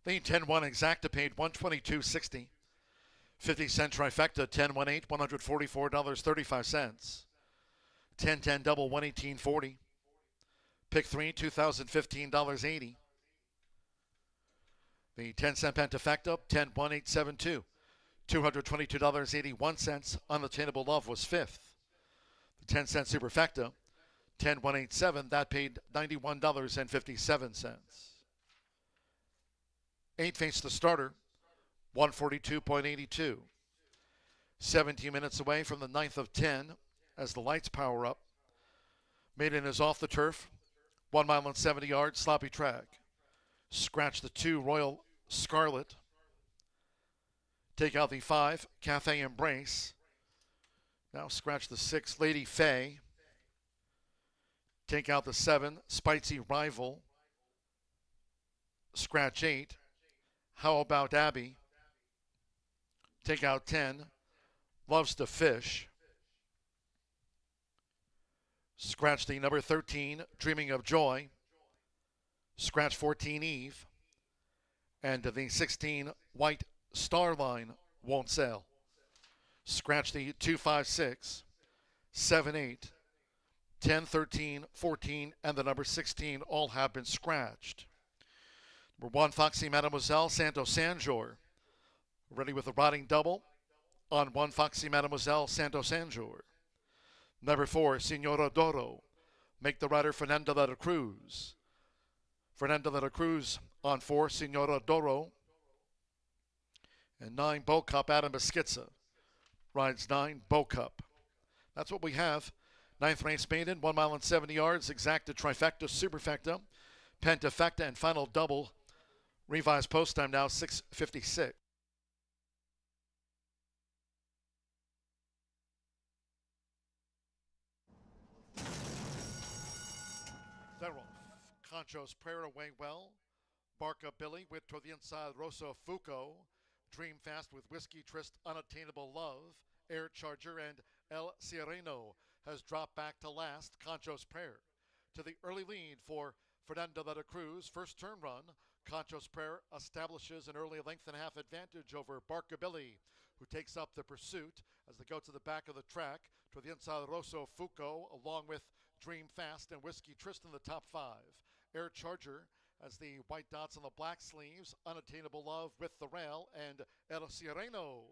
S1: The 10-1 exacta paid $122.60. 50-cent trifecta 10-1-8, $144.35. 10-10 double $118.40. Pick 3, $2,015.80. The 10-cent pentafecta 10-1-8-7-2, $222.81. Unattainable Love was fifth. The 10-cent superfecta 10-1-8-7, that paid $91.57. 8 faced the starter, 142.82. 17 minutes away from the 9th of 10 as the lights power up. Maiden is off the turf, 1 mile and 70 yards, sloppy track. Scratch the 2, Royal Scarlet. Take out the 5, Cafe Embrace. Now scratch the 6, Lady Faye. Take out the 7, Spicy Rival. Scratch 8, How About Abby? Take out 10, Loves to Fish. Scratch the number 13, Dreaming of Joy. Scratch 14, Eve. And the 16, White Star Line, won't sell. Scratch the 2, 5, 6, 7, 8, 10, 13, 14, and the number 16 all have been scratched. Number 1, Foxy Mademoiselle, Santo Sanjor. Ready with a rotting double on 1, Foxy Mademoiselle, Santo Sanjor. Number 4, Senora Doro. Make the rider Fernanda de la Cruz. Fernanda de la Cruz on 4, Senora Doro. And 9, Bow Cup, Adam Beschizza. Rides 9, Bow Cup. That's what we have. 9th race maiden, 1 mile and 70 yards, exacta, trifecta, superfecta, pentafecta, and final double. Revised post time now, 6:56. They're off. Concho's Prayer away well. Barca Billy with toward the inside, Rosso Fuco. Dream Fast with Whiskey Tryst, Unattainable Love. Air Charger and El Sireno has dropped back to last. Concho's Prayer to the early lead for Fernanda de la Cruz. First turn run. Concho's Prayer establishes an early length and a half advantage over Barkabilly, who takes up the pursuit as they go to the back of the track. To the inside, Rosso Fuco, along with Dream Fast and Whiskey Tryst in the top 5. Air Charger as the white dots on the black sleeves. Unattainable Love with the rail, and El Sireno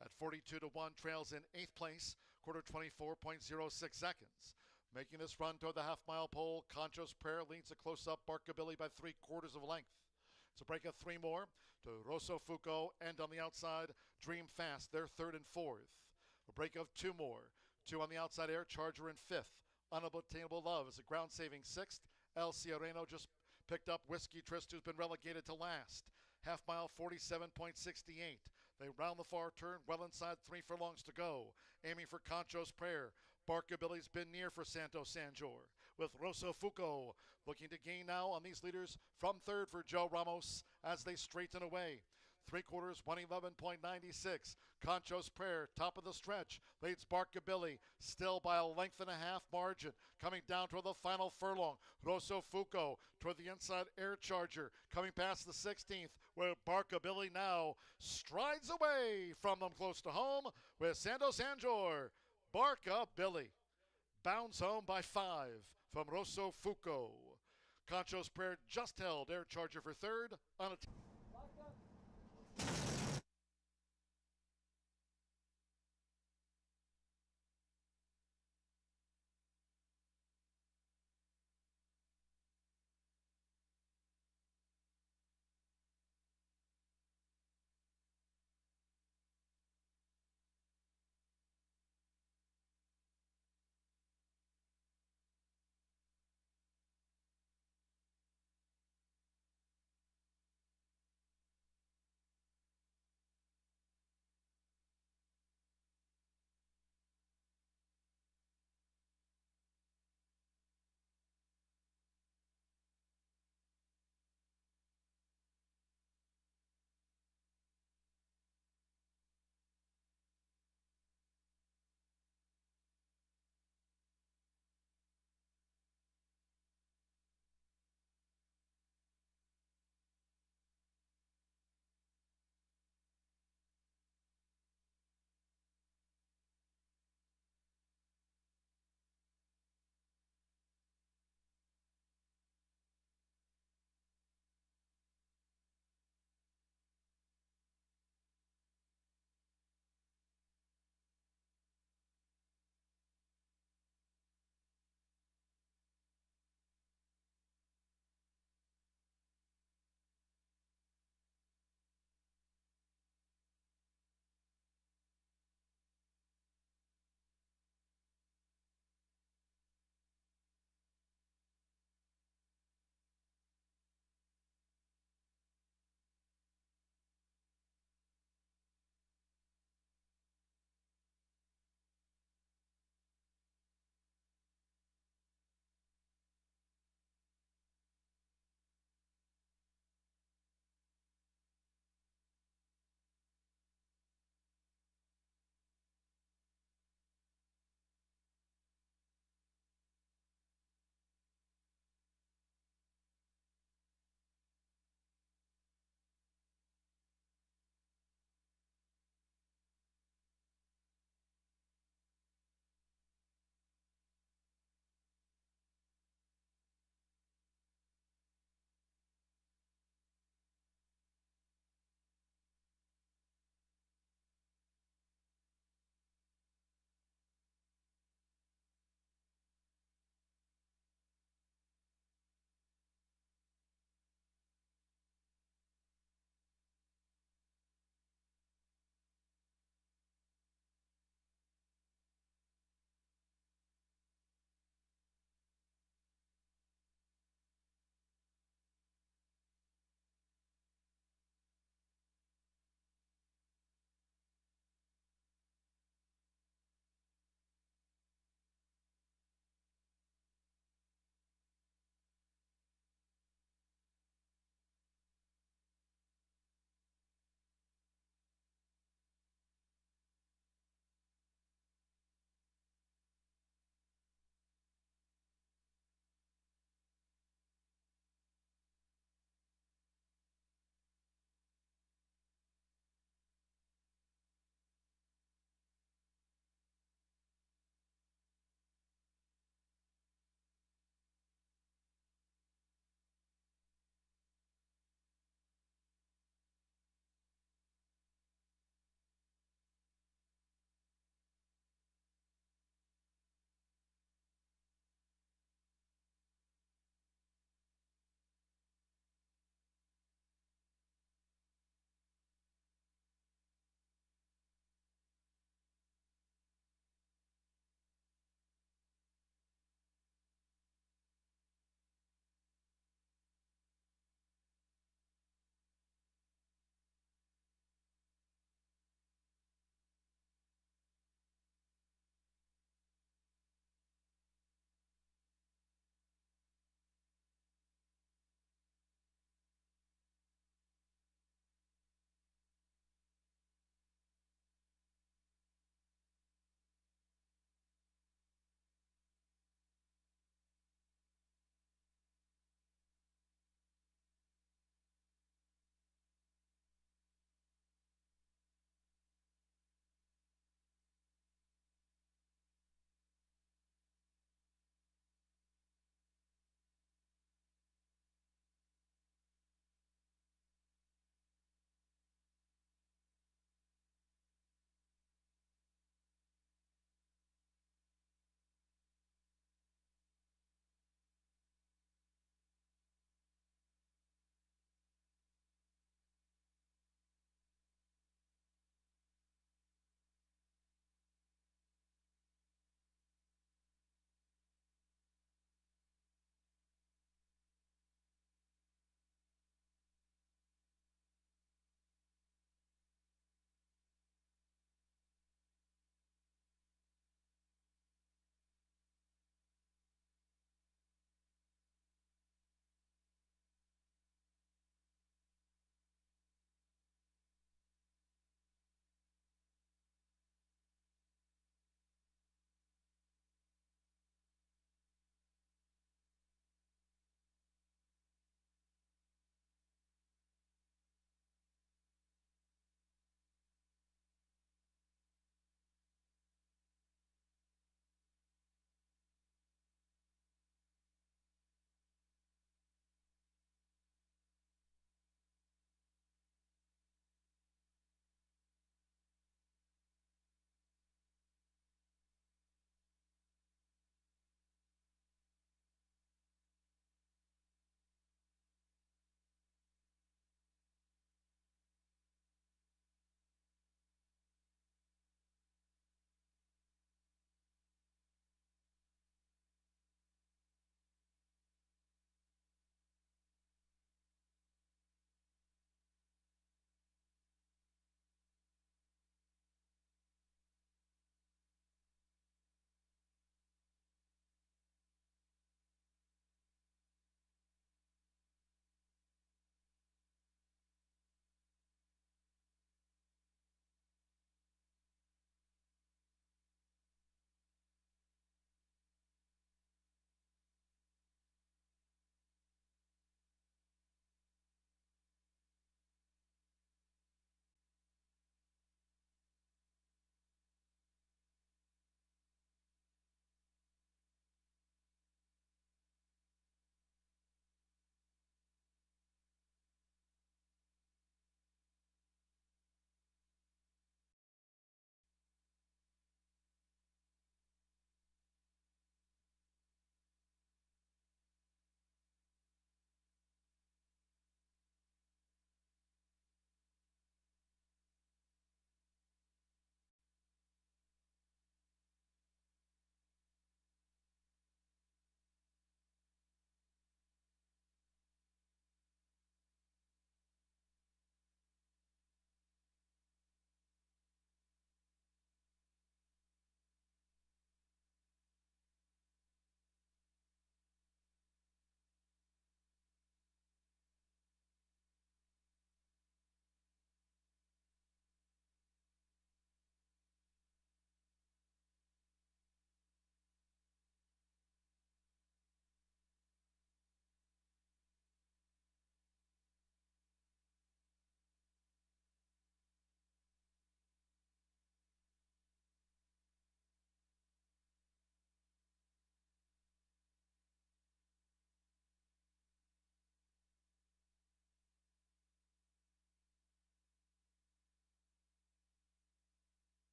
S1: at 42-1 trails in 8th place, quarter 24.06 seconds. Making this run toward the half-mile pole, Concho's Prayer leads a close-up Barkabilly by 3/4 of a length. It's a break of 3 more to Rosso Fuco, and on the outside, Dream Fast. They're 3rd and 4th. A break of 2 more. 2 on the outside, Air Charger in 5th. Unattainable Love is a ground-saving 6th. El Sireno just picked up Whiskey Tryst, who's been relegated to last. Half-mile, 47.68. They round the far turn, well inside 3 furlongs to go. Aiming for Concho's Prayer. Barkabilly's been near for Santo Sanjor, with Rosso Fuco looking to gain now on these leaders from 3rd for Joe Ramos as they straighten away. 3/4, 111.96. Concho's Prayer, top of the stretch, leads Barkabilly, still by a length and a half margin. Coming down toward the final furlong, Rosso Fuco toward the inside, Air Charger, coming past the 16th, where Barkabilly now strides away from them close to home with Santo Sanjor. Barkabilly bounds home by 5 from Rosso Fuco. Concho's Prayer just held. Air Charger for 3rd.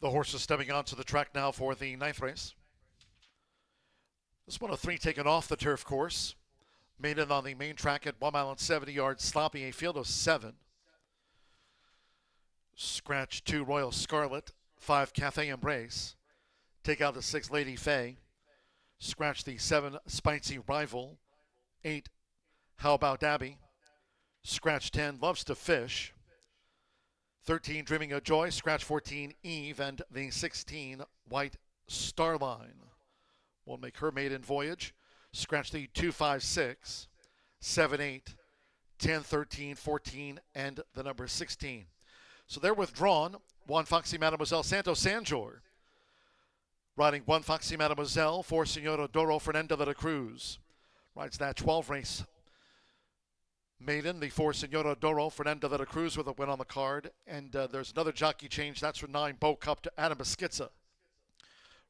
S1: The horses stepping onto the track now for the 9th race. This one of 3 taken off the turf course. Maiden on the main track at 1 mile and 70 yards, sloppy, a field of 7. Scratch 2, Royal Scarlet. 5, Cafe Embrace. Take out the 6, Lady Faye. Scratch the 7, Spicy Rival. 8, How About Abby. Scratch 10, Loves to Fish. 13, Dreaming of Joy. Scratch 14, Eve. And the 16, White Starline will make her maiden voyage. Scratch the 2, 5, 6, 7, 8, 10, 13, 14, and the number 16. So they're withdrawn. 1, Foxy Mademoiselle Santo Sanjor. Riding 1, Foxy Mademoiselle. 4, Senora Doro Fernanda de la Cruz. Rides that 12 race maiden. The 4, Senora Doro Fernanda de la Cruz with a win on the card. And there's another jockey change. That's for 9, Bo Cup to Adam Beschizza.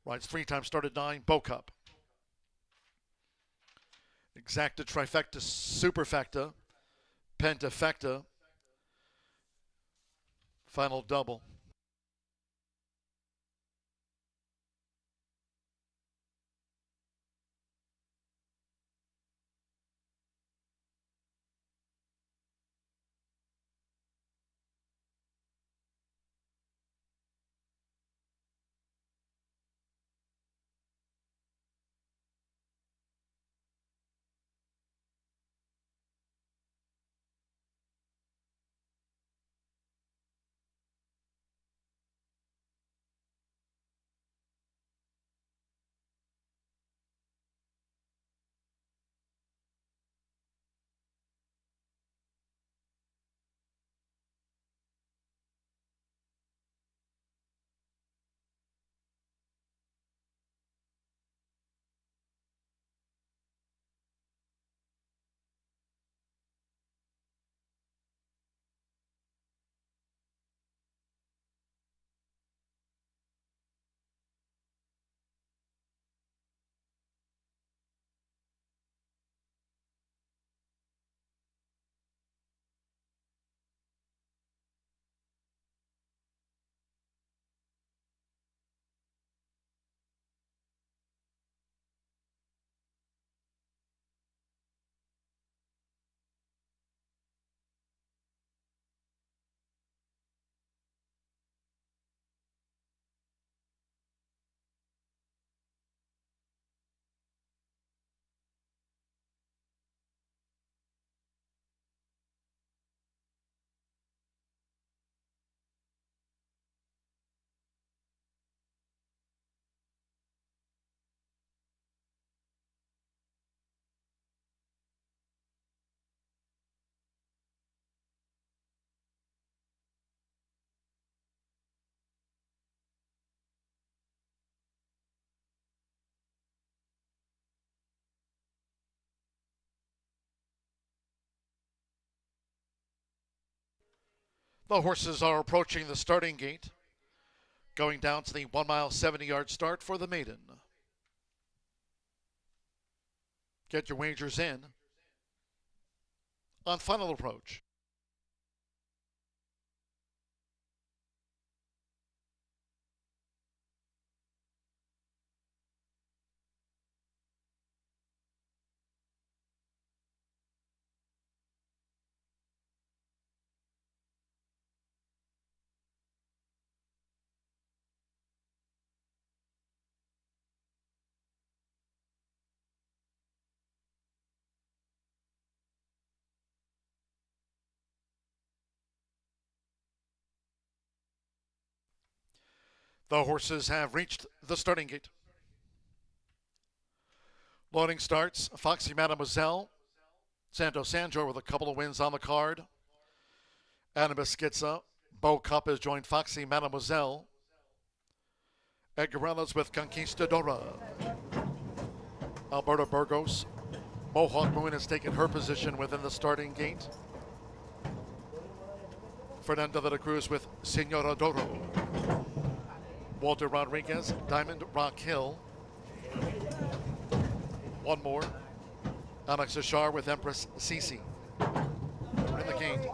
S1: Rides 3 times started 9, Bo Cup. Exacta, trifecta, superfecta, pentafecta, final double. The horses are approaching the starting gate, going down to the 1 mile, 70 yard start for the maiden. Get your wagers in on final approach. The horses have reached the starting gate. Loading starts. Foxy Mademoiselle. Santo Sanjor with a couple of wins on the card. Adam Beschizza. Bo Cup has joined Foxy Mademoiselle. Edgarellas with Conquistadora. Alberta Burgos. Mohawk Moon has taken her position within the starting gate. Fernanda de la Cruz with Senora Doro. Walter Rodriguez, Diamond Rock Hill. One more. Alex Ashar with Empress Sisi. In the gate.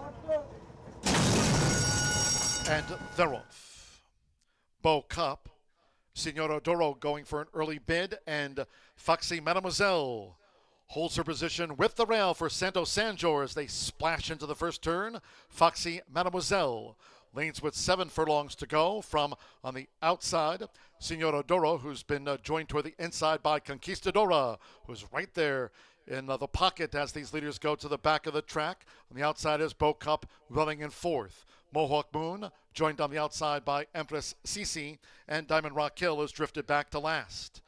S1: And they're off. Beau Cup. Senora Doro going for an early bid, and Foxy Mademoiselle holds her position with the rail for Santo Sanjor as they splash into the first turn. Foxy Mademoiselle leads with 7 furlongs to go from on the outside. Senora Doro, who's been joined toward the inside by Conquistadora, who's right there in the pocket as these leaders go to the back of the track. On the outside is Beau Cup running in 4th. Mohawk Moon joined on the outside by Empress Sisi, and Diamond Rock Hill is drifted back to last.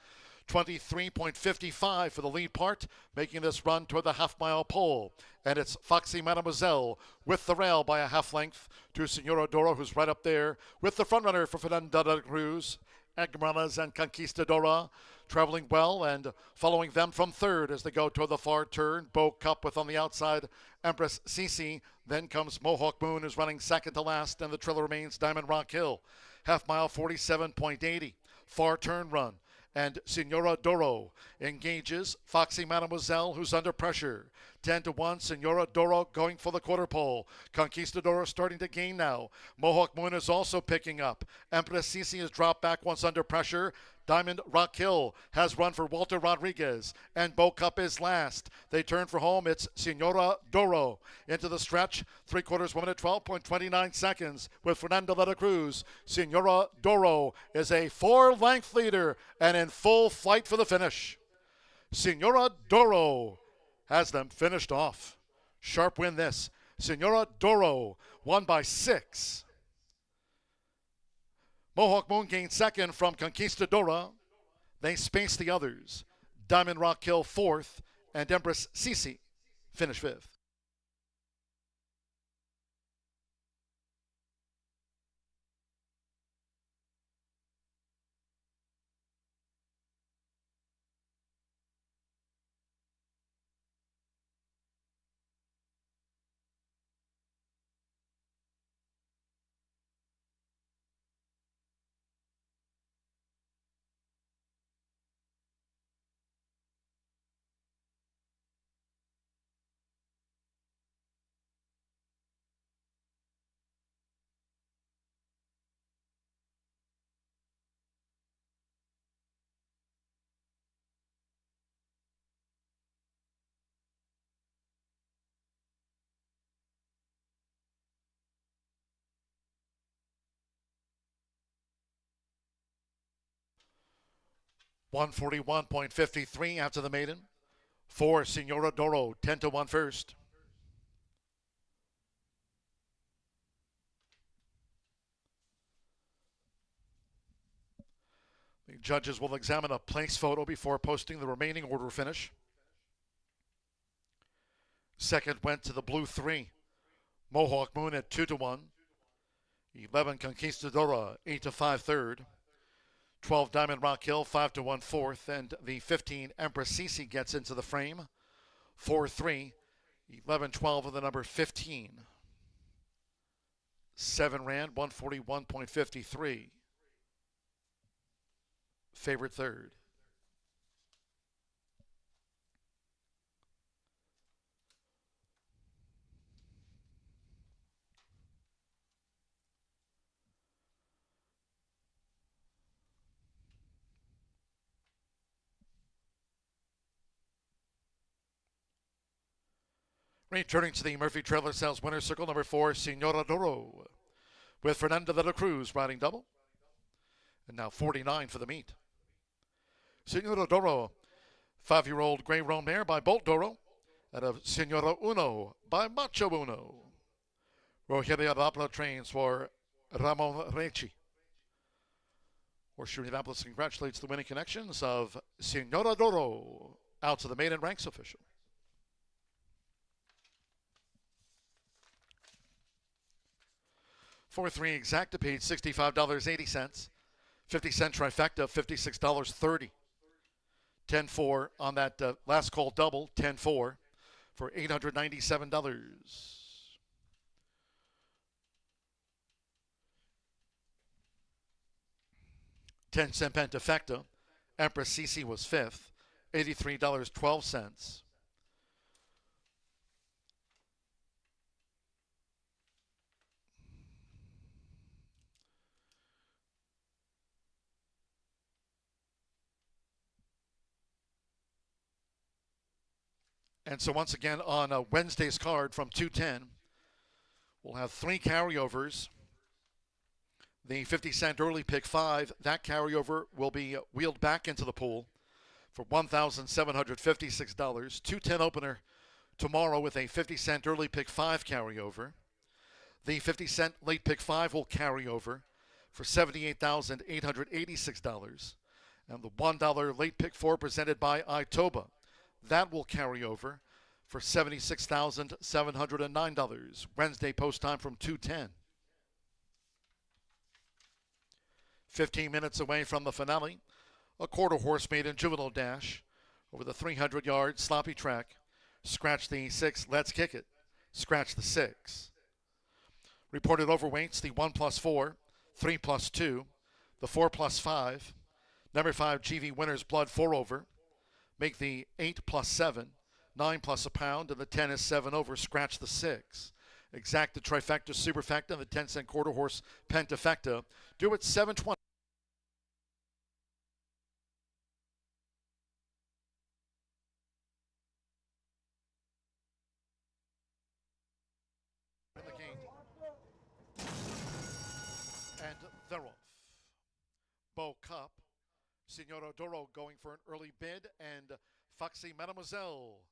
S1: 23.55 for the lead part, making this run toward the half-mile pole. And it's Foxy Mademoiselle with the rail by a half length to Senora Doro, who's right up there with the front runner for Fernanda de la Cruz. Agmanas and Conquistadora traveling well, and following them from third as they go toward the far turn. Beau Cup with on the outside Empress Sisi. Then comes Mohawk Moon, who's running second to last, and the trailer remains Diamond Rock Hill. Half mile 47.80. Far turn run. And Senora Doro engages Foxy Mademoiselle, who's under pressure. 10-1, Senora Doro going for the quarter pole. Conquistadora starting to gain now. Mohawk Moon is also picking up. Empress Sisi has dropped back once under pressure. Diamond Rock Hill has run for Walter Rodriguez, and Beau Cup is last. They turn for home. It's Senora Doro into the stretch. 3/4 1 minute 12.29 seconds with Fernanda de la Cruz. Senora Doro is a 4-length leader and in full flight for the finish. Senora Doro has them finished off. Sharp win this. Senora Doro won by 6. Mohawk Moon gained second from Conquistadora. They spaced the others. Diamond Rock Hill 4th, and Empress Sisi finished 5th. $141.53 after the maiden. 4, Senora Doro, 10-1 first. The judges will examine a place photo before posting the remaining order finish. Second went to the blue 3. Mohawk Moon at 2-1. 11 Conquistadora, 8-5 third. 12 Diamond Rock Hill, 5-1 fourth. And the 15 Empress Sisi gets into the frame. 4-3. 11-12 with the number 15. 7 ran, 141.53. Favorite third. Returning to the Murphy Trailer Sales winner's circle, number 4, Senora Doro, with Fernanda de la Cruz riding double. And now 49 for the meet. Senora Doro, 5-year-old Grey Roan mare by Bolt Doro, out of Senora Uno by Macho Uno. Rogelia Rapla trains for Ramon Ricci. Horseshoe Indianapolis congratulates the winning connections of Senora Doro. Out to the maiden ranks official. For 3 exacta paid $65.80. 50-cent trifecta, $56.30. 10-4 on that last call double, 10-4 for $897. 10-cent pentafecta. Empress Sisi was 5th, $83.12. And so once again on Wednesday's card from 210, we'll have 3 carryovers. The 50-cent early pick 5, that carryover will be wheeled back into the pool for $1,756. 210 opener tomorrow with a 50-cent early pick 5 carryover. The 50-cent late pick 5 will carry over for $78,886. And the $1 late pick 4 presented by Itoba, that will carry over for $76,709. Wednesday post time from 210. 15 minutes away from the finale, a quarter horse maiden juvenile dash over the 300-yard sloppy track. Scratch the 6, let's kick it. Scratch the 6. Reported overweights, the 1+4, 3+2, the 4+5. Number 5 GV Winners Blood 4 over. Make the 8+7, 9+ a pound, and the 10 is 7 over. Scratch the 6. Exacta trifecta superfecta and the 10-cent quarter horse pentafecta. Do it 720. In the gate. And they're off. Beau Cup. Signora Doro going for an early bid, and Foxy Mademoiselle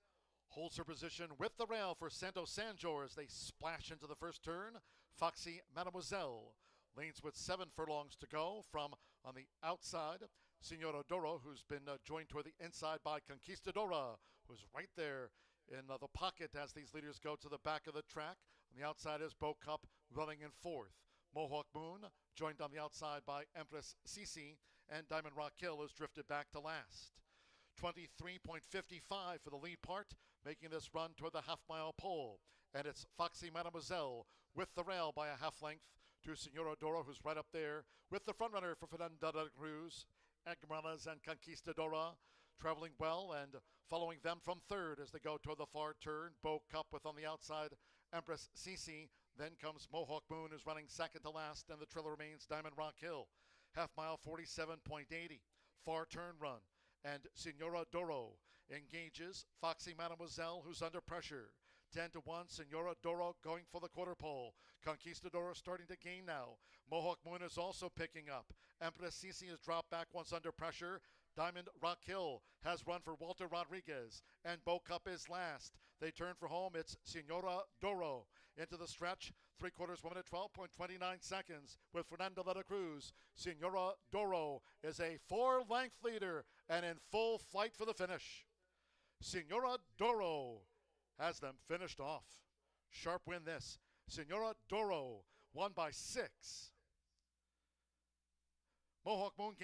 S1: holds her position with the rail for Santo Sanjor as they splash into the first turn. Foxy Mademoiselle leads with 7 furlongs to go from on the outside. Signora Doro, who's been joined toward the inside by Conquistadora, who's right there in the pocket as these leaders go to the back of the track. On the outside is Beau Cup running in 4th. Mohawk Moon joined on the outside by Empress Sisi, and Diamond Rock Hill is drifted back to last. 23.55 for the lead part, making this run toward the half-mile pole. And it's Foxy Mademoiselle with the rail by a half length to Senora Doro, who's right up there with the front runner for Fernanda de Cruz. Agmanas and Conquistadora traveling well, and following them from third as they go toward the far turn. Beau Cup with on the outside Empress Sisi. Then comes Mohawk Moon, who's running second to last, and the trailer remains Diamond Rock Hill. Half mile 47.80. Far turn run. And Senora Doro engages Foxy Mademoiselle, who's under pressure. 10-1, Senora Doro going for the quarter pole. Conquistadora starting to gain now. Mohawk Moon is also picking up. Empress Sisi has dropped back once under pressure. Diamond Rock Hill has run for Walter Rodriguez, and Beau Cup is last. They turn for home. It's Senora Doro into the stretch. 3/4 1 minute 12.29 seconds with Fernanda de la Cruz. Senora Doro is a 4-length leader and in full flight for the finish. Senora Doro has them finished off. Sharp win this. Senora Doro won by 6. Mohawk Moon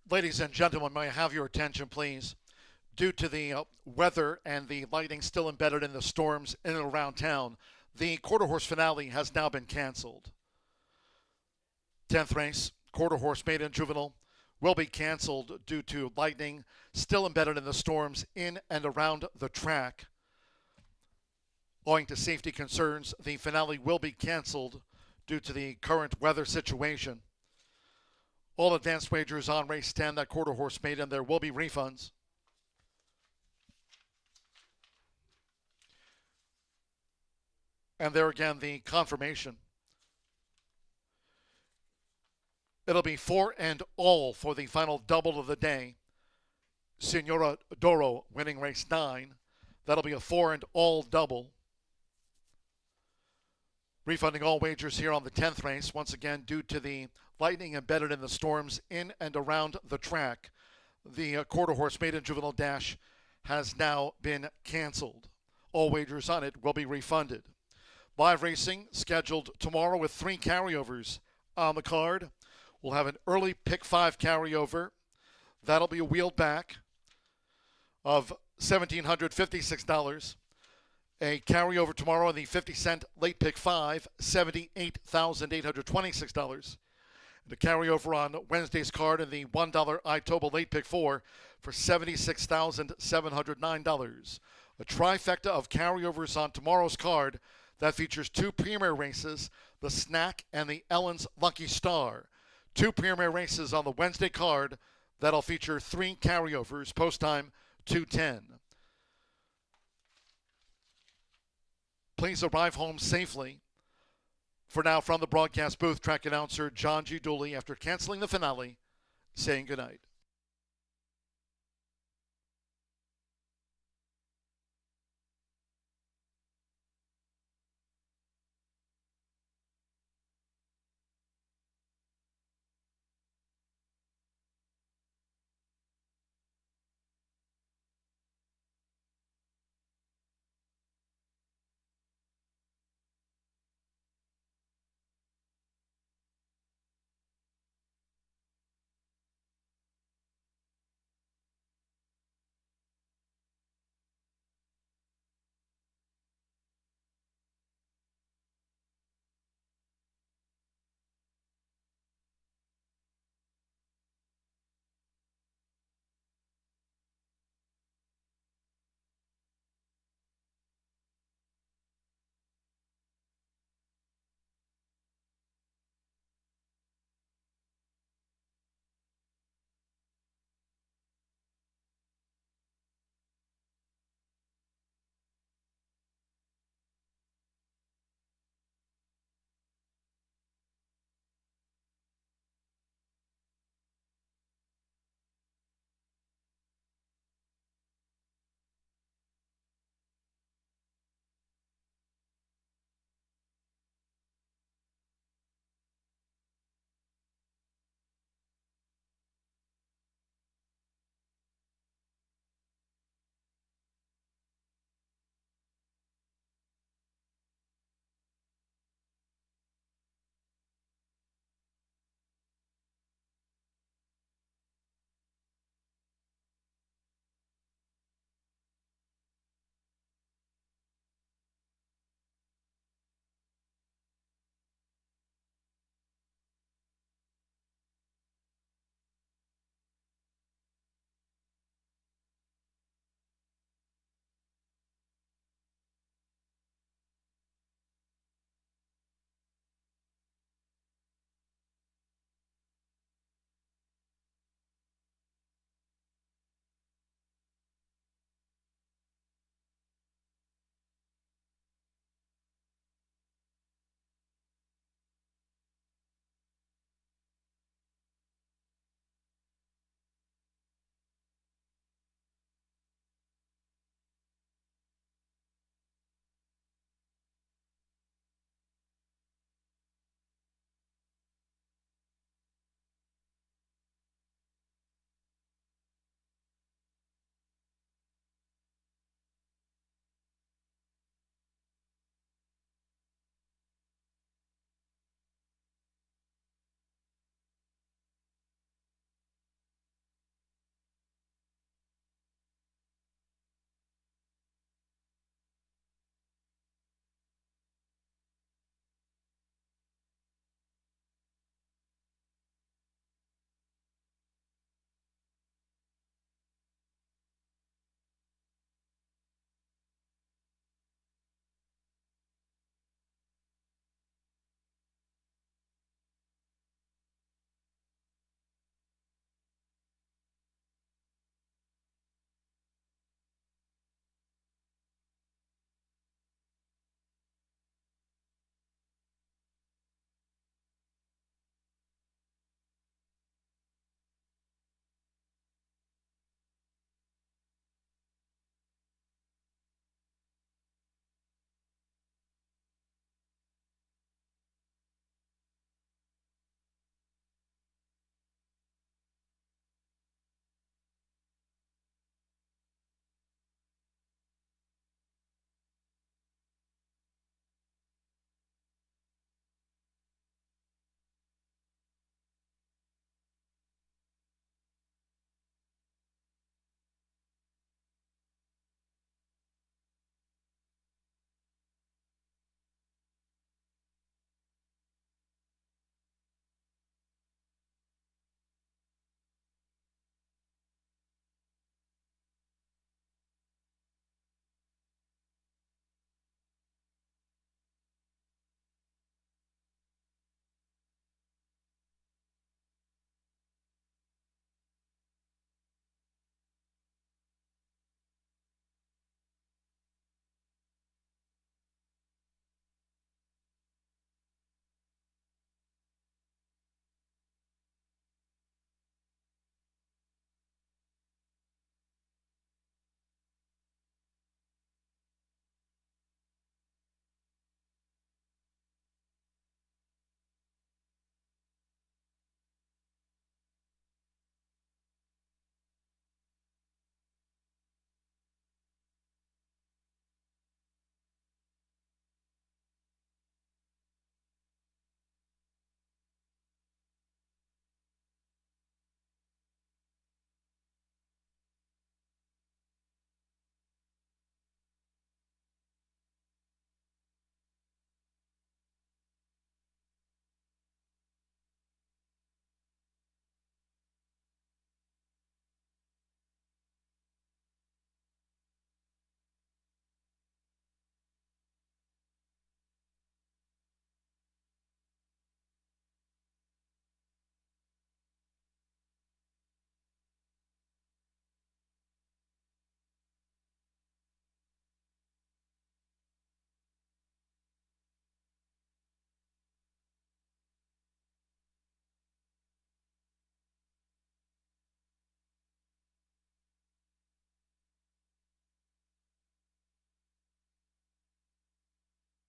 S1: Ladies and gentlemen, may I have your attention, please? Due to the weather and the lightning still embedded in the storms in and around town, the quarter horse finale has now been canceled. 10th race, quarter horse maiden juvenile, will be canceled due to lightning still embedded in the storms in and around the track. Owing to safety concerns, the finale will be canceled due to the current weather situation. All advanced wagers on race 10, that quarter horse maiden, there will be refunds. And there again, the confirmation. It'll be 4 and all for the final double of the day. Senora Doro winning race 9. That'll be a 4 and all double. Refunding all wagers here on the 10th race, once again due to the lightning embedded in the storms in and around the track. The quarter horse maiden juvenile dash has now been canceled. All wagers on it will be refunded. Live racing scheduled tomorrow with 3 carryovers on the card. We'll have an early pick 5 carryover. That'll be a wheeled back of $1,756. A carryover tomorrow in the 50-cent late pick 5, $78,826. And a carryover on Wednesday's card in the $1 Itoba late pick 4 for $76,709. A trifecta of carryovers on tomorrow's card that features 2 premier races, the Snack and the Ellen's Lucky Star. 2 premier races on the Wednesday card that'll feature 3 carryovers, post time 2:10. Please arrive home safely. For now, from the broadcast booth, track announcer John G. Dooley, after canceling the finale, saying goodnight.